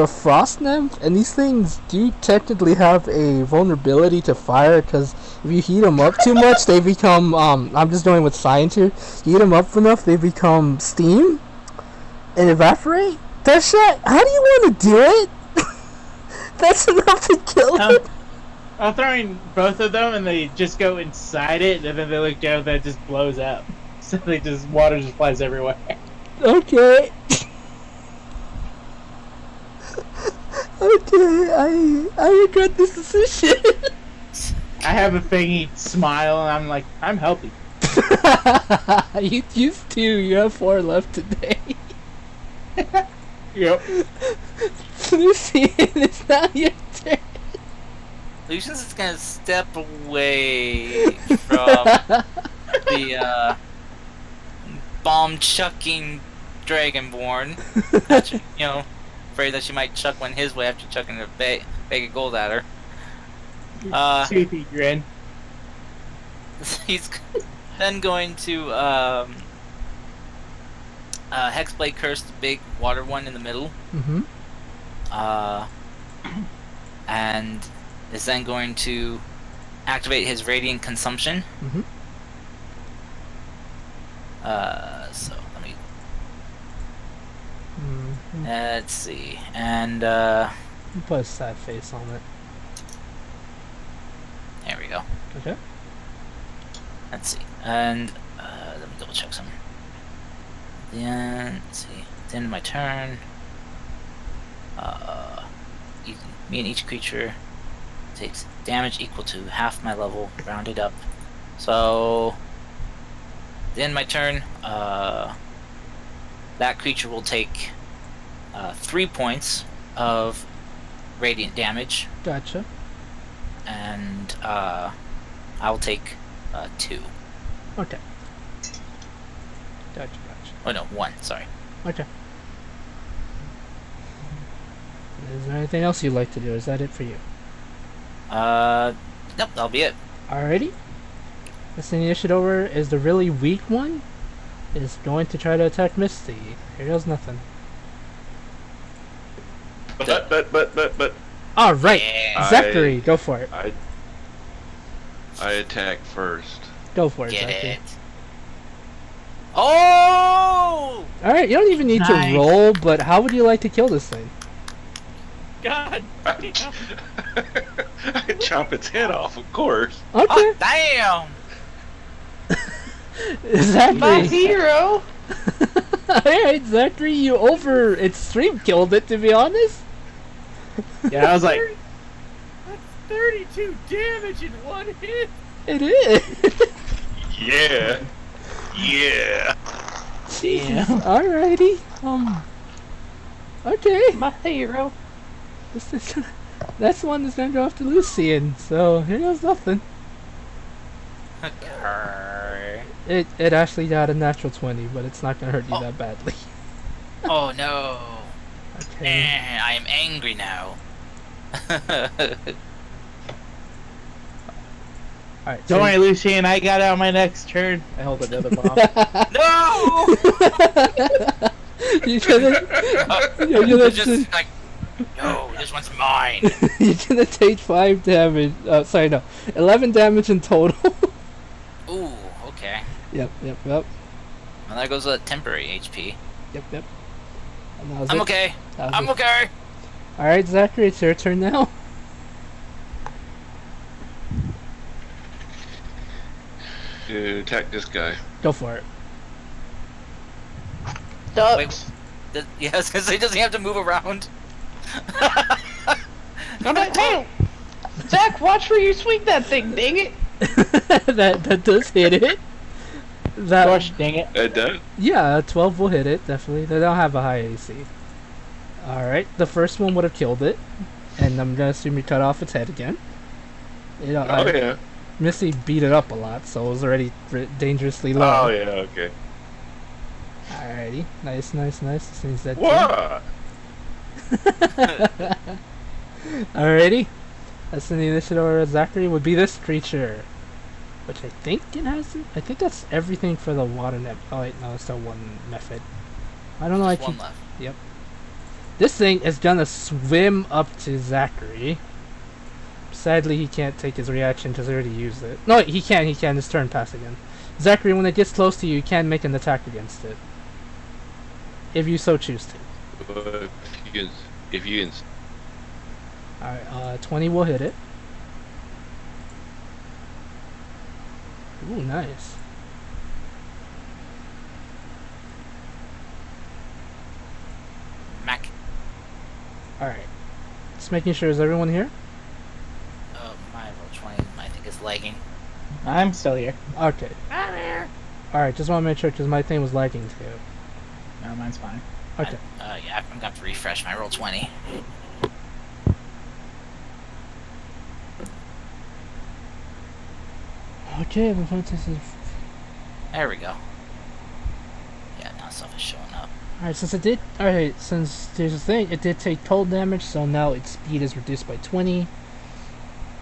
a frost nymph, and these things do technically have a vulnerability to fire. Because if you heat them up too much, they become. I'm just going with science here. You heat them up enough, they become steam and evaporate. That shit. How do you want to do it? That's enough to kill it. I'm throwing both of them, and they just go inside it, and then they look down, and it just blows up. So water just flies everywhere. Okay. Okay, I regret this decision. I have a thingy smile, and I'm like, I'm healthy. You used 2, you have 4 left today. Yep. Lucian, it's now your turn. Lucian's is gonna step away from the bomb chucking dragonborn. That you know, afraid that she might chuck one his way after chucking a bag of gold at her. Toothy grin. He's then going to Hexblade Curse the big water one in the middle. Mm-hmm. And is then going to activate his Radiant Consumption. Mm-hmm. So let me Mm-hmm. let's see, and Put a sad face on it. there we go. Okay. Let's see, and let me double check something. Then let's see, at the end of my turn, me and each creature takes damage equal to half my level, rounded up. So at the end of my turn, that creature will take 3 points of radiant damage, Gotcha. and I'll take 2. Okay. Gotcha. Oh no, 1. Sorry. Okay. Is there anything else you'd like to do? Is that it for you? Nope, that'll be it. Alrighty. This initiative is the really weak one. Is going to try to attack Misty. Here goes nothing. But. Alright. Yeah. Zachary, go for it. I attack first. Go for it, Get Zachary. it. Oh! Alright, you don't even need Nice. to roll, but how would you like to kill this thing? God damn. I chop its head off, of course. Okay. Oh, damn! My Zachary. hero. Alright, Zachary, it's stream killed it, to be honest. Yeah, I was like, That's 32 damage in one hit. It is. Yeah. Yeah. damn. Alrighty. Okay. My hero. That's one that's gonna go after Lucian, so here goes nothing. Okay. It actually got a natural 20, but it's not gonna hurt you that badly. Oh no. Okay. I am angry now. Alright. Don't worry, Lucian, I got out my next turn. I hold another bomb. No! You're gonna Just like, no, this one's mine. you're gonna take 5 damage. Sorry, no, 11 damage in total. Ooh, okay. Yep. Well, there goes a temporary HP. Yep. And that was I'm it. okay. That was I'm it. okay. Alright, Zachary, it's your turn now. To attack this guy. Go for it. Ducks. Yeah, I was gonna say, does he have to move around? Hey, Zach, watch where you swing that thing, dang it. that does hit it. Gosh, dang it. It does. Yeah, 12 will hit it, definitely. They don't have a high AC. Alright, the first one would have killed it. And I'm gonna assume you cut off its head again. Oh yeah. Missy beat it up a lot, so it was already dangerously low. Oh yeah. Okay. Alrighty, nice. Since that What? Alrighty, that's in the initiative order. Zachary would be this creature, which I think it has. I think that's everything for the water net. Oh wait, no, it's still one method. I don't know. Just one left. This thing is gonna swim up to Zachary. Sadly, he can't take his reaction because he already used it. No, he can. His turn pass again. Zachary, when it gets close to you, you can make an attack against it, if you so choose to. But if you can. Alright, 20 will hit it. Ooh, nice. Mac. Alright. Just making sure, is everyone here? My roll 20, I think, is lagging. I'm still here. Okay. I'm here. Alright, just want to make sure because my thing was lagging too. No, mine's fine. Okay. Yeah, I'm gonna have to refresh my roll 20. Okay, the focus is There we go. Yeah, now stuff is showing up. Alright, since there's a thing, it did take cold damage, so now its speed is reduced by 20.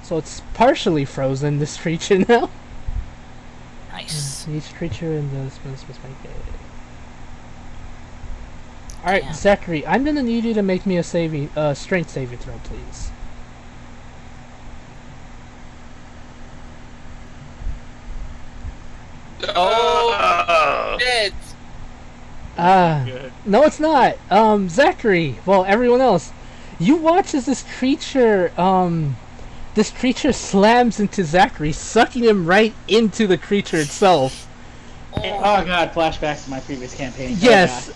So it's partially frozen, this creature now. Nice. Each creature in the space must make it. Alright, Damn. Zachary, I'm gonna need you to make me a strength saving throw, please. Oh, shit! Good. No, it's not. Zachary, well, everyone else, you watch as this creature slams into Zachary, sucking him right into the creature itself. Oh god, flashbacks to my previous campaign. Yes,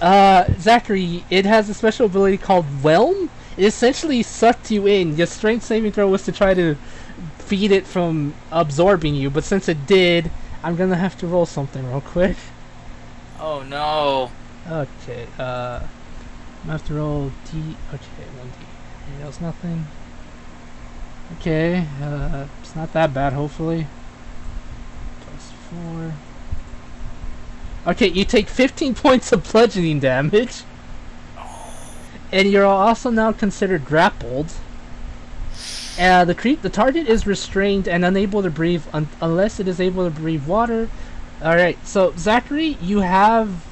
Zachary, it has a special ability called Whelm. It essentially sucked you in. Your strength saving throw was to try to feed it from absorbing you, but since it did, I'm gonna have to roll something real quick. Oh no. Okay, I'm gonna have to roll D. Okay, 1D. Anything else? Nothing. Okay, it's not that bad, hopefully. Plus 4. Okay, you take 15 points of bludgeoning damage. And you're also now considered grappled. The target is restrained and unable to breathe unless it is able to breathe water. Alright, so Zachary, you have...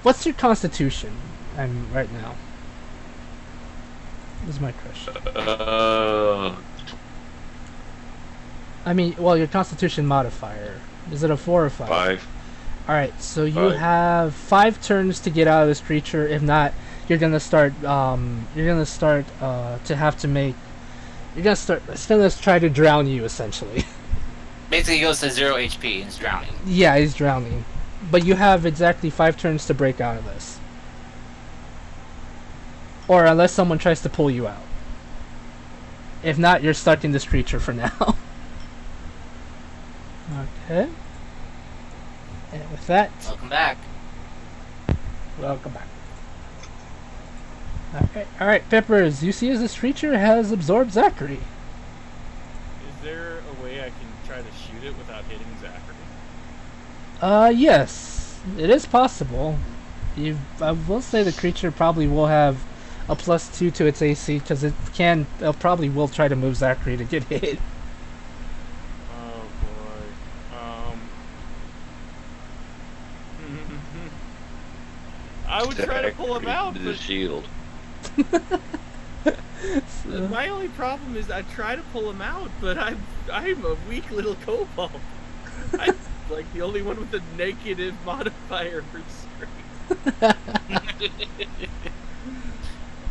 What's your constitution right now? This is my question. I mean, well, your constitution modifier. Is it a 4 or 5? 5. Alright, so you 5. have 5 turns to get out of this creature. If not, you're gonna start it's gonna try to drown you, essentially. Basically, he goes to 0 HP and is drowning. Yeah, he's drowning. But you have exactly 5 turns to break out of this. Or unless someone tries to pull you out. If not, you're stuck in this creature for now. Okay. And with that... Welcome back. Welcome back. Alright, Peppers, you see as this creature has absorbed Zachary. Is there a way I can try to shoot it without hitting Zachary? Yes. It is possible. I will say the creature probably will have a +2 to its AC, because it probably will try to move Zachary to get hit. Oh boy. I would try to pull him out, The but shield. my only problem is I try to pull him out, but I'm a weak little kobold. I'm like the only one with a negative modifier for strength.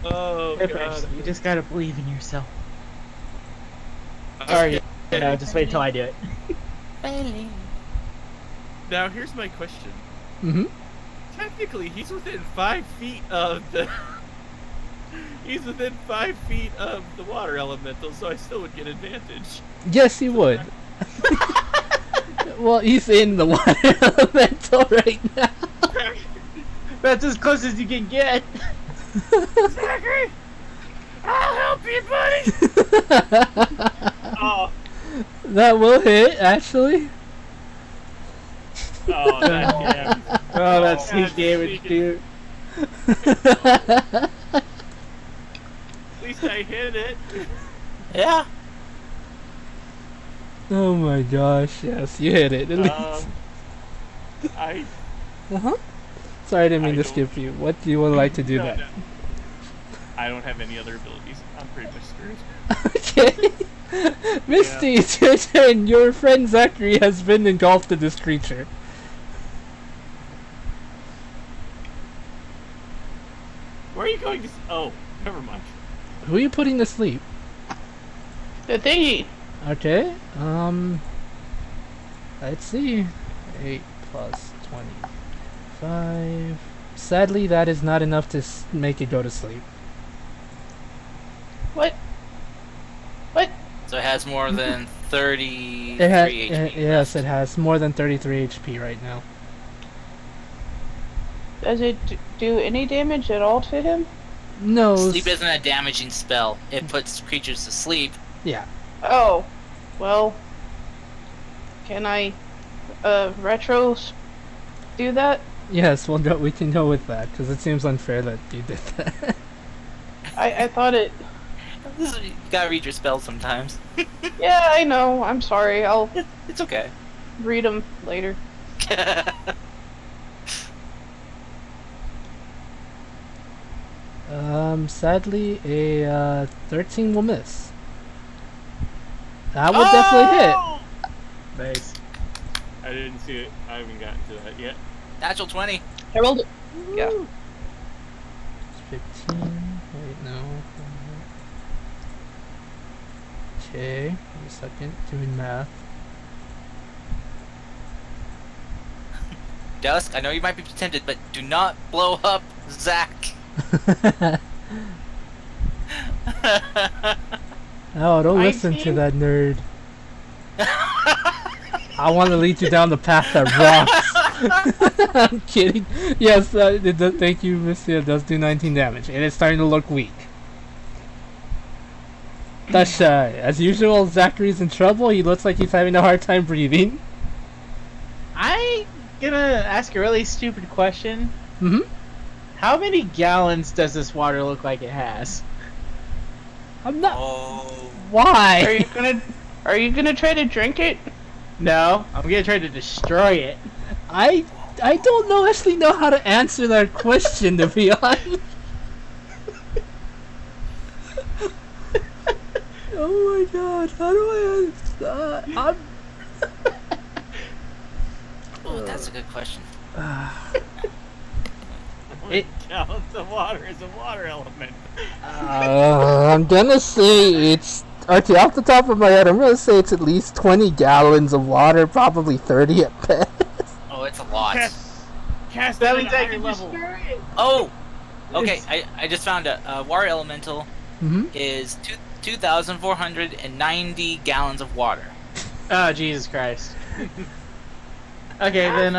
Oh Peppers, god. you just gotta believe in yourself. Sorry, just wait till I do it. Now here's my question. Mm-hmm. Technically, he's within 5 feet of the. He's within 5 feet of the water elemental, so I still would get advantage. Yes, he would. Well, he's in the water elemental right now. That's as close as you can get. Zachary! I'll help you, buddy! Oh, That will hit, actually. oh, that damn. Oh, that's Oh, sneak that's damage, sneaking. dude. At least I hit it. Yeah. Oh my gosh, yes, you hit it. At least. I. Uh-huh. Sorry, I didn't mean I to don't- skip you. What do you would like to do No, that? no. I don't have any other abilities. I'm pretty much screwed. Okay. Misty, it's your turn. Your friend Zachary has been engulfed in this creature. Where are you going to? Oh, never mind. Who are you putting to sleep? The thingy. Okay. Let's see. 8 plus 25. Sadly, that is not enough to make it go to sleep. What? What? So it has more than 33 It has, HP. yes, it has more than 33 HP right now. Does it do any damage at all to him? No. Sleep isn't a damaging spell. It puts creatures to sleep. Yeah. Oh. Well. Can I retros do that? Yes, we can go with that because it seems unfair that you did that. I thought it. You gotta read your spells sometimes. Yeah, I know. I'm sorry. I'll It's okay. read them later. Sadly, a 13 will miss. That would definitely hit. Nice. I didn't see it. I haven't gotten to that yet. Natural 20. I rolled it. Yeah. It's 15. Wait, no. Okay, wait a second. Doing math. Dusk, I know you might be tempted, but do not blow up Zach. Oh, don't listen to 19? that nerd. I want to lead you down the path that rocks. I'm kidding. Yes, thank you, Missy. It does do 19 damage, and it's starting to look weak. That's as usual, Zachary's in trouble. He looks like he's having a hard time breathing. I'm gonna ask a really stupid question. Mm-hmm. How many gallons does this water look like it has? I'm not. Oh. Why? Are you gonna try to drink it? No, I'm gonna try to destroy it. I don't actually know how to answer that question, to be honest. Oh my god, how do I answer? Oh, that's a good question. Gallons of water is a water element. I'm gonna say it's... Okay, off the top of my head, I'm gonna say it's at least 20 gallons of water, probably 30 at best. Oh, it's a lot. Cast That it means at a I higher can level. destroy it. Oh! Okay, I just found a water elemental Mm-hmm. is 2,490 gallons of water. Oh, Jesus Christ. Okay, then,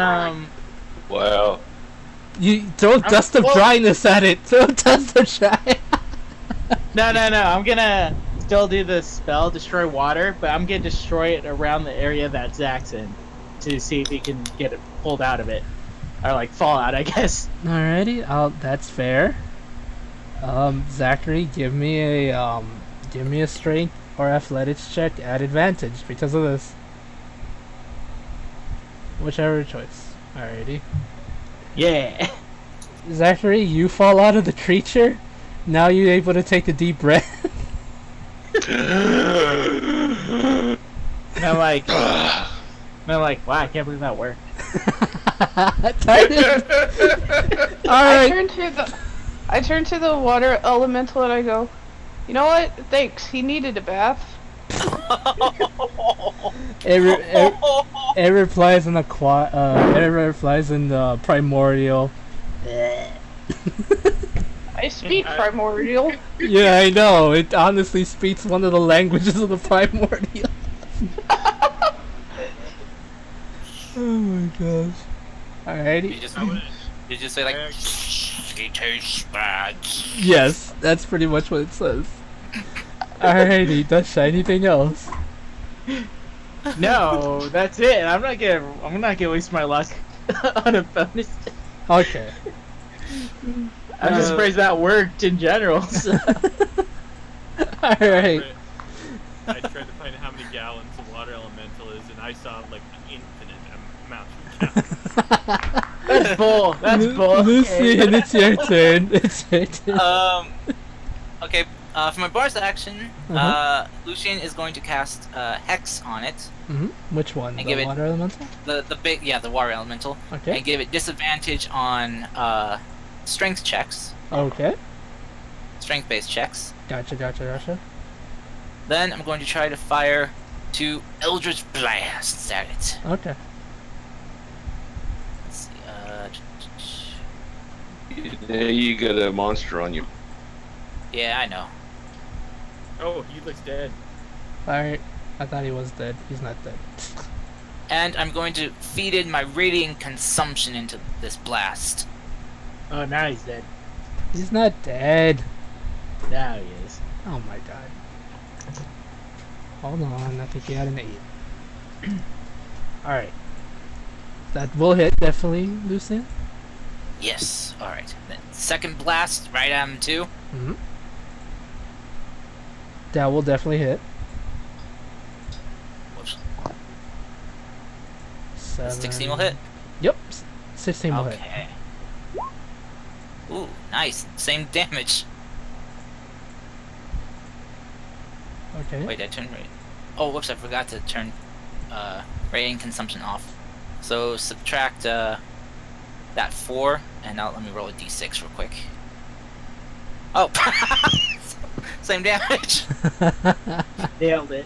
Wow. You throw dust of well- dryness at it. Throw dust of dryness. No, I'm gonna still do the spell, destroy water, but I'm gonna destroy it around the area that Zach's in to see if he can get it pulled out of it. Or, like, fall out, I guess. Alrighty, that's fair. Zachary, give me a strength or athletics check at advantage because of this. Whichever choice. Alrighty. Yeah. Zachary, you fall out of the creature. Now you're able to take a deep breath. And I'm like, wow, I can't believe that worked. Alright. I turn to the water elemental and I go, you know what? Thanks. He needed a bath. It replies in the primordial. I speak primordial. Yeah, I know. It honestly speaks one of the languages of the primordial. Oh my gosh. Alrighty. You just say like, he tastes bad. Yes, that's pretty much what it says. Alrighty, Dusha, anything else? No, that's it. I'm not gonna waste my luck on a bonus. Okay. I'm just surprised that worked in general. So. Alright. I tried to find how many gallons of water elemental is, and I saw like an infinite amount of gallons. That's bull. That's bull. Lucy, and it's your turn. It's your turn. Okay, for my bonus action, Lucian is going to cast Hex on it. Mm-hmm. Which one? And The give it- water elemental? The water elemental. Okay. And give it disadvantage on strength checks, Okay. strength-based checks. Gotcha. Then I'm going to try to fire 2 Eldritch Blasts at it. Okay. Let's see, There you got a monster on you. yeah, I know. Oh, he looks dead. Alright. I thought he was dead. He's not dead. And I'm going to feed in my Radiant Consumption into this blast. Oh, now he's dead. He's not dead. Now he is. Oh my god. Hold on, I think he had an 8. Alright. That will hit, definitely, Lucian. Yes. All right. Then second blast right at him too. Mm-hmm. That will definitely hit. Whoops. 7. 16 will hit. Yep, 16 will hit. Okay. Ooh, nice. Same damage. Okay. Wait, I turned rate. Oh, whoops! I forgot to turn rating consumption off. So subtract that 4, and now let me roll a d6 real quick. Oh, same damage. Nailed it.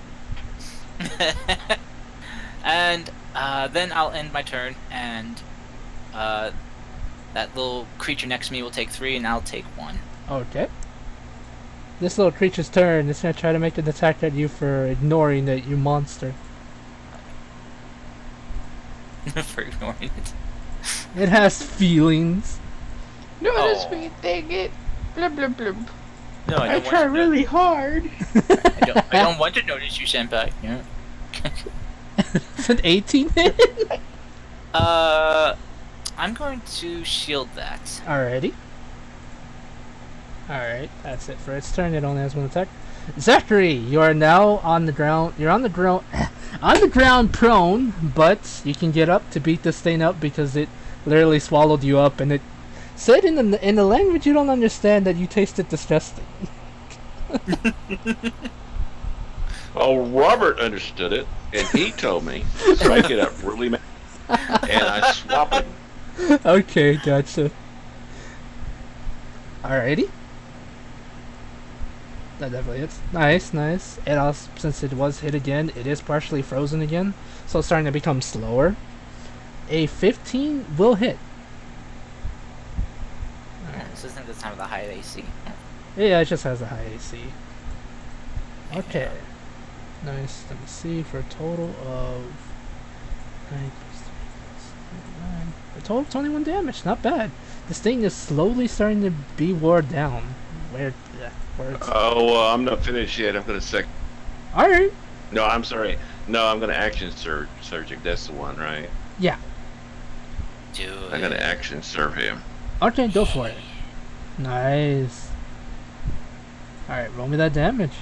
And then I'll end my turn, and that little creature next to me will take 3, and I'll take 1. Okay. This little creature's turn. It's gonna try to make an attack at you for ignoring that you monster. For ignoring it. It has feelings. Notice Oh. me, dang it. Blub blub blub. No, I I don't try want to. really hard. I don't want to notice you, senpai. Yeah. It's an 18 hit. I'm going to shield that. Alrighty. Alright, that's it for its turn. It only has one attack. Zachary, you are now on the ground. You're on the ground, on the ground prone, but you can get up to beat this thing up because it literally swallowed you up, and it said in the language you don't understand that you tasted disgusting. Oh, Robert understood it, and he told me so I get up really mad, and I swap it. Okay, gotcha. Alrighty. That definitely hits. Nice, nice. And also, since it was hit again, it is partially frozen again, so it's starting to become slower. A 15 will hit. This isn't the time of the high AC. Yeah, it just has a high AC. Okay. Nice. Let me see, for a total of 9 plus 3 plus 9. A total of 21 damage. Not bad. This thing is slowly starting to be wore down. Where it's... Oh, I'm not finished yet. I'm gonna Alright. No, I'm sorry. No, I'm gonna action surgic. That's the one, right? Yeah. Dude. I'm gonna action serve him. Okay, go for it. Nice. Alright, roll me that damage.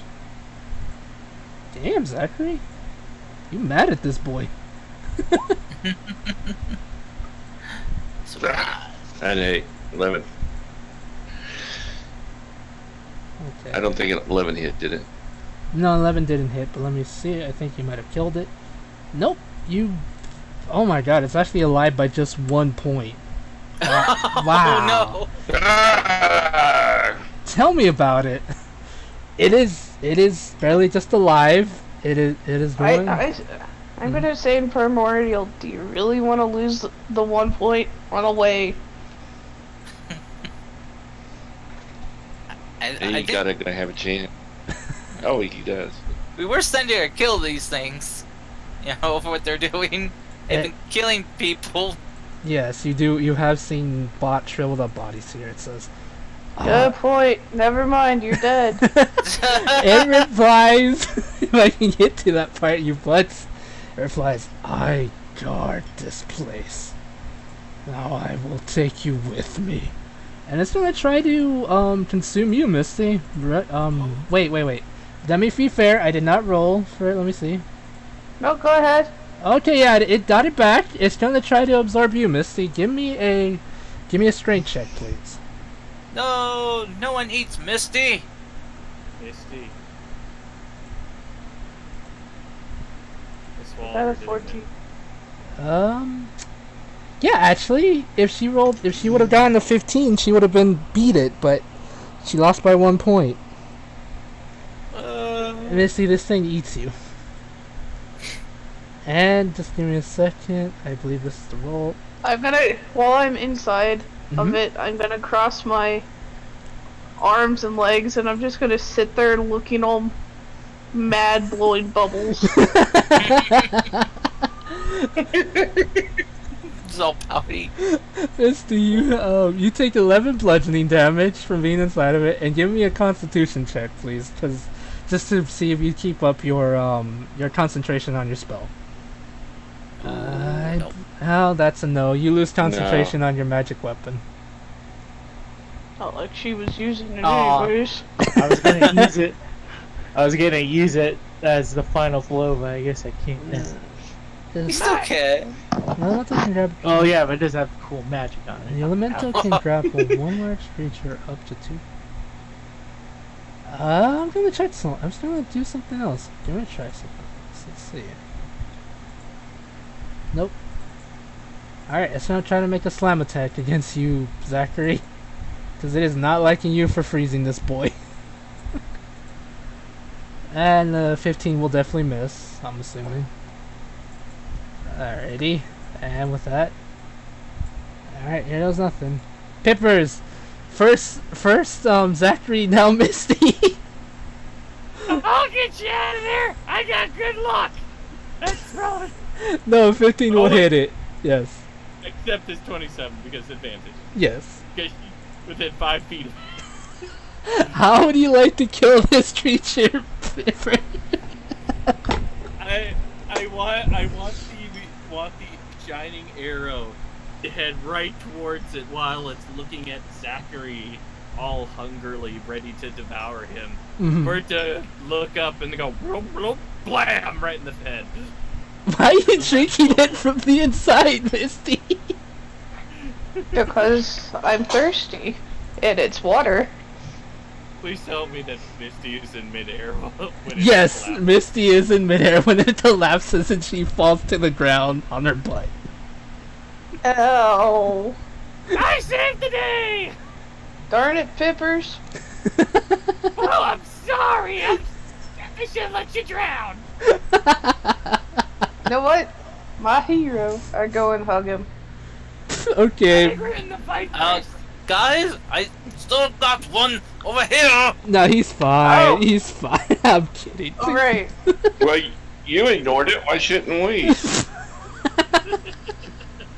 Damn, Zachary. You mad at this boy. Surprise. And a 11. Okay. I don't think 11 hit, did it? No, 11 didn't hit, but let me see. I think you might have killed it. Nope. You... Oh my god, it's actually alive by just 1 point. Wow. Oh no. Ah! Tell me about it. It is barely just alive. It is going... I'm gonna say in primordial, do you really want to lose the 1 point? Run away. And you gotta have a chance. Oh, he does. We were sending to kill these things. You know, for what they're doing. They've been killing people. Yes, you do. You have seen shriveled up bodies here. It says... Good point. Never mind, you're dead. It replies, if I can get to that part, you butts. It replies, I guard this place. Now I will take you with me. And it's gonna try to consume you, Misty. Wait. Let me be fair. I did not roll for it. Let me see. No, go ahead. Okay, yeah, it got it back. It's gonna try to absorb you, Misty. Give me a strength check, please. No, no one eats Misty. Misty. I have a 14. Yeah, actually, if she would have gotten a 15, she would have been beat it, but she lost by 1 point. Misty, this thing eats you. And just give me a second. I believe this is the roll. I'm gonna, while I'm inside of Mhm. it, I'm gonna cross my arms and legs, and I'm just gonna sit there looking all mad, blowing bubbles. It's all pouty. Misty, you take 11 bludgeoning damage from being inside of it, and give me a Constitution check, please, just to see if you keep up your concentration on your spell. Nope. Oh, that's a no. You lose concentration on your magic weapon. Not like she was using it Aw. anyways. I was gonna use it. I was gonna use it as the final blow, but I guess I can't. You still can. The elemental can grab. Oh yeah, but it does have cool magic on The it. elemental can grapple one large creature up to 2. I'm gonna try some. I'm just gonna do something else. I'm gonna try something else. Let's see. Nope. Alright, it's gonna try to make a slam attack against you, Zachary. Because it is not liking you for freezing this boy. And 15 will definitely miss, I'm assuming. Alrighty. And with that. Alright, here goes nothing. Pippers! First, Zachary, now Misty. I'll get you out of there. I got good luck. Let's throw it. No, 15 will Oh. hit it. Yes. Except it's 27 because advantage. Yes. Because within 5 feet of How would you like to kill this creature, Pipper? I want the shining arrow to head right towards it while it's looking at Zachary all hungrily ready to devour him. Mhm. For it to look up and go bloop, bloop, blam right in the head. Why are you drinking it from the inside, Misty? Because I'm thirsty. And it's water. Please tell me that Misty is in midair when it Yes, collapses. Misty is in midair when it collapses and she falls to the ground on her butt. Ow. I saved the day. Darn it, Pippers. Oh, I'm sorry. I should let you drown. You know what? My hero. I go and hug him. Okay, We're in the fight Uh, first. guys, I still got one over here. no, he's fine. Oh. He's fine. I'm kidding. Alright. Well, you ignored it. Why shouldn't we?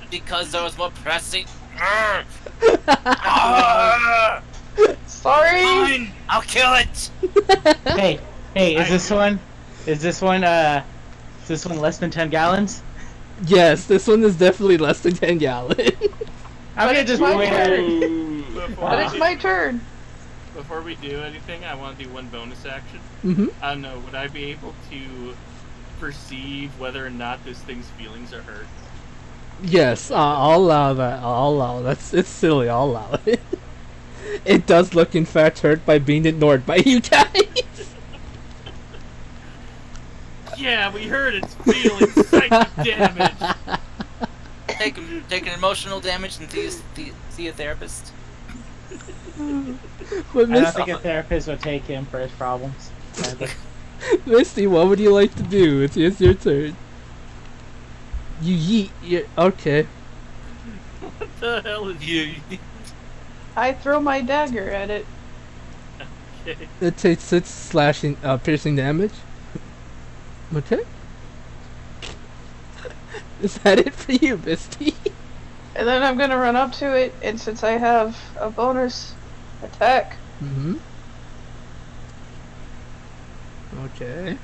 Because there was more pressing. Sorry. Fine, I'll kill it. Hey, is this one less than 10 gallons? Yes, this one is definitely less than 10 gallons. I'm gonna just my wait. turn. But it's my turn. Before we do anything, I want to do one bonus action. Mm-hmm. I don't know, would I be able to perceive whether or not this thing's feelings are hurt? Yes, I'll allow that. I'll allow that. It's silly. I'll allow it. It does look, in fact, hurt by being ignored by you guys. Yeah, we heard its feelings, psychic damage. Take an emotional damage and see a therapist. But I don't think a therapist would take him for his problems. Misty, what would you like to do? It's your turn. You yeet. Okay. What the hell is You. I throw my dagger at it. okay? It takes 6 slashing, piercing damage. Okay. Is that it for you, Misty? And then I'm gonna run up to it, and since I have a bonus attack, Mm-hmm. Okay.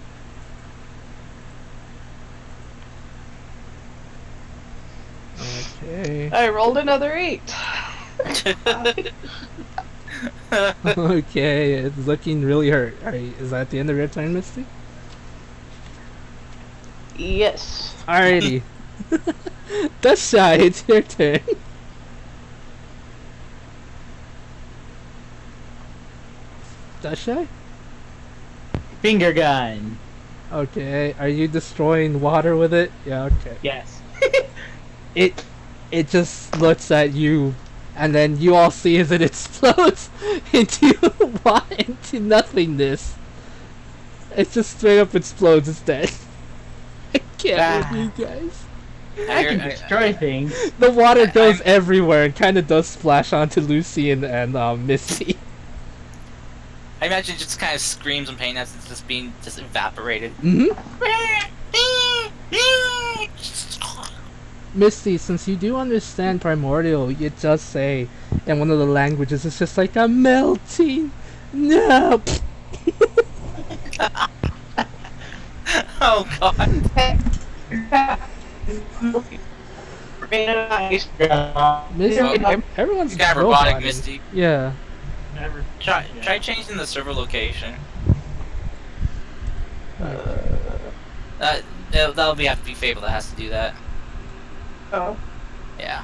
Okay. I rolled another 8. Okay, it's looking really hurt. Alright, is that the end of your turn, Misty? Yes. Alrighty. That's shy, it's your turn. That's shy? Finger gun. Okay, are you destroying water with it? Yeah, okay. Yes. It just looks at you, and then you all see as it explodes into nothingness. It just straight up explodes instead. I can't with you guys. I can destroy things. The water goes everywhere and kind of does splash onto Lucy and Misty. I imagine it just kind of screams in pain as it's just being evaporated. Mm-hmm. Misty, since you do understand Primordial, it does say in one of the languages, it's just like, I'm melting. No. Oh god. Rain and ice. Misty, Well, everyone's You got robotic roboting. Misty. Yeah. Never. Try changing the server location. That'll have to be Fable that has to do that. Oh. Yeah.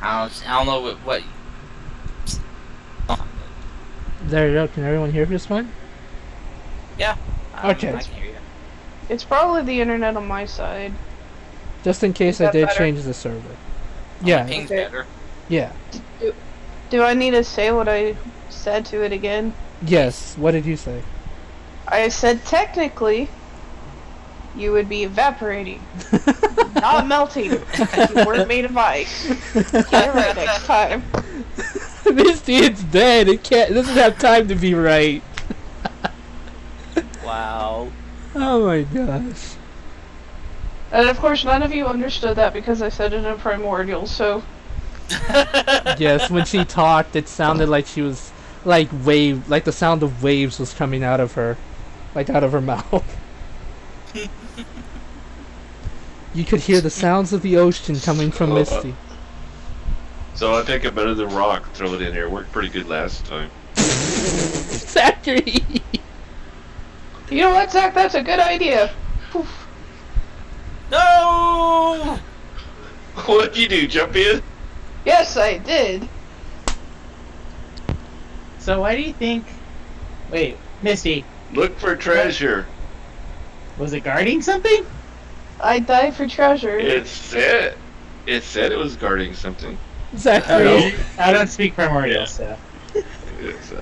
I don't know what. There you go. Can everyone hear this one? Yeah. Okay. I can hear you. It's probably the internet on my side. Just in case Is I that did better? change the server. My Yeah. ping's Okay. better. Yeah. Do I need to say what I said to it again? Yes. What did you say? I said technically, you would be evaporating, not melting. If you weren't made of ice. Get it right next time. Misty, it's dead. It doesn't have time to be right. Wow. Oh my gosh. And of course, none of you understood that because I said it in primordial. So Yes, when she talked, it sounded like she was like the sound of waves was coming out of her, like out of her mouth. You could hear the sounds of the ocean coming from Misty. So I take a bit of the rock, throw it in there. Worked pretty good last time. Zachary! you know what, Zach? That's a good idea. Poof. No! What'd you do? Jump in? Yes, I did. So why do you think? Wait, Misty, Look for treasure. was it guarding something? I died for treasure. It said it was guarding something. Zachary! I don't speak primordial, Yeah. so. It's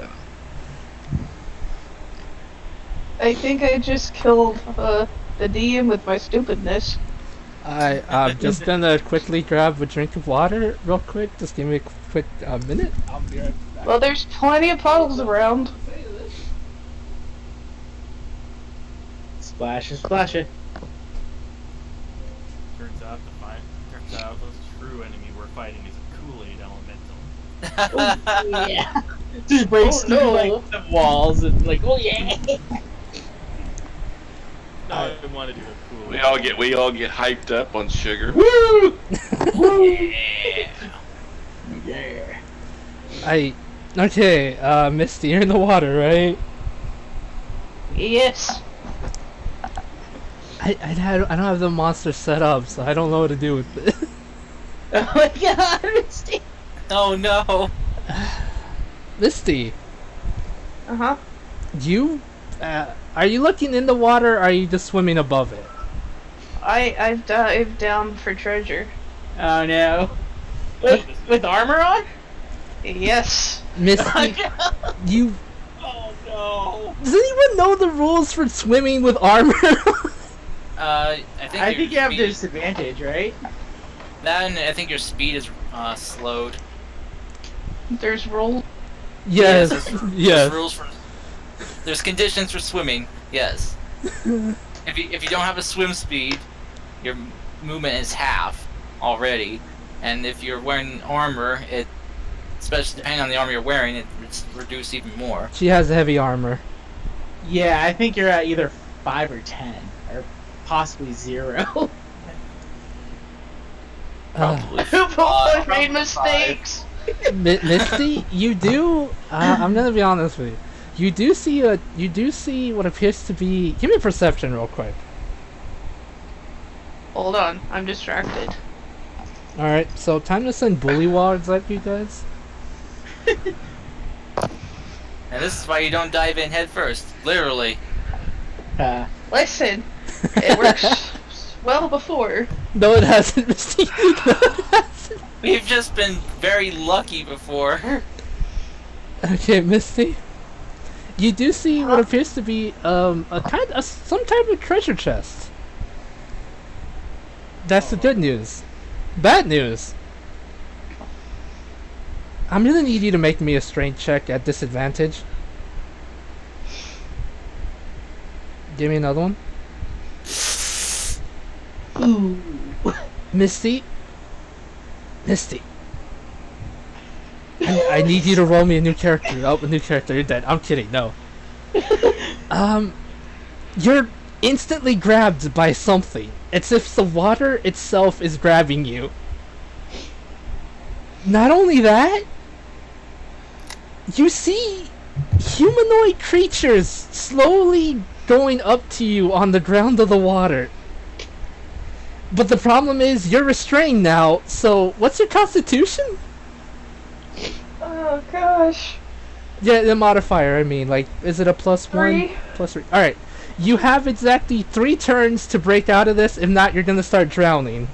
I think I just killed the DM with my stupidness. I'm just gonna quickly grab a drink of water real quick. Just give me a quick minute. I'll be right back. Well, there's plenty of puddles around. Splash it, splash it. Turns out the true enemy we're fighting is a Kool-Aid elemental. Yeah. Just breaks Oh, through no. like the walls and like, oh yeah. No, I didn't want to do a Kool-Aid. we all get hyped up on sugar. Woo! Yeah. Okay, Misty, you're in the water, right? Yes. I don't have the monster set up, so I don't know what to do with it. Oh my god, Misty. Oh no! Misty, Uh huh. you are you looking in the water, or are you just swimming above it? I've dived down for treasure. Oh no. With armor on? Yes. Misty, you Oh no! does anyone know the rules for swimming with armor? I think you have disadvantage, right? That, and I think your speed is slowed. There's roll. Yes, There's yes. rules for. There's conditions for swimming. Yes. If you don't have a swim speed, your movement is half already, and if you're wearing armor, especially depending on the armor you're wearing, it's reduced even more. She has heavy armor. Yeah, I think you're at either 5 or 10, or possibly 0. Probably. I made Probably mistakes. Misty, you do. I'm gonna be honest with you. You do see what appears to be. Give me a perception real quick. Hold on, I'm distracted. All right, so time to send bullywards at you guys. And this is why you don't dive in head first. Literally. Listen, it works well before. No, it hasn't, Misty. No, it hasn't. We've just been very lucky before. Okay, Misty. You do see what appears to be some type of treasure chest. That's the good news. Bad news. I'm gonna need you to make me a strength check at disadvantage. Give me another one. Ooh. Misty. I need you to roll me a new character. Oh, a new character. You're dead. I'm kidding. No. You're instantly grabbed by something. It's if the water itself is grabbing you. Not only that, you see humanoid creatures slowly going up to you on the ground of the water. But the problem is you're restrained now, so what's your constitution? Oh gosh. Yeah, the modifier, I mean, like, is it a +1? 3. +3. Alright. You have exactly 3 turns to break out of this, if not, you're gonna start drowning.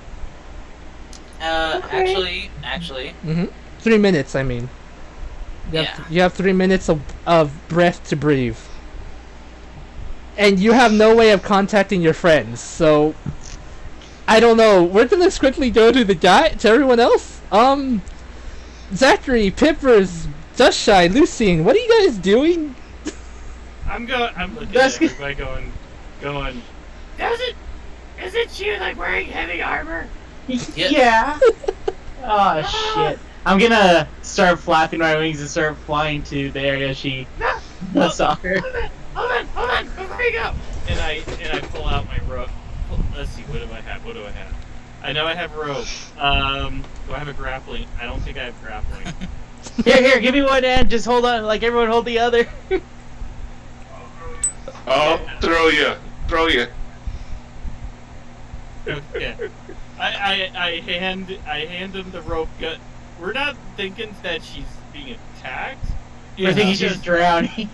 Okay. Actually. 3 minutes, I mean. You have 3 minutes of breath to breathe. And you have no way of contacting your friends, so... I don't know, we're gonna quickly go to to everyone else? Zachary, Pippers, Dustshy, Lucien, what are you guys doing? I'm looking at everybody going, isn't she like wearing heavy armor? Yeah. Oh shit. I'm gonna start flapping my wings and start flying to the area she saw her. Hold on, before you go. And I pull out my rope. Let's see, what do I have? I know I have rope. Do I have a grappling? I don't think I have grappling. Here, give me one end. Just hold on, like everyone hold the other. I'll throw you. Okay. I hand him the rope gun. We're not thinking that she's being attacked. We're thinking she's drowning.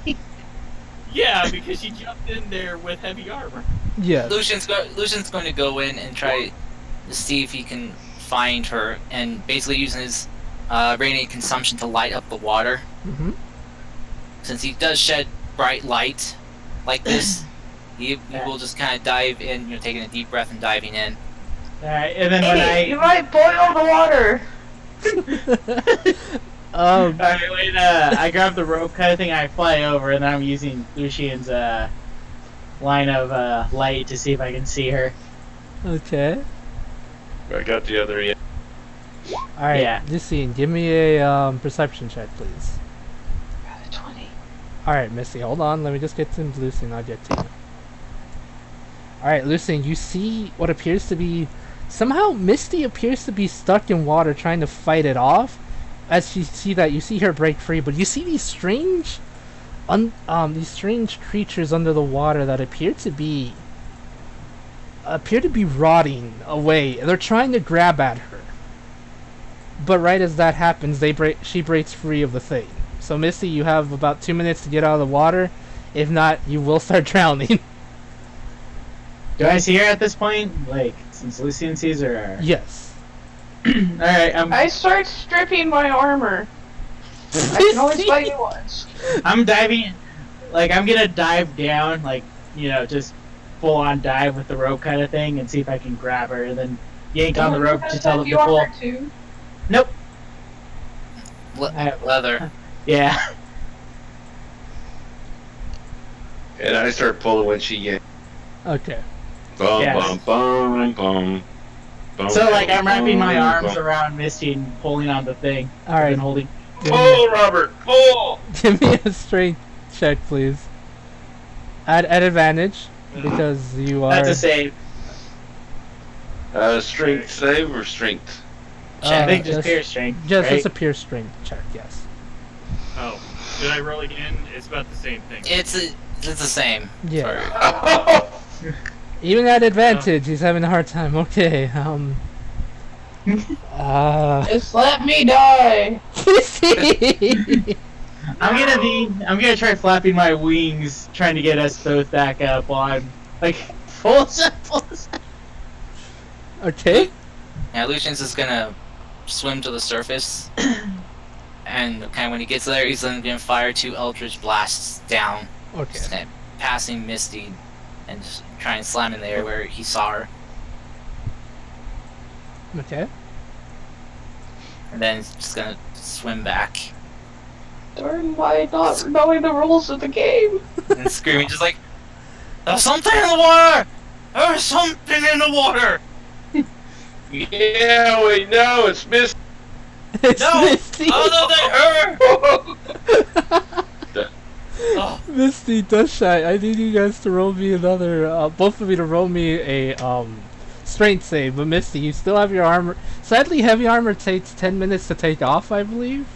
Yeah, because she jumped in there with heavy armor. Yeah. Lucian's going to go in and try to see if he can find her, and basically using his radiant consumption to light up the water. Since he does shed bright light like this, he will just kind of dive in, taking a deep breath and diving in. Alright, and then You might boil the water. Alright, wait, I grab the rope kind of thing, I fly over, and then I'm using Lucian's line of light to see if I can see her. Okay. I got the other end. Alright, Yeah. Lucien, give me a perception check, please. Got a 20. Alright, Misty, hold on. Let me just get to Lucien. I'll get to you. Alright, Lucien, you see what appears to be... Somehow, Misty appears to be stuck in water trying to fight it off. As you see that, you see her break free, but you see these strange... these strange creatures under the water that appear to be rotting away. They're trying to grab at her. But right as that happens, she breaks free of the thing. So Misty, you have about 2 minutes to get out of the water. If not, you will start drowning. Do I see her at this point? Like, since Lucian sees her? Or... Yes. Alright, I start stripping my armor. I can only fight you once. I'm diving, like, I'm gonna dive down, like, just full on dive with the rope kind of thing and see if I can grab her and then yank on the rope to tell them to pull. Too. Nope. Leather. Yeah. And I start pulling when she yanks. Okay. Bum, Yes. bum, bum, bum, bum. So, like, I'm wrapping my bum, arms bum. around Misty and pulling on the thing. Alright. And holding. Pull, Robert, pull! Give me a strength check, please. At advantage, because you are... That's a save. Strength save or strength? I think just pure strength. Just right? it's a pure strength check, yes. Oh, should I roll again? It's about the same thing. It's the same. Yeah. Sorry. Even at advantage, he's having a hard time. Okay, Just let me die. I'm gonna try flapping my wings, trying to get us both back up on, like, full set. Okay. Yeah, Lucian's just gonna swim to the surface, and kind of when he gets there, he's then gonna fire 2 Eldritch Blasts down, Okay. just kinda passing Misty, and just try and slam in the air where he saw her, Okay. and then he's just gonna swim back Darn my not knowing the rules of the game. and screaming, just like, "There's something in the water! There's something in the water!" Yeah, we know, it's Miss. It's No! Misty. Other than her! Oh, Misty, Dustshy, I need you guys to roll me another. Both of you to roll me a strength save. But Misty, you still have your armor. Sadly, heavy armor takes 10 minutes to take off, I believe.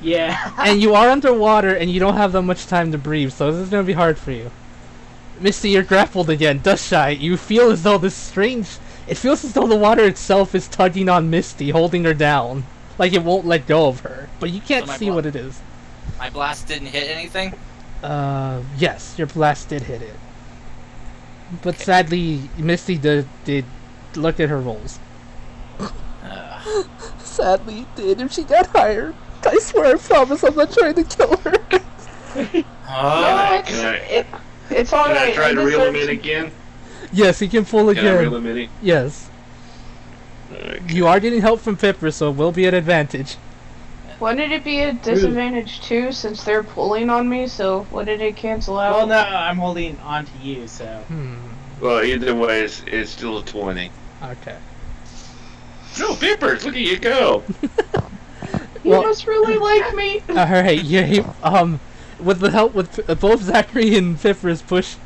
Yeah. And you are underwater, and you don't have that much time to breathe, so this is gonna be hard for you. Misty, you're grappled again. Dustshy, you feel as though this strange. It feels as though the water itself is tugging on Misty, holding her down, like it won't let go of her. But you can't So my see what it is. My blast didn't hit anything? Yes, your blast did hit it. But sadly, Misty did look at her rolls. Sadly, it did. If she got higher, I swear, I promise, I'm not trying to kill her. Oh, It's Can alright. I try to reel him in again? Yes, he can pull Can I reel again. him in? Yes, Okay. you are getting help from Pipper, so it will be an advantage. Wouldn't it be a disadvantage too, since they're pulling on me? So wouldn't it cancel out? Well, no, I'm holding on to you, so. Well, either way, it's still a 20. Okay. No, Pippers, look at you go. You Well- must really like me. Alright, with the help with both Zachary and Pippers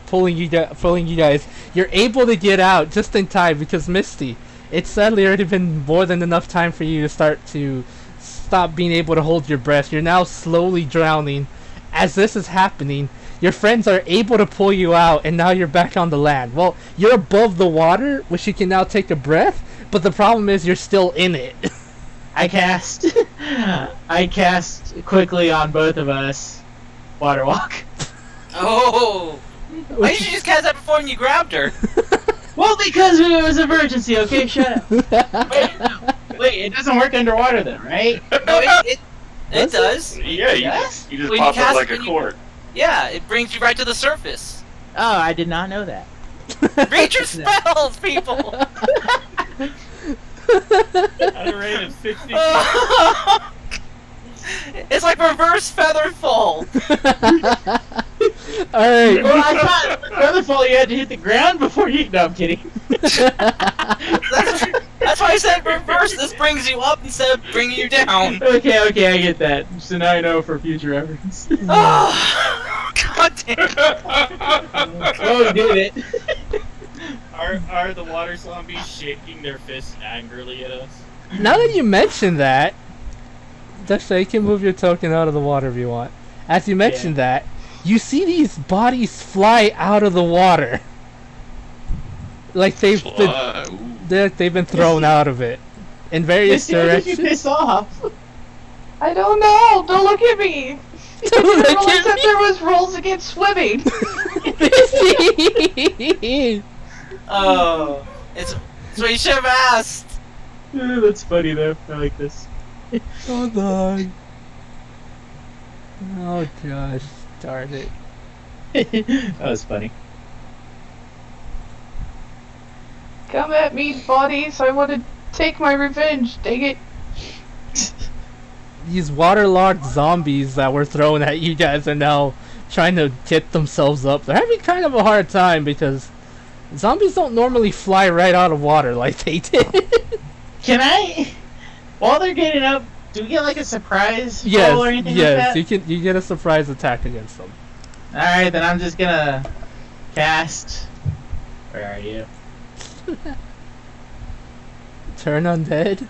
pulling you guys, you're able to get out just in time because Misty, it's sadly already been more than enough time for you to stop being able to hold your breath. You're now slowly drowning. As this is happening, your friends are able to pull you out, and now you're back on the land. Well, you're above the water, which you can now take a breath, but the problem is you're still in it. I cast quickly on both of us. Water walk. Oh! Why did you just cast that before when you grabbed her? Well, because it was emergency. Okay, shut up. Wait, it doesn't work underwater then, right? No, it does. Yeah, you Yes? just When you pop cast up like a when you- cork. Yeah, it brings you right to the surface. Oh, I did not know that. Read your spells, people! At a rate of 60. It's like reverse feather fall. Alright. Well, I thought Featherfall you had to hit the ground before you. No, I'm kidding. That's why I said reverse. This brings you up instead of bringing you down. Okay, I get that. So now I know for future reference. Oh, God damn. Oh, we did it. Are the water zombies shaking their fists angrily at us? Now that you mention that, Dusha, you can move your token out of the water if you want. As you mentioned that, you see these bodies fly out of the water. Like they've been thrown out of it in various Misty, what did you directions. piss off? I don't know. Don't look at me. Don't You look never at said me. there was rules against swimming. Misty! Oh, it's what you should have asked. That's funny though. I like this. Hold on. Oh gosh, darn it. That was funny. Come at me, bodies. I want to take my revenge. Dang it. These waterlogged zombies that were thrown at you guys are now trying to get themselves up. They're having kind of a hard time because zombies don't normally fly right out of water like they did. Can I? While they're getting up, do we get like a surprise roll Yes, or anything yes, like you get a surprise attack against them. that? Alright, then I'm just gonna cast. Where are you? Turn undead.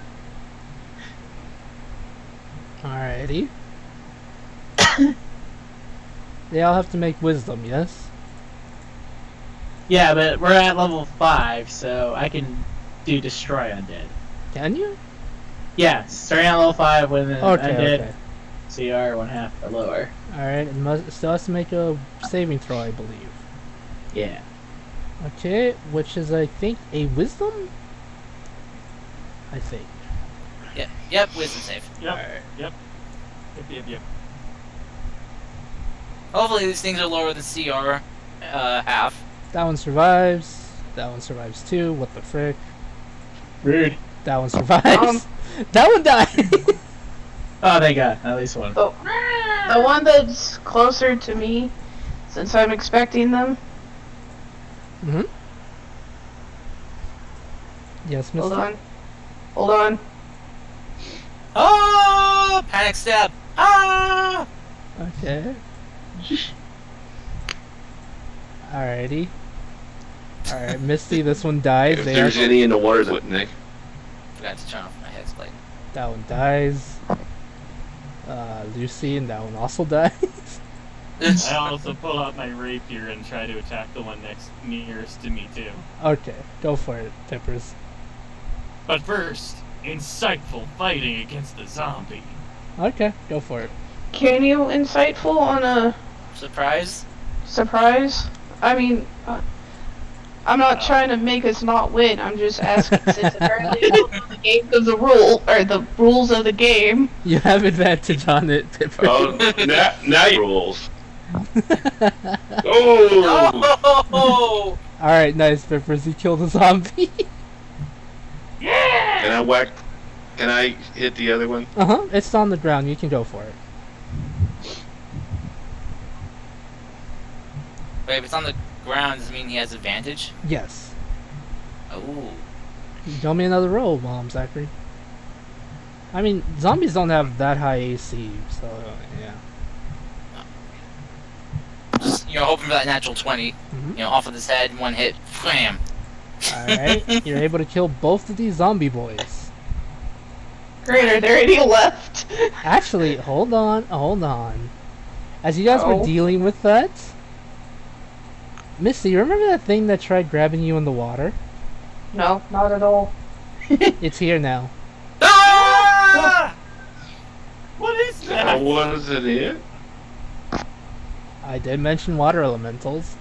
Alrighty. They all have to make wisdom, yes? Yeah, but we're at level 5, so I can do destroy undead. Can you? Yeah, starting at level 5 with an Okay, undead okay. CR 1/2 or lower. Alright, it still has to make a saving throw, I believe. Yeah. Okay, which is, I think, a wisdom? I think. Yep, wisdom save. Yep. Alright. Yep. Yep. Hopefully these things are lower than CR half. That one survives. That one survives too. What the frick? Rude. That one survives. That one died. Oh, they got at least one. The one that's closer to me, since I'm expecting them. Mm-hmm. Yes, Miss. Hold on. Hold on. Oh, panic step. Ah! Okay. Alrighty. Alright, Misty, this one dies. If They there's have- any in the water, that Nick. Forgot to turn off my headlight. That one dies. Lucy, and that one also dies. I also pull out my rapier and try to attack the one nearest to me too. Okay, go for it, Peppers. But first, insightful fighting against the zombie. Okay, go for it. Can you insightful on a Surprise? surprise? I mean, I'm not trying to make us not win. I'm just asking since apparently you don't know the game of the rule or the rules of the game. You have advantage on it, Peppers. Oh, now you rules. Oh! Oh! Alright, nice, Peppers. You killed a zombie. Can I whack? Can I hit the other one? Uh-huh, it's on the ground. You can go for it. Wait, if it's on the ground, does it mean he has advantage? Yes. Oh. Show me another roll, Mom, Zachary. I mean, zombies don't have that high AC, so, yeah. Just, hoping for that natural 20. Mhm. Off of his head, one hit, wham! Alright, you're able to kill both of these zombie boys. Great, are there any left? Actually, hold on. As you guys Oh. were dealing with that, Misty, remember that thing that tried grabbing you in the water? No, not at all. It's here now. Ah! What is that? Was it it? I did mention water elementals.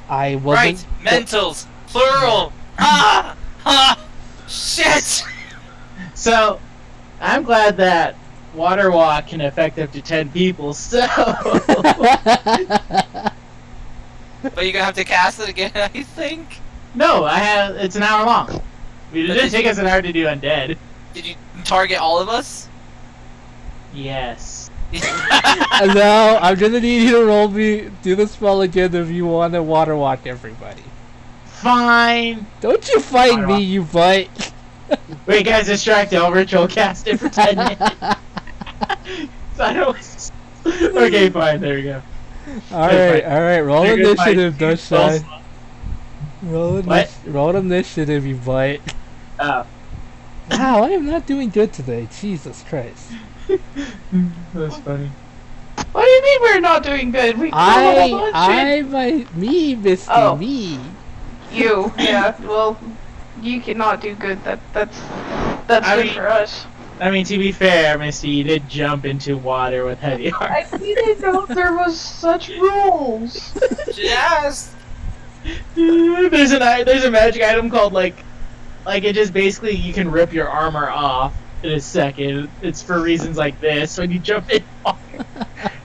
I wasn't. Right, mentals, plural! Ah! Ah! Shit! So, I'm glad that water walk can affect up to 10 people, so... But you're gonna have to cast it again, I think? No, it's an hour long. I mean, it didn't take us an hour to do Undead. Did you target all of us? Yes. And now I'm gonna need you to do the spell again if you want to water walk everybody. Fine. Don't you fight Water me, walk. you butt! Wait, guys, distract. I'll ritual cast it for 10 minutes. So I don't... Okay, fine, there we go. Alright, roll You're good, initiative, Mike. Dushai. What? Roll initiative, you butt. Oh. Wow, I am not doing good today. Jesus Christ. That's funny. What do you mean we're not doing good? We Me, Misty, Oh. me. You, yeah. Well, you cannot do good. That's I good mean- for us. I mean, to be fair, Misty, you did jump into water with heavy armor. I didn't know there was such rules. Yes! There's a magic item called like it just basically you can rip your armor off in a second. It's for reasons like this when you jump in water.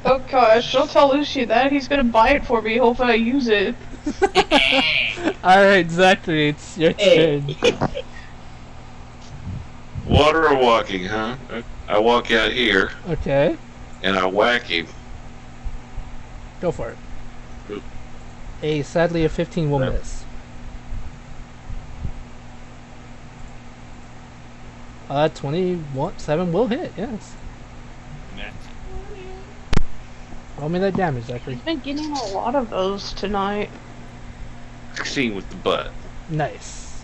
Oh gosh, don't tell Lucy that. He's gonna buy it for me. Hopefully I use it. Alright, Zachary, it's your Hey. turn. Water walking, huh? I walk out here Okay, and I whack him. go for it. Oop. Sadly, a 15 will Yep. miss. 7 will hit, yes. Roll me that damage, Zachary. He's been getting a lot of those tonight. 16 with the butt. Nice.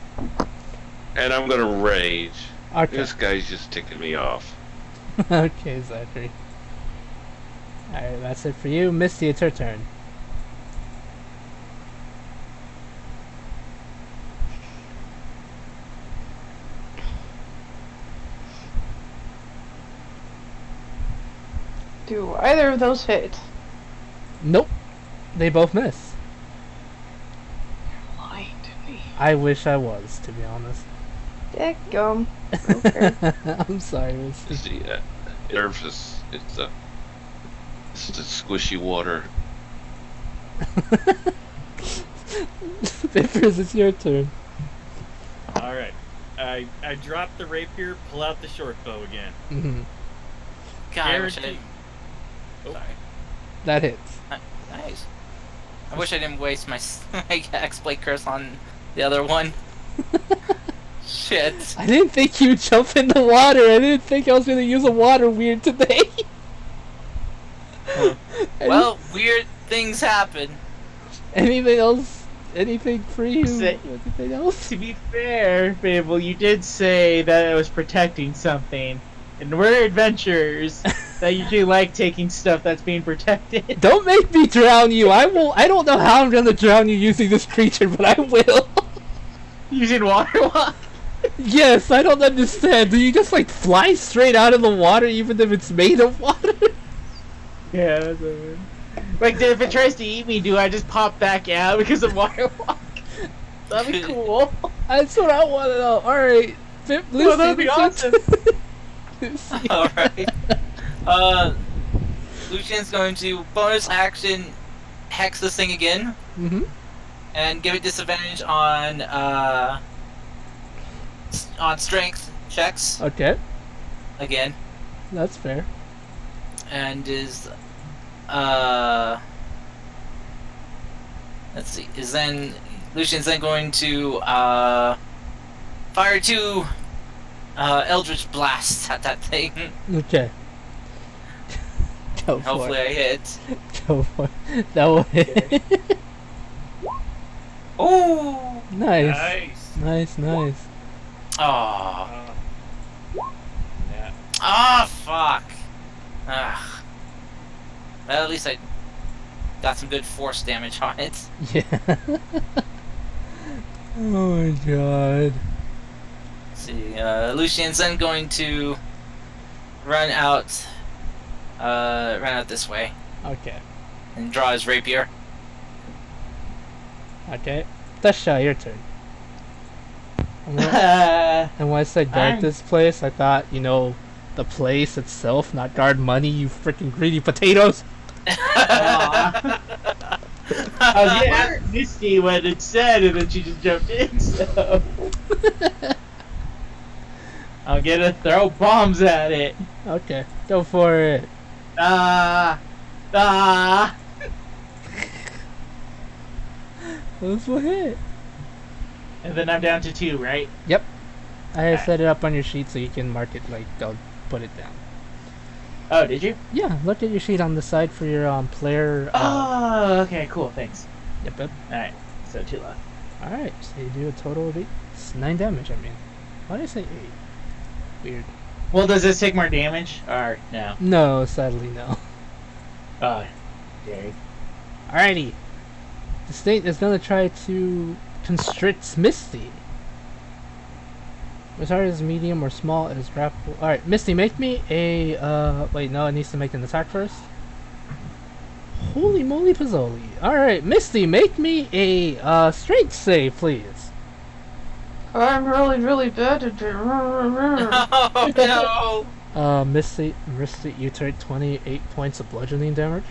And I'm gonna rage. Okay. This guy's just ticking me off. Okay, Zachary. Alright, that's it for you. Misty, it's her turn. Do either of those hit? Nope. They both miss. Lying to me. I wish I was, to be honest. Dadgum. Okay. I'm sorry, Misty. It's the surface. It's the squishy water. Bippers, it's your turn. Alright. I drop the rapier, pull out the short bow again. Hmm. God, I wish I Guaranteed. didn't. Oh. Sorry. That hits. Nice. I wish I didn't waste my exploit curse on the other one. Shit. I didn't think you'd jump in the water. I didn't think I was gonna use a water weird today. Well, weird things happen. Anything else? Anything for you? Say- Anything else? To be fair, Fable, you did say that it was protecting something, and we're adventurers that usually like taking stuff that's being protected. Don't make me drown you. I will. I don't know how I'm gonna drown you using this creature, but I will. Using water walk. Yes, I don't understand. Do you just like fly straight out of the water even if it's made of water? Yeah, that's what I mean. Like, if it tries to eat me, do I just pop back out because of water walk? That'd be cool. That's what I want to know. Alright. Well, that'd be awesome. Alright. Lucian's going to bonus action hex this thing again Mm-hmm. and give it disadvantage on strength checks Okay, again, that's fair. and is let's see, is then Lucian's then going to fire two Eldritch blasts at that thing. Okay. Go for Hopefully it. I hit. Go for it. That will hit. Oh! Nice. Nice. Nice. Oh. Yeah. Ah, fuck. Ah. Well, at least I got some good force damage on it. Yeah. Oh my god. Let's see, Lucian's then going to run out this way Okay. and draw his rapier. Okay. Tasha, your turn. And when I said guard Alright. this place, I thought, you know, the place itself, not guard money, you freaking greedy potatoes. Aw. I was gonna ask Misty what it said, and then she just jumped in, so. I'm gonna throw bombs at it. Okay, go for it. Ah! Ah! This will hit. And then I'm down to 2, right? I set it up on your sheet so you can mark it, like, I'll put it down. Oh, did you? Yeah, look at your sheet on the side for your player. Oh, okay, cool, thanks. Yep. Alright, so 2 left. Alright, so you do a total of 8. It's 9 damage, I mean. Why did I say 8? Weird. Well, does this take more damage? Or no? No, sadly, no. Oh, okay. Alrighty. The state is gonna try to constrict Misty. As hard as medium or small, it is grapple. Alright, Misty, make me a, wait, no, it needs to make an attack first. Holy moly pizzoli. Alright, Misty, make me a, strength save, please. I'm really, really bad at it. Oh no! Misty, you take 28 points of bludgeoning damage.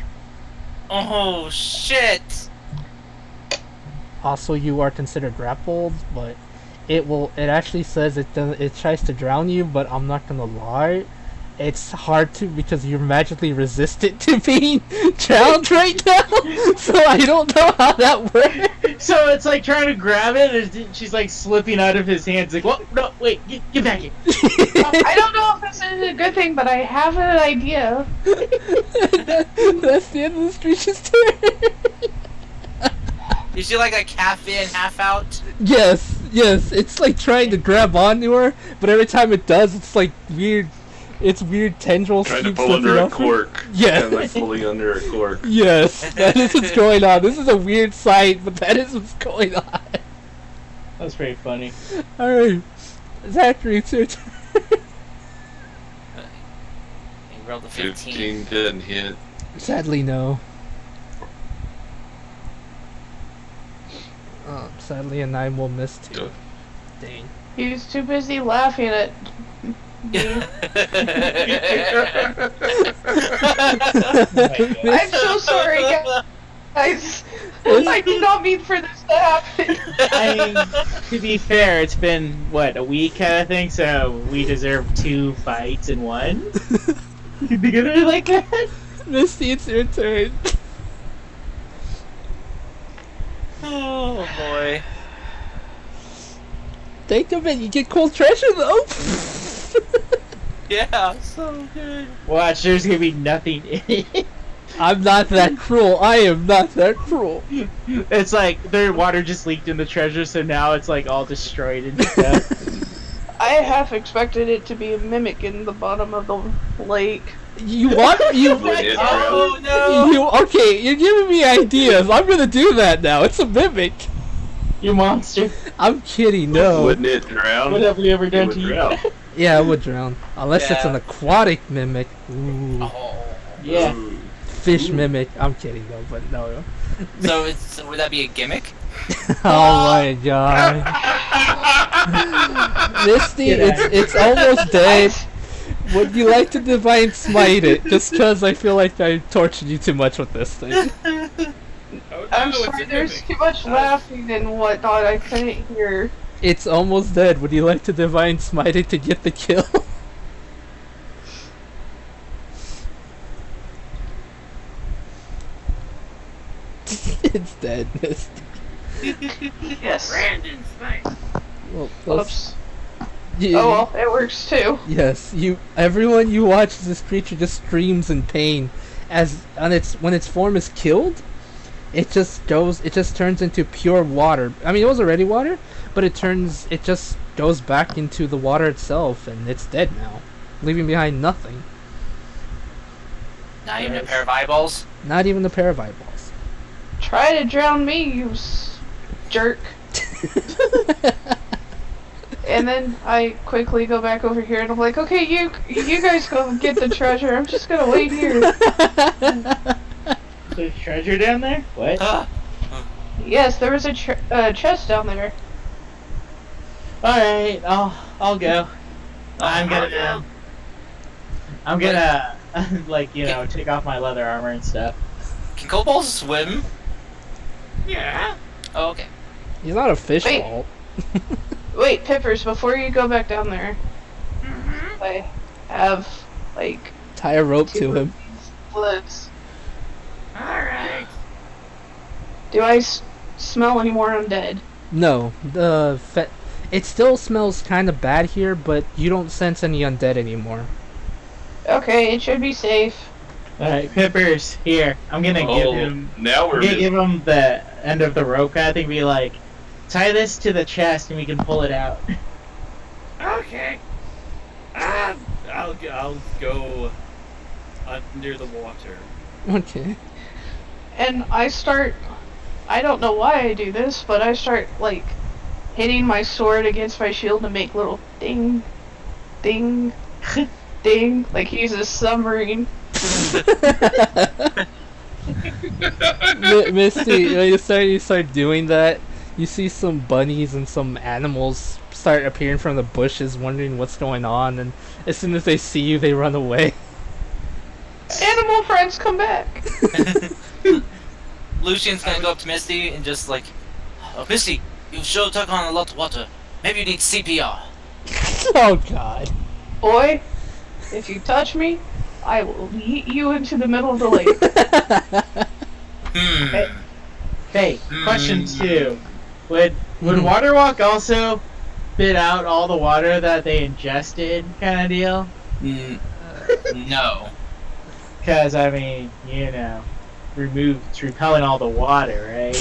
Oh shit! Also, you are considered grappled, but it actually says it tries to drown you, but I'm not gonna lie, it's hard to because you're magically resistant to being drowned right now. So I don't know how that works. So it's like trying to grab it, and she's like slipping out of his hands. Like, what? No, wait, get back here. I don't know if this is a good thing, but I have an idea. That's the end of the creature's turn. Is she like a half in, half out? Yes, it's like trying to grab onto her, but every time it does, it's like weird. It's weird tendrils. Trying to keep pull under slipping a off her. cork. Yeah. And like pulling under a cork. Yes, that is what's going on. This is a weird sight, but that is what's going on. That's pretty funny. Alright. Zachary, it's your turn. He rolled a 15. 15 didn't hit. Sadly, no. Sadly, a 9 will miss too. Good. Dang. He was too busy laughing at me. I'm so sorry, guys. I did not mean for this to happen. I mean, to be fair, it's been what, a week kind of thing, so we deserve 2 fights in one. You think of it like that? Misty, it's your turn. Oh boy. Think of it, you get cool treasure though. Yeah, so good. Watch, there's gonna be nothing in it. I'm not that cruel. I am not that cruel. It's like their water just leaked in the treasure, so now it's like all destroyed and stuff. I half expected it to be a mimic in the bottom of the lake. You want you? Would it Oh drown? no! You okay? You're giving me ideas. I'm gonna do that now. It's a mimic. You monster. I'm kidding. No. Wouldn't it drown? What have we ever It done would to you? drown. Yeah, it would drown. Unless it's Yeah. an aquatic mimic. Ooh. Oh. Yeah. Ooh. Fish mimic. I'm kidding though, but no. So would that be a gimmick? Oh my god. Misty, it's almost dead. Would you like to divine smite it? Just cause I feel like I tortured you too much with this thing. Oh, I'm no, it's sorry, a there's mimic. too much laughing and whatnot. I couldn't hear. It's almost dead. Would you like to divine smite it to get the kill? It's dead, Misty. Yes. Brandon Smite. Well, those- Oops. you- Oh well, it works too. Yes, everyone you watch this creature just screams in pain when its form is killed, it just turns into pure water. I mean, it was already water, but it just goes back into the water itself and it's dead now, leaving behind nothing. Not even a pair of eyeballs? Not even a pair of eyeballs. Try to drown me, you jerk. And then I quickly go back over here and I'm like, okay, you guys go get the treasure. I'm just gonna wait here. There's treasure down there? What? Yes, there was a chest down there. Alright, I'll go. I'm gonna like, take off my leather armor and stuff. Can kobolds swim? Yeah. Oh, okay. He's not a fish Wait. fault. Wait, Pippers, before you go back down there, Mm-hmm. I have, like, Tie a rope to two him. bullets. Alright. Do I smell any more undead? No, it still smells kind of bad here, but you don't sense any undead anymore. Okay, it should be safe. Alright, Pippers, here. I'm gonna give him Now we're give him the end of the rope kind of thing, be like, tie this to the chest and we can pull it out. Okay. I'll go under the water. Okay. And I don't know why I do this, but I start, like, hitting my sword against my shield to make little ding, ding, ding, like he's a submarine. Misty, when you start doing that, you see some bunnies and some animals start appearing from the bushes, wondering what's going on, and as soon as they see you, they run away. Animal friends, come back! Lucian's gonna go up to Misty and just like, oh, Misty, you've sure took on a lot of water. Maybe you need CPR. Oh God. Boy, if you touch me, I will yeet you into the middle of the lake. Hey, question 2. Would Hmm. Waterwalk also spit out all the water that they ingested kind of deal? No. Because, I mean, it's repelling all the water, right?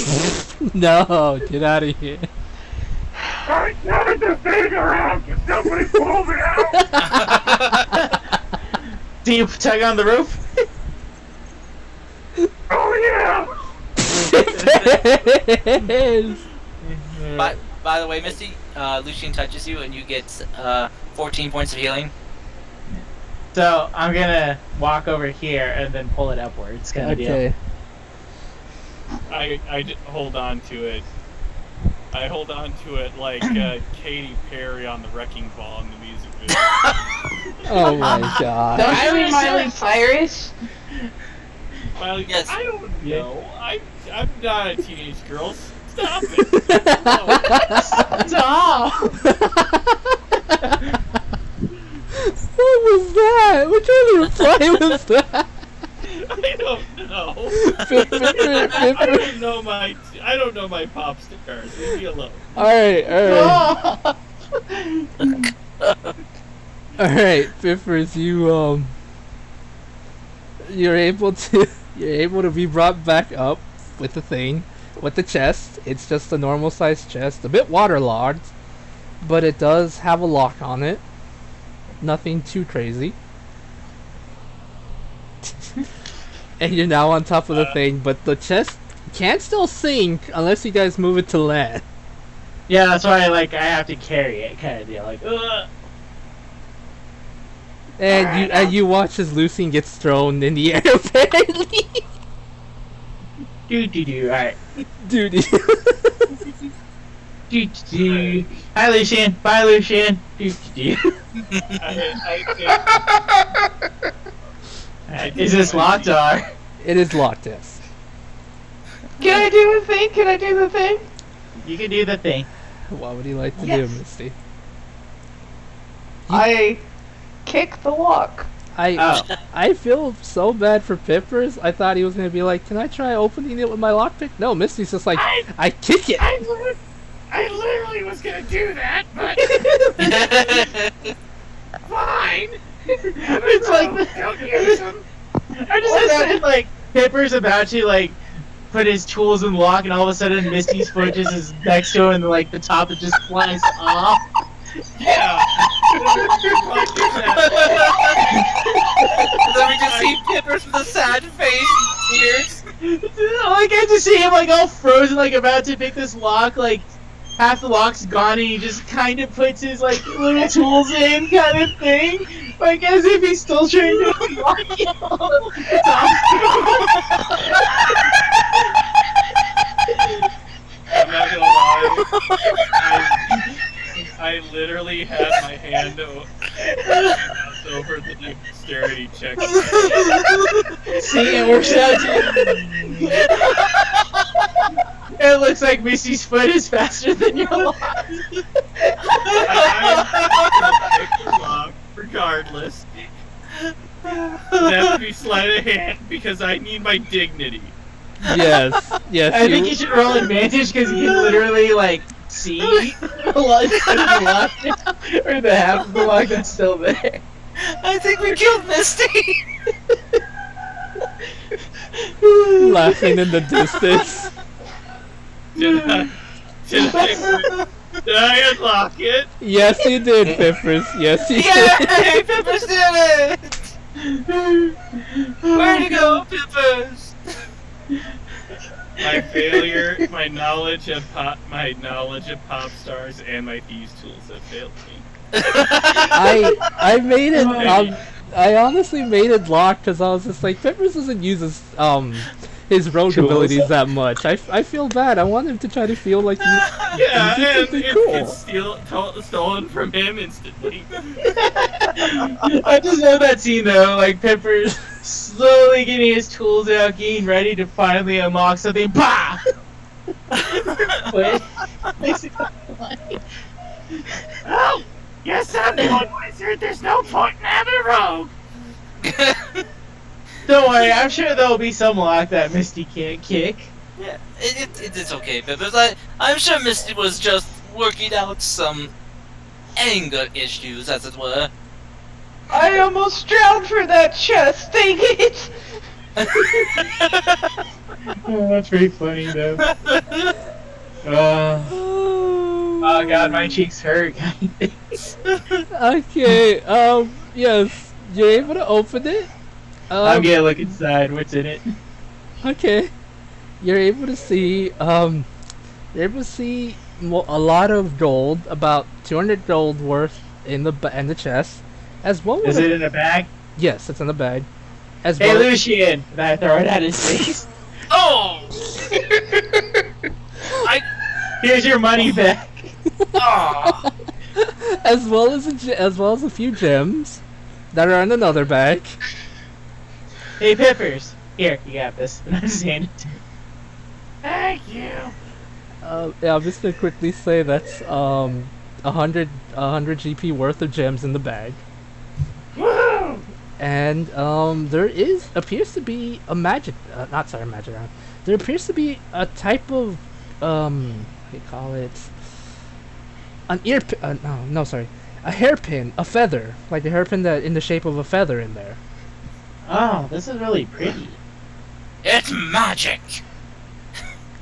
No, get out of here. I started the thing around. Can somebody pull me out? Do you tug on the rope? Oh yeah. By the way, Misty, Lucian touches you and you get 14 points of healing. So, I'm gonna walk over here and then pull it upwards, kind of deal. Okay. I hold on to it. I hold on to it like Katy Perry on the Wrecking Ball in the music video. Oh my God. Don't you mean Miley Cyrus? Well, Yes. I don't Yeah. know. I'm not a teenage girl. Stop it. Stop! What was that? Which other reply was that? I don't know. I don't know my pop stars. Leave me alone. Alright. Oh. Alright, Piffers, you're able to You're able to be brought back up with the thing, with the chest. It's just a normal sized chest, a bit waterlogged, but it does have a lock on it. Nothing too crazy. And you're now on top of the thing, but the chest can still sink unless you guys move it to land. Yeah, that's why I have to carry it, kind of deal. Like, ugh. And you watch as Lucian gets thrown in the air apparently. Do. Alright. Dude. Do. Hi, Lucian. Bye, Lucian. Do. Is this locked or? It is locked, yes. Can I do the thing? Can I do the thing? You can do the thing. What would you like to do, Yes. Misty? I kick the lock. I feel so bad for Pippers. I thought he was gonna be like, "Can I try opening it with my lockpick?" No, Misty's just like, "I kick it." I literally was gonna do that, but fine. It's like Don't use them. I just imagine like Pipper's about to like put his tools in the lock, and all of a sudden Misty's foot just is next to him, and like the top it just flies off. Yeah. Then we just see Pippers with a sad face and tears. Like I just see him like all frozen, like about to pick this lock, like half the lock's gone, and he just kind of puts his like little tools in, kind of thing, like as if he's still trying to lock it all. I'm not gonna lie. I literally had my hand over the dexterity check. See, it works out too. It looks like Misty's foot is faster than your lock. I'm regardless. It has to be sleight of hand because I need my dignity. Yes. I think you should roll advantage because you can literally like see the lock or the half of the lock that's still there. I think we killed Misty. laughing in the distance. Did I unlock it? Yes, you did, Pippers. Yes, you Yay! Pippers did it! Where'd you go, Pippers? My failure, my knowledge of pop stars, and my thieves tools have failed me. I made it. I honestly made it locked because I was just like, Peppers doesn't use his rogue Tools. abilities that much. I feel bad. I want him to try to feel like he. Yeah, he did and something it's stolen from him instantly. I just love that scene though, like Pepper's slowly getting his tools out, getting ready to finally unlock something. Bah! Wait. Oh, yes, I'm the one wizard. There's no point in having a rogue. Don't worry, I'm sure there'll be some lock that Misty can't kick. Yeah, it's okay, Pippers. I'm sure Misty was just working out some anger issues, as it were. I almost drowned for that chest. Dang it! Oh, that's pretty funny though. Oh god, my cheeks hurt. Okay. Yes, you're able to open it. I'm gonna look inside. What's in it? Okay. You're able to see a lot of gold, about 200 gold worth in the chest, as well as Is it in a bag? yes, it's in the bag. As Hey well, Lucian! And I throw it at his face. Oh! Here's your money back. Aw. as well as a few gems that are in another bag. Hey Peppers, here you got this. And I just hand it to him. Thank you. Yeah, I'm just gonna quickly say that's 100 GP worth of gems in the bag. Woo! And there appears to be a magic magic round. There appears to be a type of what do you call it? An a hairpin, a feather, like a hairpin that in the shape of a feather in there. Oh, this is really pretty. It's magic!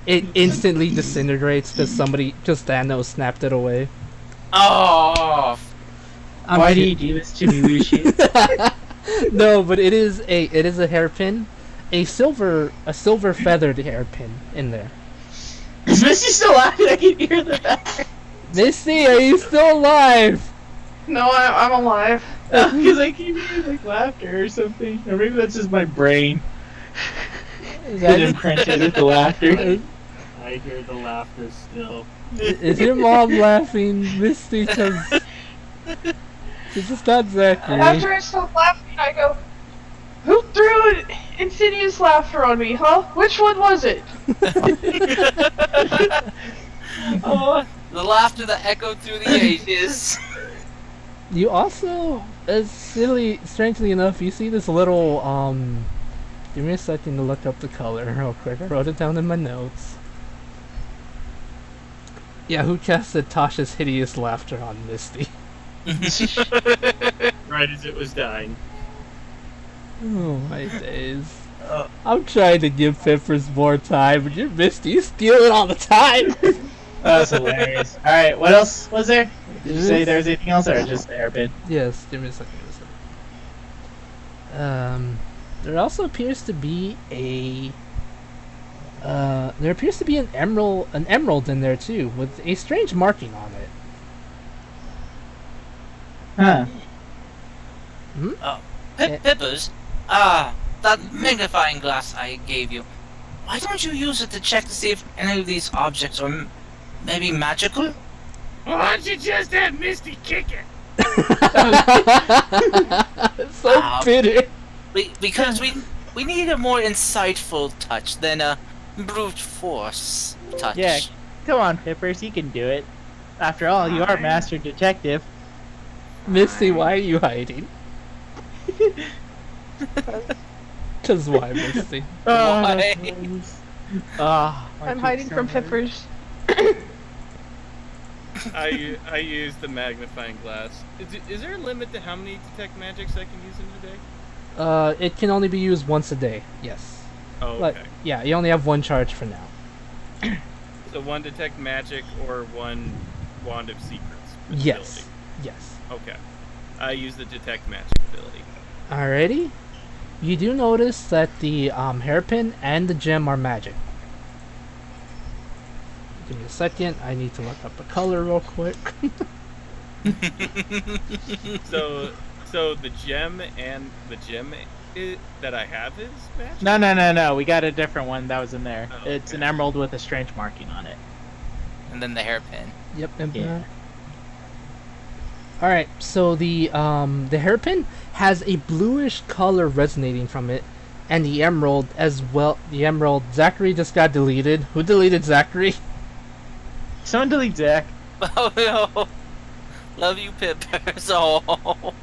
It instantly disintegrates because Thanos snapped it away. Oh! Why do you do this to me, Lucius? No, but it is a hairpin, a silver feathered hairpin in there. Is Misty still laughing? I can hear the back. Misty, are you still alive? No, I'm alive. Because I keep hearing like laughter or something. Or maybe that's just my brain. Is It imprinted with the laughter. I hear the laughter still. is your mom laughing, Misty? Because it's not Zachary. After I stop laughing, I go, "Who threw an insidious laughter on me, huh? Which one was it?" Oh, the laughter that echoed through the ages. You also, strangely enough, you see this little, give me a second to look up the color real quick. I wrote it down in my notes. Yeah, who casted Tasha's hideous laughter on Misty? Right as it was dying. Oh my days. I'm trying to give Peppers more time, but you're Misty. You steal it all the time. That's hilarious. Alright, what else was there? Did you say there was anything else or just the hairpin? Yes, give me a second. There also appears to be an emerald in there too, with a strange marking on it. Huh. Peppers, that magnifying glass I gave you. Why don't you use it to check to see if any of these objects are maybe magical? Why don't you just have Misty kick it? So bitter. Because we need a more insightful touch than a brute force touch. Yeah, come on, Pippers, you can do it. After all, you are Master Detective. Misty, why are you hiding? Cause why, Misty? Why? I'm hiding from Peppers. I use the magnifying glass. Is there a limit to how many detect magics I can use in a day? It can only be used once a day. Yes. Oh, But, okay. yeah, you only have one charge for now. So one detect magic or one wand of secrets. Yes. ability. Yes. Okay. I use the detect magic ability. Alrighty. You do notice that the hairpin and the gem are magic. Give me a second. I need to look up the color real quick. So the gem that I have is magic. No. We got a different one that was in there. Oh, It's okay. an emerald with a strange marking on it. And then the hairpin. Yep. Yeah. Alright, so the hairpin has a bluish color resonating from it, and the emerald as well. The emerald, Zachary just got deleted. Who deleted Zachary? Someone delete Zach. Oh no! Love you, Peppers. Oh.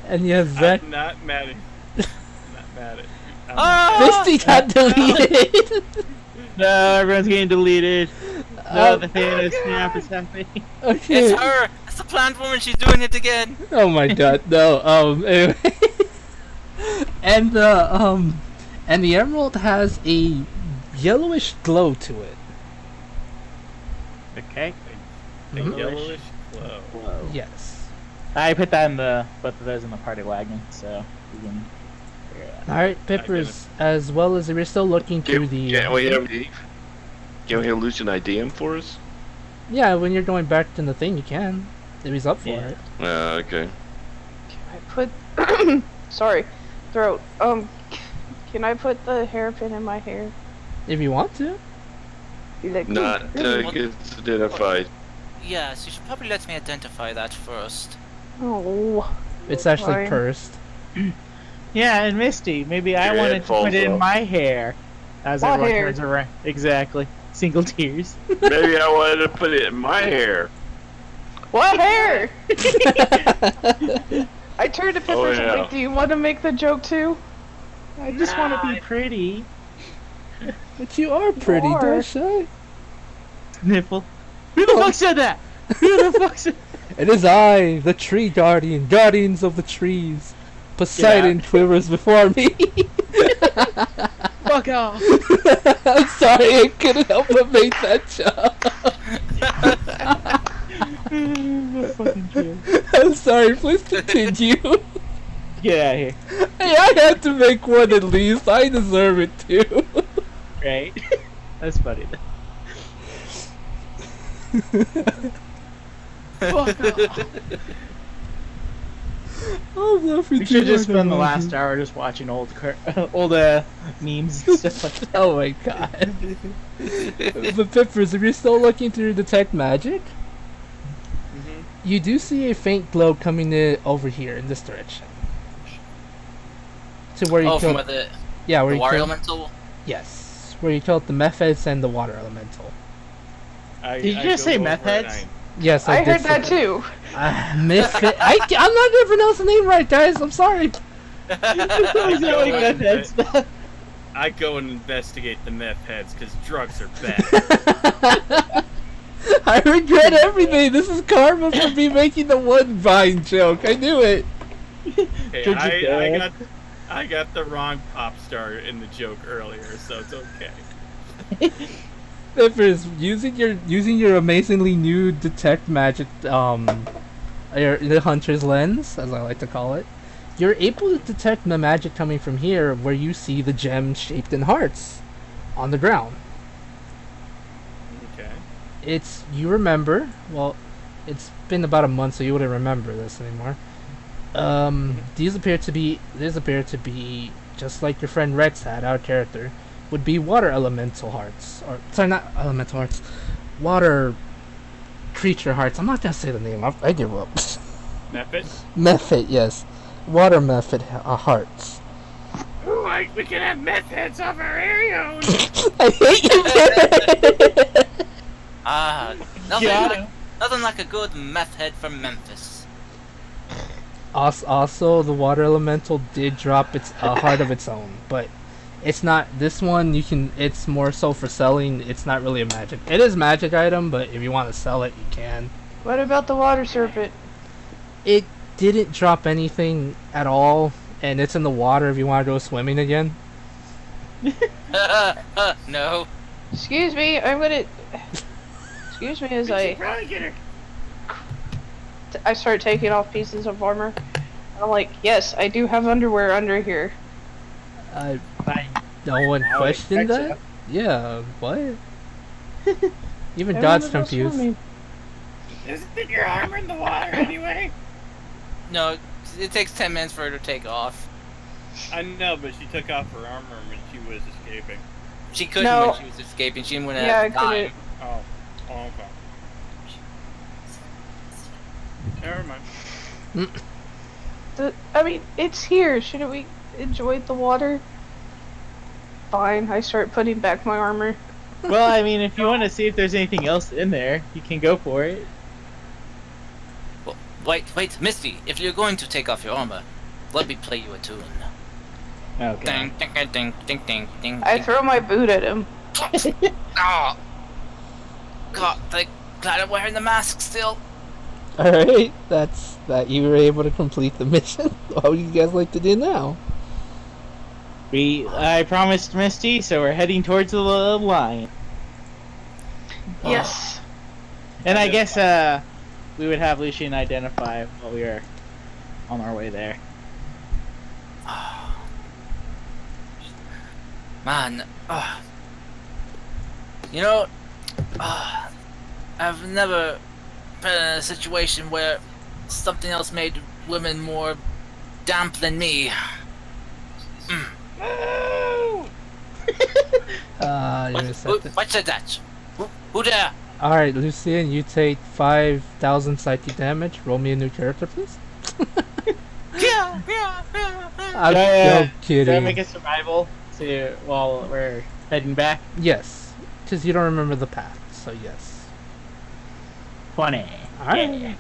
And yes, Zach. I'm not mad at. Not mad at. Ah! Misty got deleted. No, everyone's getting deleted. No, the Thanos snap is happening. Okay. It's her! It's the plant woman, she's doing it again! Oh my god, no. Anyway. and the emerald has a yellowish glow to it. Okay. A Mhm. yellowish glow. Whoa. Yes. I put that in both of those in the party wagon, so you can figure it out. All right, Pippers. As well as we're still looking through the. Can we lose an idea for us? Yeah, when you're going back to the thing, you can. If he's up for Yeah. it. Okay. I put. Sorry, throat. Can I put the hairpin in my hair? If you want to. Be like, Not "Ooh, gets identified. Yes, you should probably let me identify that first. Oh. It's actually Fine. pursed. Yeah, and Misty, maybe I Your head wanted to falls put it in off. my hair. As My everyone hair. turns around. Exactly. Single tears. Maybe I wanted to put it in my hair. What hair? I turned to Peppers and yeah. like, do you want to make the joke too? I just want to be pretty. But you are pretty, are. Dasha. Nipple. Who the fuck said that? Who the fuck said It is I, the tree guardian, guardians of the trees. Poseidon quivers before me. Fuck off! I'm sorry, I couldn't help but make that joke. Fucking true. I'm sorry, please continue. Get out of here. Hey, I had to make one at least. I deserve it too. Right? That's funny. Fuck off. I'm laughing We too should just hard spend the about last it. hour just watching old memes and stuff like that. Oh my god. But Pippers, if you're still looking through Detect Magic, you do see a faint glow coming in over here in this direction. To where you Oh, from killed, where yeah, where the you water killed, elemental? yes, where you killed the meth heads and the water elemental. I Did you just go say over meth and heads? Yes, I did heard say that too. Meth head. I'm not gonna pronounce the name right, guys. I'm sorry. I go and investigate the meth heads because drugs are bad. I regret everything. This is karma for me making the one Vine joke. I knew it. Hey, I got the wrong pop star in the joke earlier, so it's okay. Pippers, using your amazingly new detect magic, the hunter's lens, as I like to call it, you're able to detect the magic coming from here, where you see the gems shaped in hearts on the ground. Okay. You remember, well, it's been about a month, so you wouldn't remember this anymore. These appear to be just like your friend Rex had, our character, would be water elemental hearts, or sorry, not elemental hearts, water creature hearts. I'm not gonna say the name. I give up. Method? Method, yes, water method hearts. Ooh, we can have meth heads of our very own. I hate you. Ah, nothing, Yeah. nothing like a good meth head from Memphis. Also, the water elemental did drop its heart of its own, but it's not this one. It's more so for selling. It's not really a magic. It is a magic item, but if you want to sell it, you can. What about the water serpent? It didn't drop anything at all, and it's in the water. If you want to go swimming again. No. Excuse me, I'm gonna. Excuse me as We should probably get her. I start taking off pieces of armor. I'm like, yes, I do have underwear under here. Fine. No one I would questioned expect that. Yeah, what? Even Everyone God's was confused. swimming. Isn't your armor in the water anyway? No, it takes 10 minutes for her to take off. I know, but she took off her armor when she was escaping. She couldn't No. when she was escaping. She wouldn't Yeah, I have time. couldn't. Oh, okay. Never mind. I mean, it's here. Shouldn't we enjoy the water? Fine, I start putting back my armor. Well, I mean, if you want to see if there's anything else in there, you can go for it. Well, wait, Misty, if you're going to take off your armor, let me play you a tune. Okay. Ding, ding, ding, ding, ding, ding, ding. I throw my boot at him. Oh. God, thank God I'm wearing the mask still. All right, that's that. You were able to complete the mission. What would you guys like to do now? I promised Misty, so we're heading towards the line. Yes. And I guess we would have Lucian identify while we are on our way there. Man, you know, I've never been in a situation where something else made women more damp than me. Oh! You're a second. What said that? Who there? All right, Lucian, you take 5,000 psychic damage. Roll me a new character, please. Yeah. I'm Should I kidding. make a survival while we're heading back? Yes, because you don't remember the path. So yes. 20. All right. Yeah.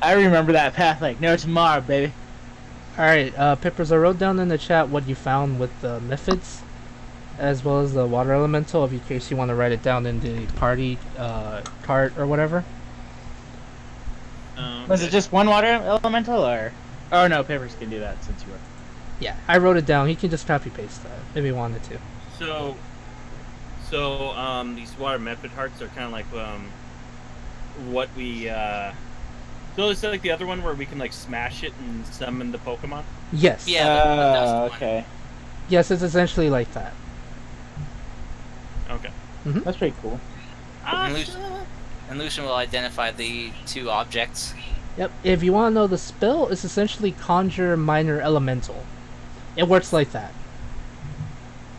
I remember that path like no tomorrow, baby. All right, Pippers. I wrote down in the chat what you found with the Mephids, as well as the water elemental. In case you want to write it down in the party cart or whatever. Was it just one water elemental, or? Oh no, Papers can do that since you were. Yeah, I wrote it down. He can just copy paste that if he wanted to. So these water method hearts are kind of like what we so it's like the other one where we can like smash it and summon the Pokemon. Yes. Yeah. That's the one. Okay. Yes, it's essentially like that. Okay. That's pretty cool. And Lucian will identify the two objects. Yep. If you want to know the spell, it's essentially conjure minor elemental. It works like that.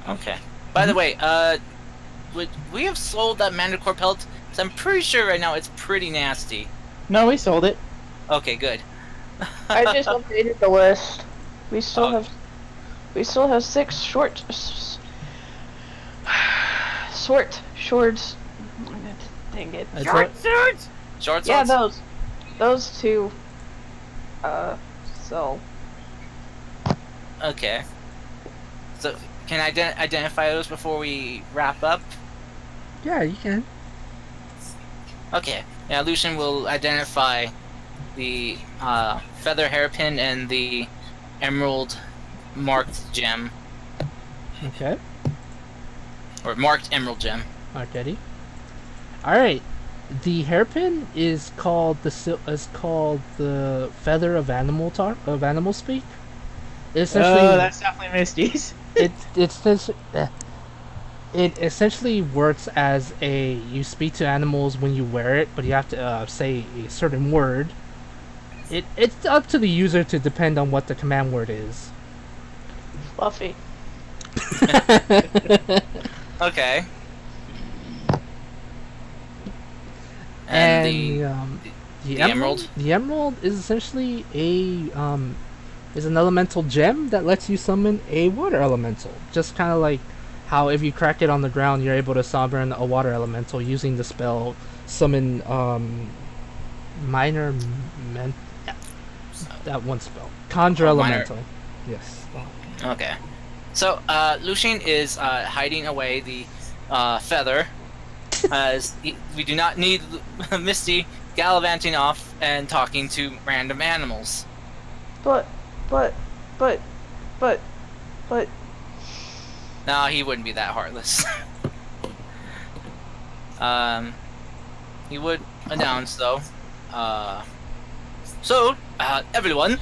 Okay. By the way, would we have sold that Manticore pelt? 'Cause I'm pretty sure right now it's pretty nasty. No, we sold it. Okay, good. I just updated the list. We still Oh. have 6 shorts. Dang it. That's Short it. swords? Short Yeah, swords? those two. So Okay. So, can I identify those before we wrap up? Yeah, you can. Okay. Yeah, Lucian will identify the feather hairpin and the emerald marked gem. Okay. Or marked emerald gem. Alrighty. Alright. The hairpin is called the feather of animal speak. Essentially, Oh, that's definitely Misty's. it essentially works as you speak to animals when you wear it, but you have to say a certain word. It's up to the user to depend on what the command word is. fluffy. Okay. And the emerald? The emerald is essentially is an elemental gem that lets you summon a water elemental. Just kind of like how if you crack it on the ground, you're able to summon a water elemental using the spell summon minor men. Yeah, that one spell. Conjure elemental. Yes. Okay. So, Lucian is hiding away the feather, as we do not need Misty gallivanting off and talking to random animals. But. No, he wouldn't be that heartless. He would announce though. So, everyone,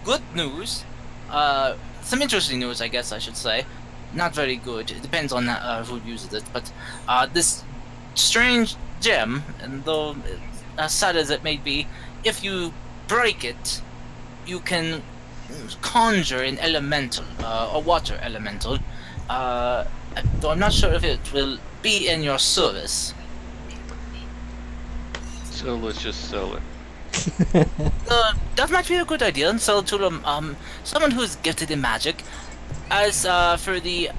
good news. Some interesting news, I guess I should say. Not very good. It depends on who uses it. But this strange gem, and though as sad as it may be, if you break it, you can conjure an elemental, a water elemental. Though I'm not sure if it will be in your service. So let's just sell it. That might be a good idea, and sell it to someone who's gifted in magic. As for the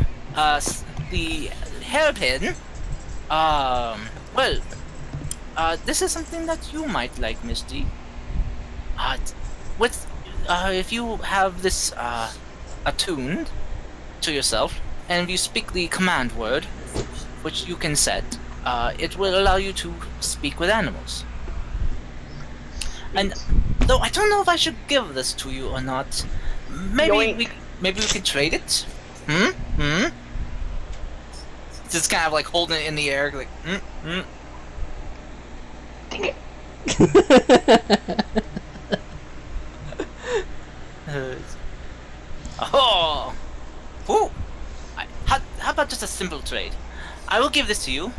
hairpin, well, this is something that you might like, Misty. If you have this attuned to yourself, and if you speak the command word, which you can set, it will allow you to speak with animals. And though I don't know if I should give this to you or not, maybe we could trade it. Just kind of like holding it in the air, like Oh! Whew. How about just a simple trade? I will give this to you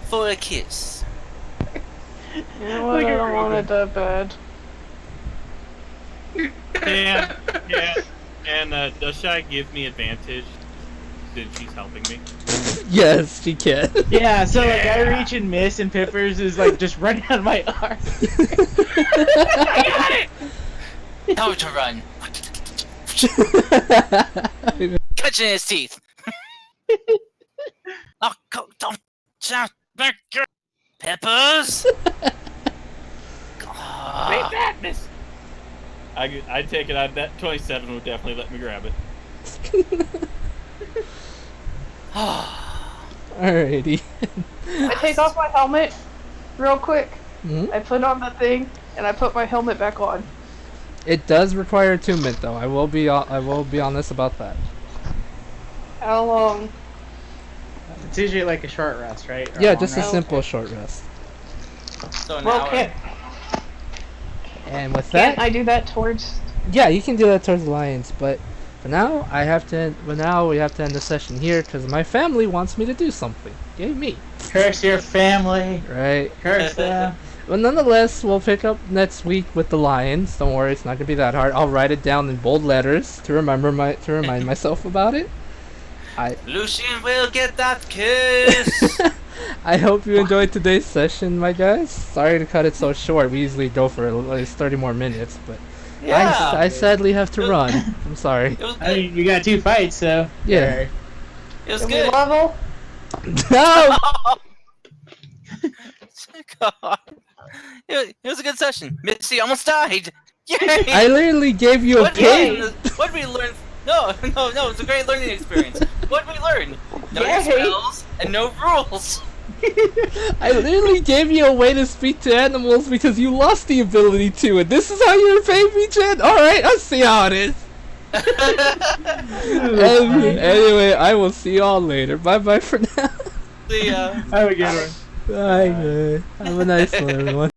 for a kiss. You know what? I don't want it that bad. And does Shy give me advantage since she's helping me? Yes, she can. Yeah, so like I reach and miss, and Pippers is like just running out of my arm. I got it! Time to run. Catching his teeth. Oh, don't shout back, Peppers. Wait that, miss! I'd take it out. That 27 would definitely let me grab it. Alrighty. I take off my helmet real quick. Mhm. I put on the thing, and I put my helmet back on. It does require attunement, though. I will be honest about that. How long? It's usually like a short rest, right? Or Yeah, long just a rest? simple short rest. So an Well, hour. And with can't that, I do that towards? yeah, you can do that towards the lions. But for now, I have to. But now we have to end the session here because my family wants me to do something. Yay me! Curse your family. Right. Curse them. But nonetheless, we'll pick up next week with the lions. Don't worry, it's not gonna be that hard. I'll write it down in bold letters to remind myself about it. Lucian will get that kiss. I hope you enjoyed today's session, my guys. Sorry to cut it so short. We usually go for at least 30 more minutes, but Yeah. I sadly have to run. I'm sorry. It was I good. mean, you got 2 fights, so. Yeah. It was Can we good. level? No! God. It was a good session. Missy almost died. Yay! I literally gave you a What pig. did we learn? No, it's a great learning experience. What did we learn? No Yay! spells and no rules. I literally gave you a way to speak to animals because you lost the ability to, and this is how you repay me, Jen? Alright, I'll see how it is. Anyway, I will see y'all later. Bye-bye for now. See ya. Have a good one. Bye, guys. Have a nice one, everyone.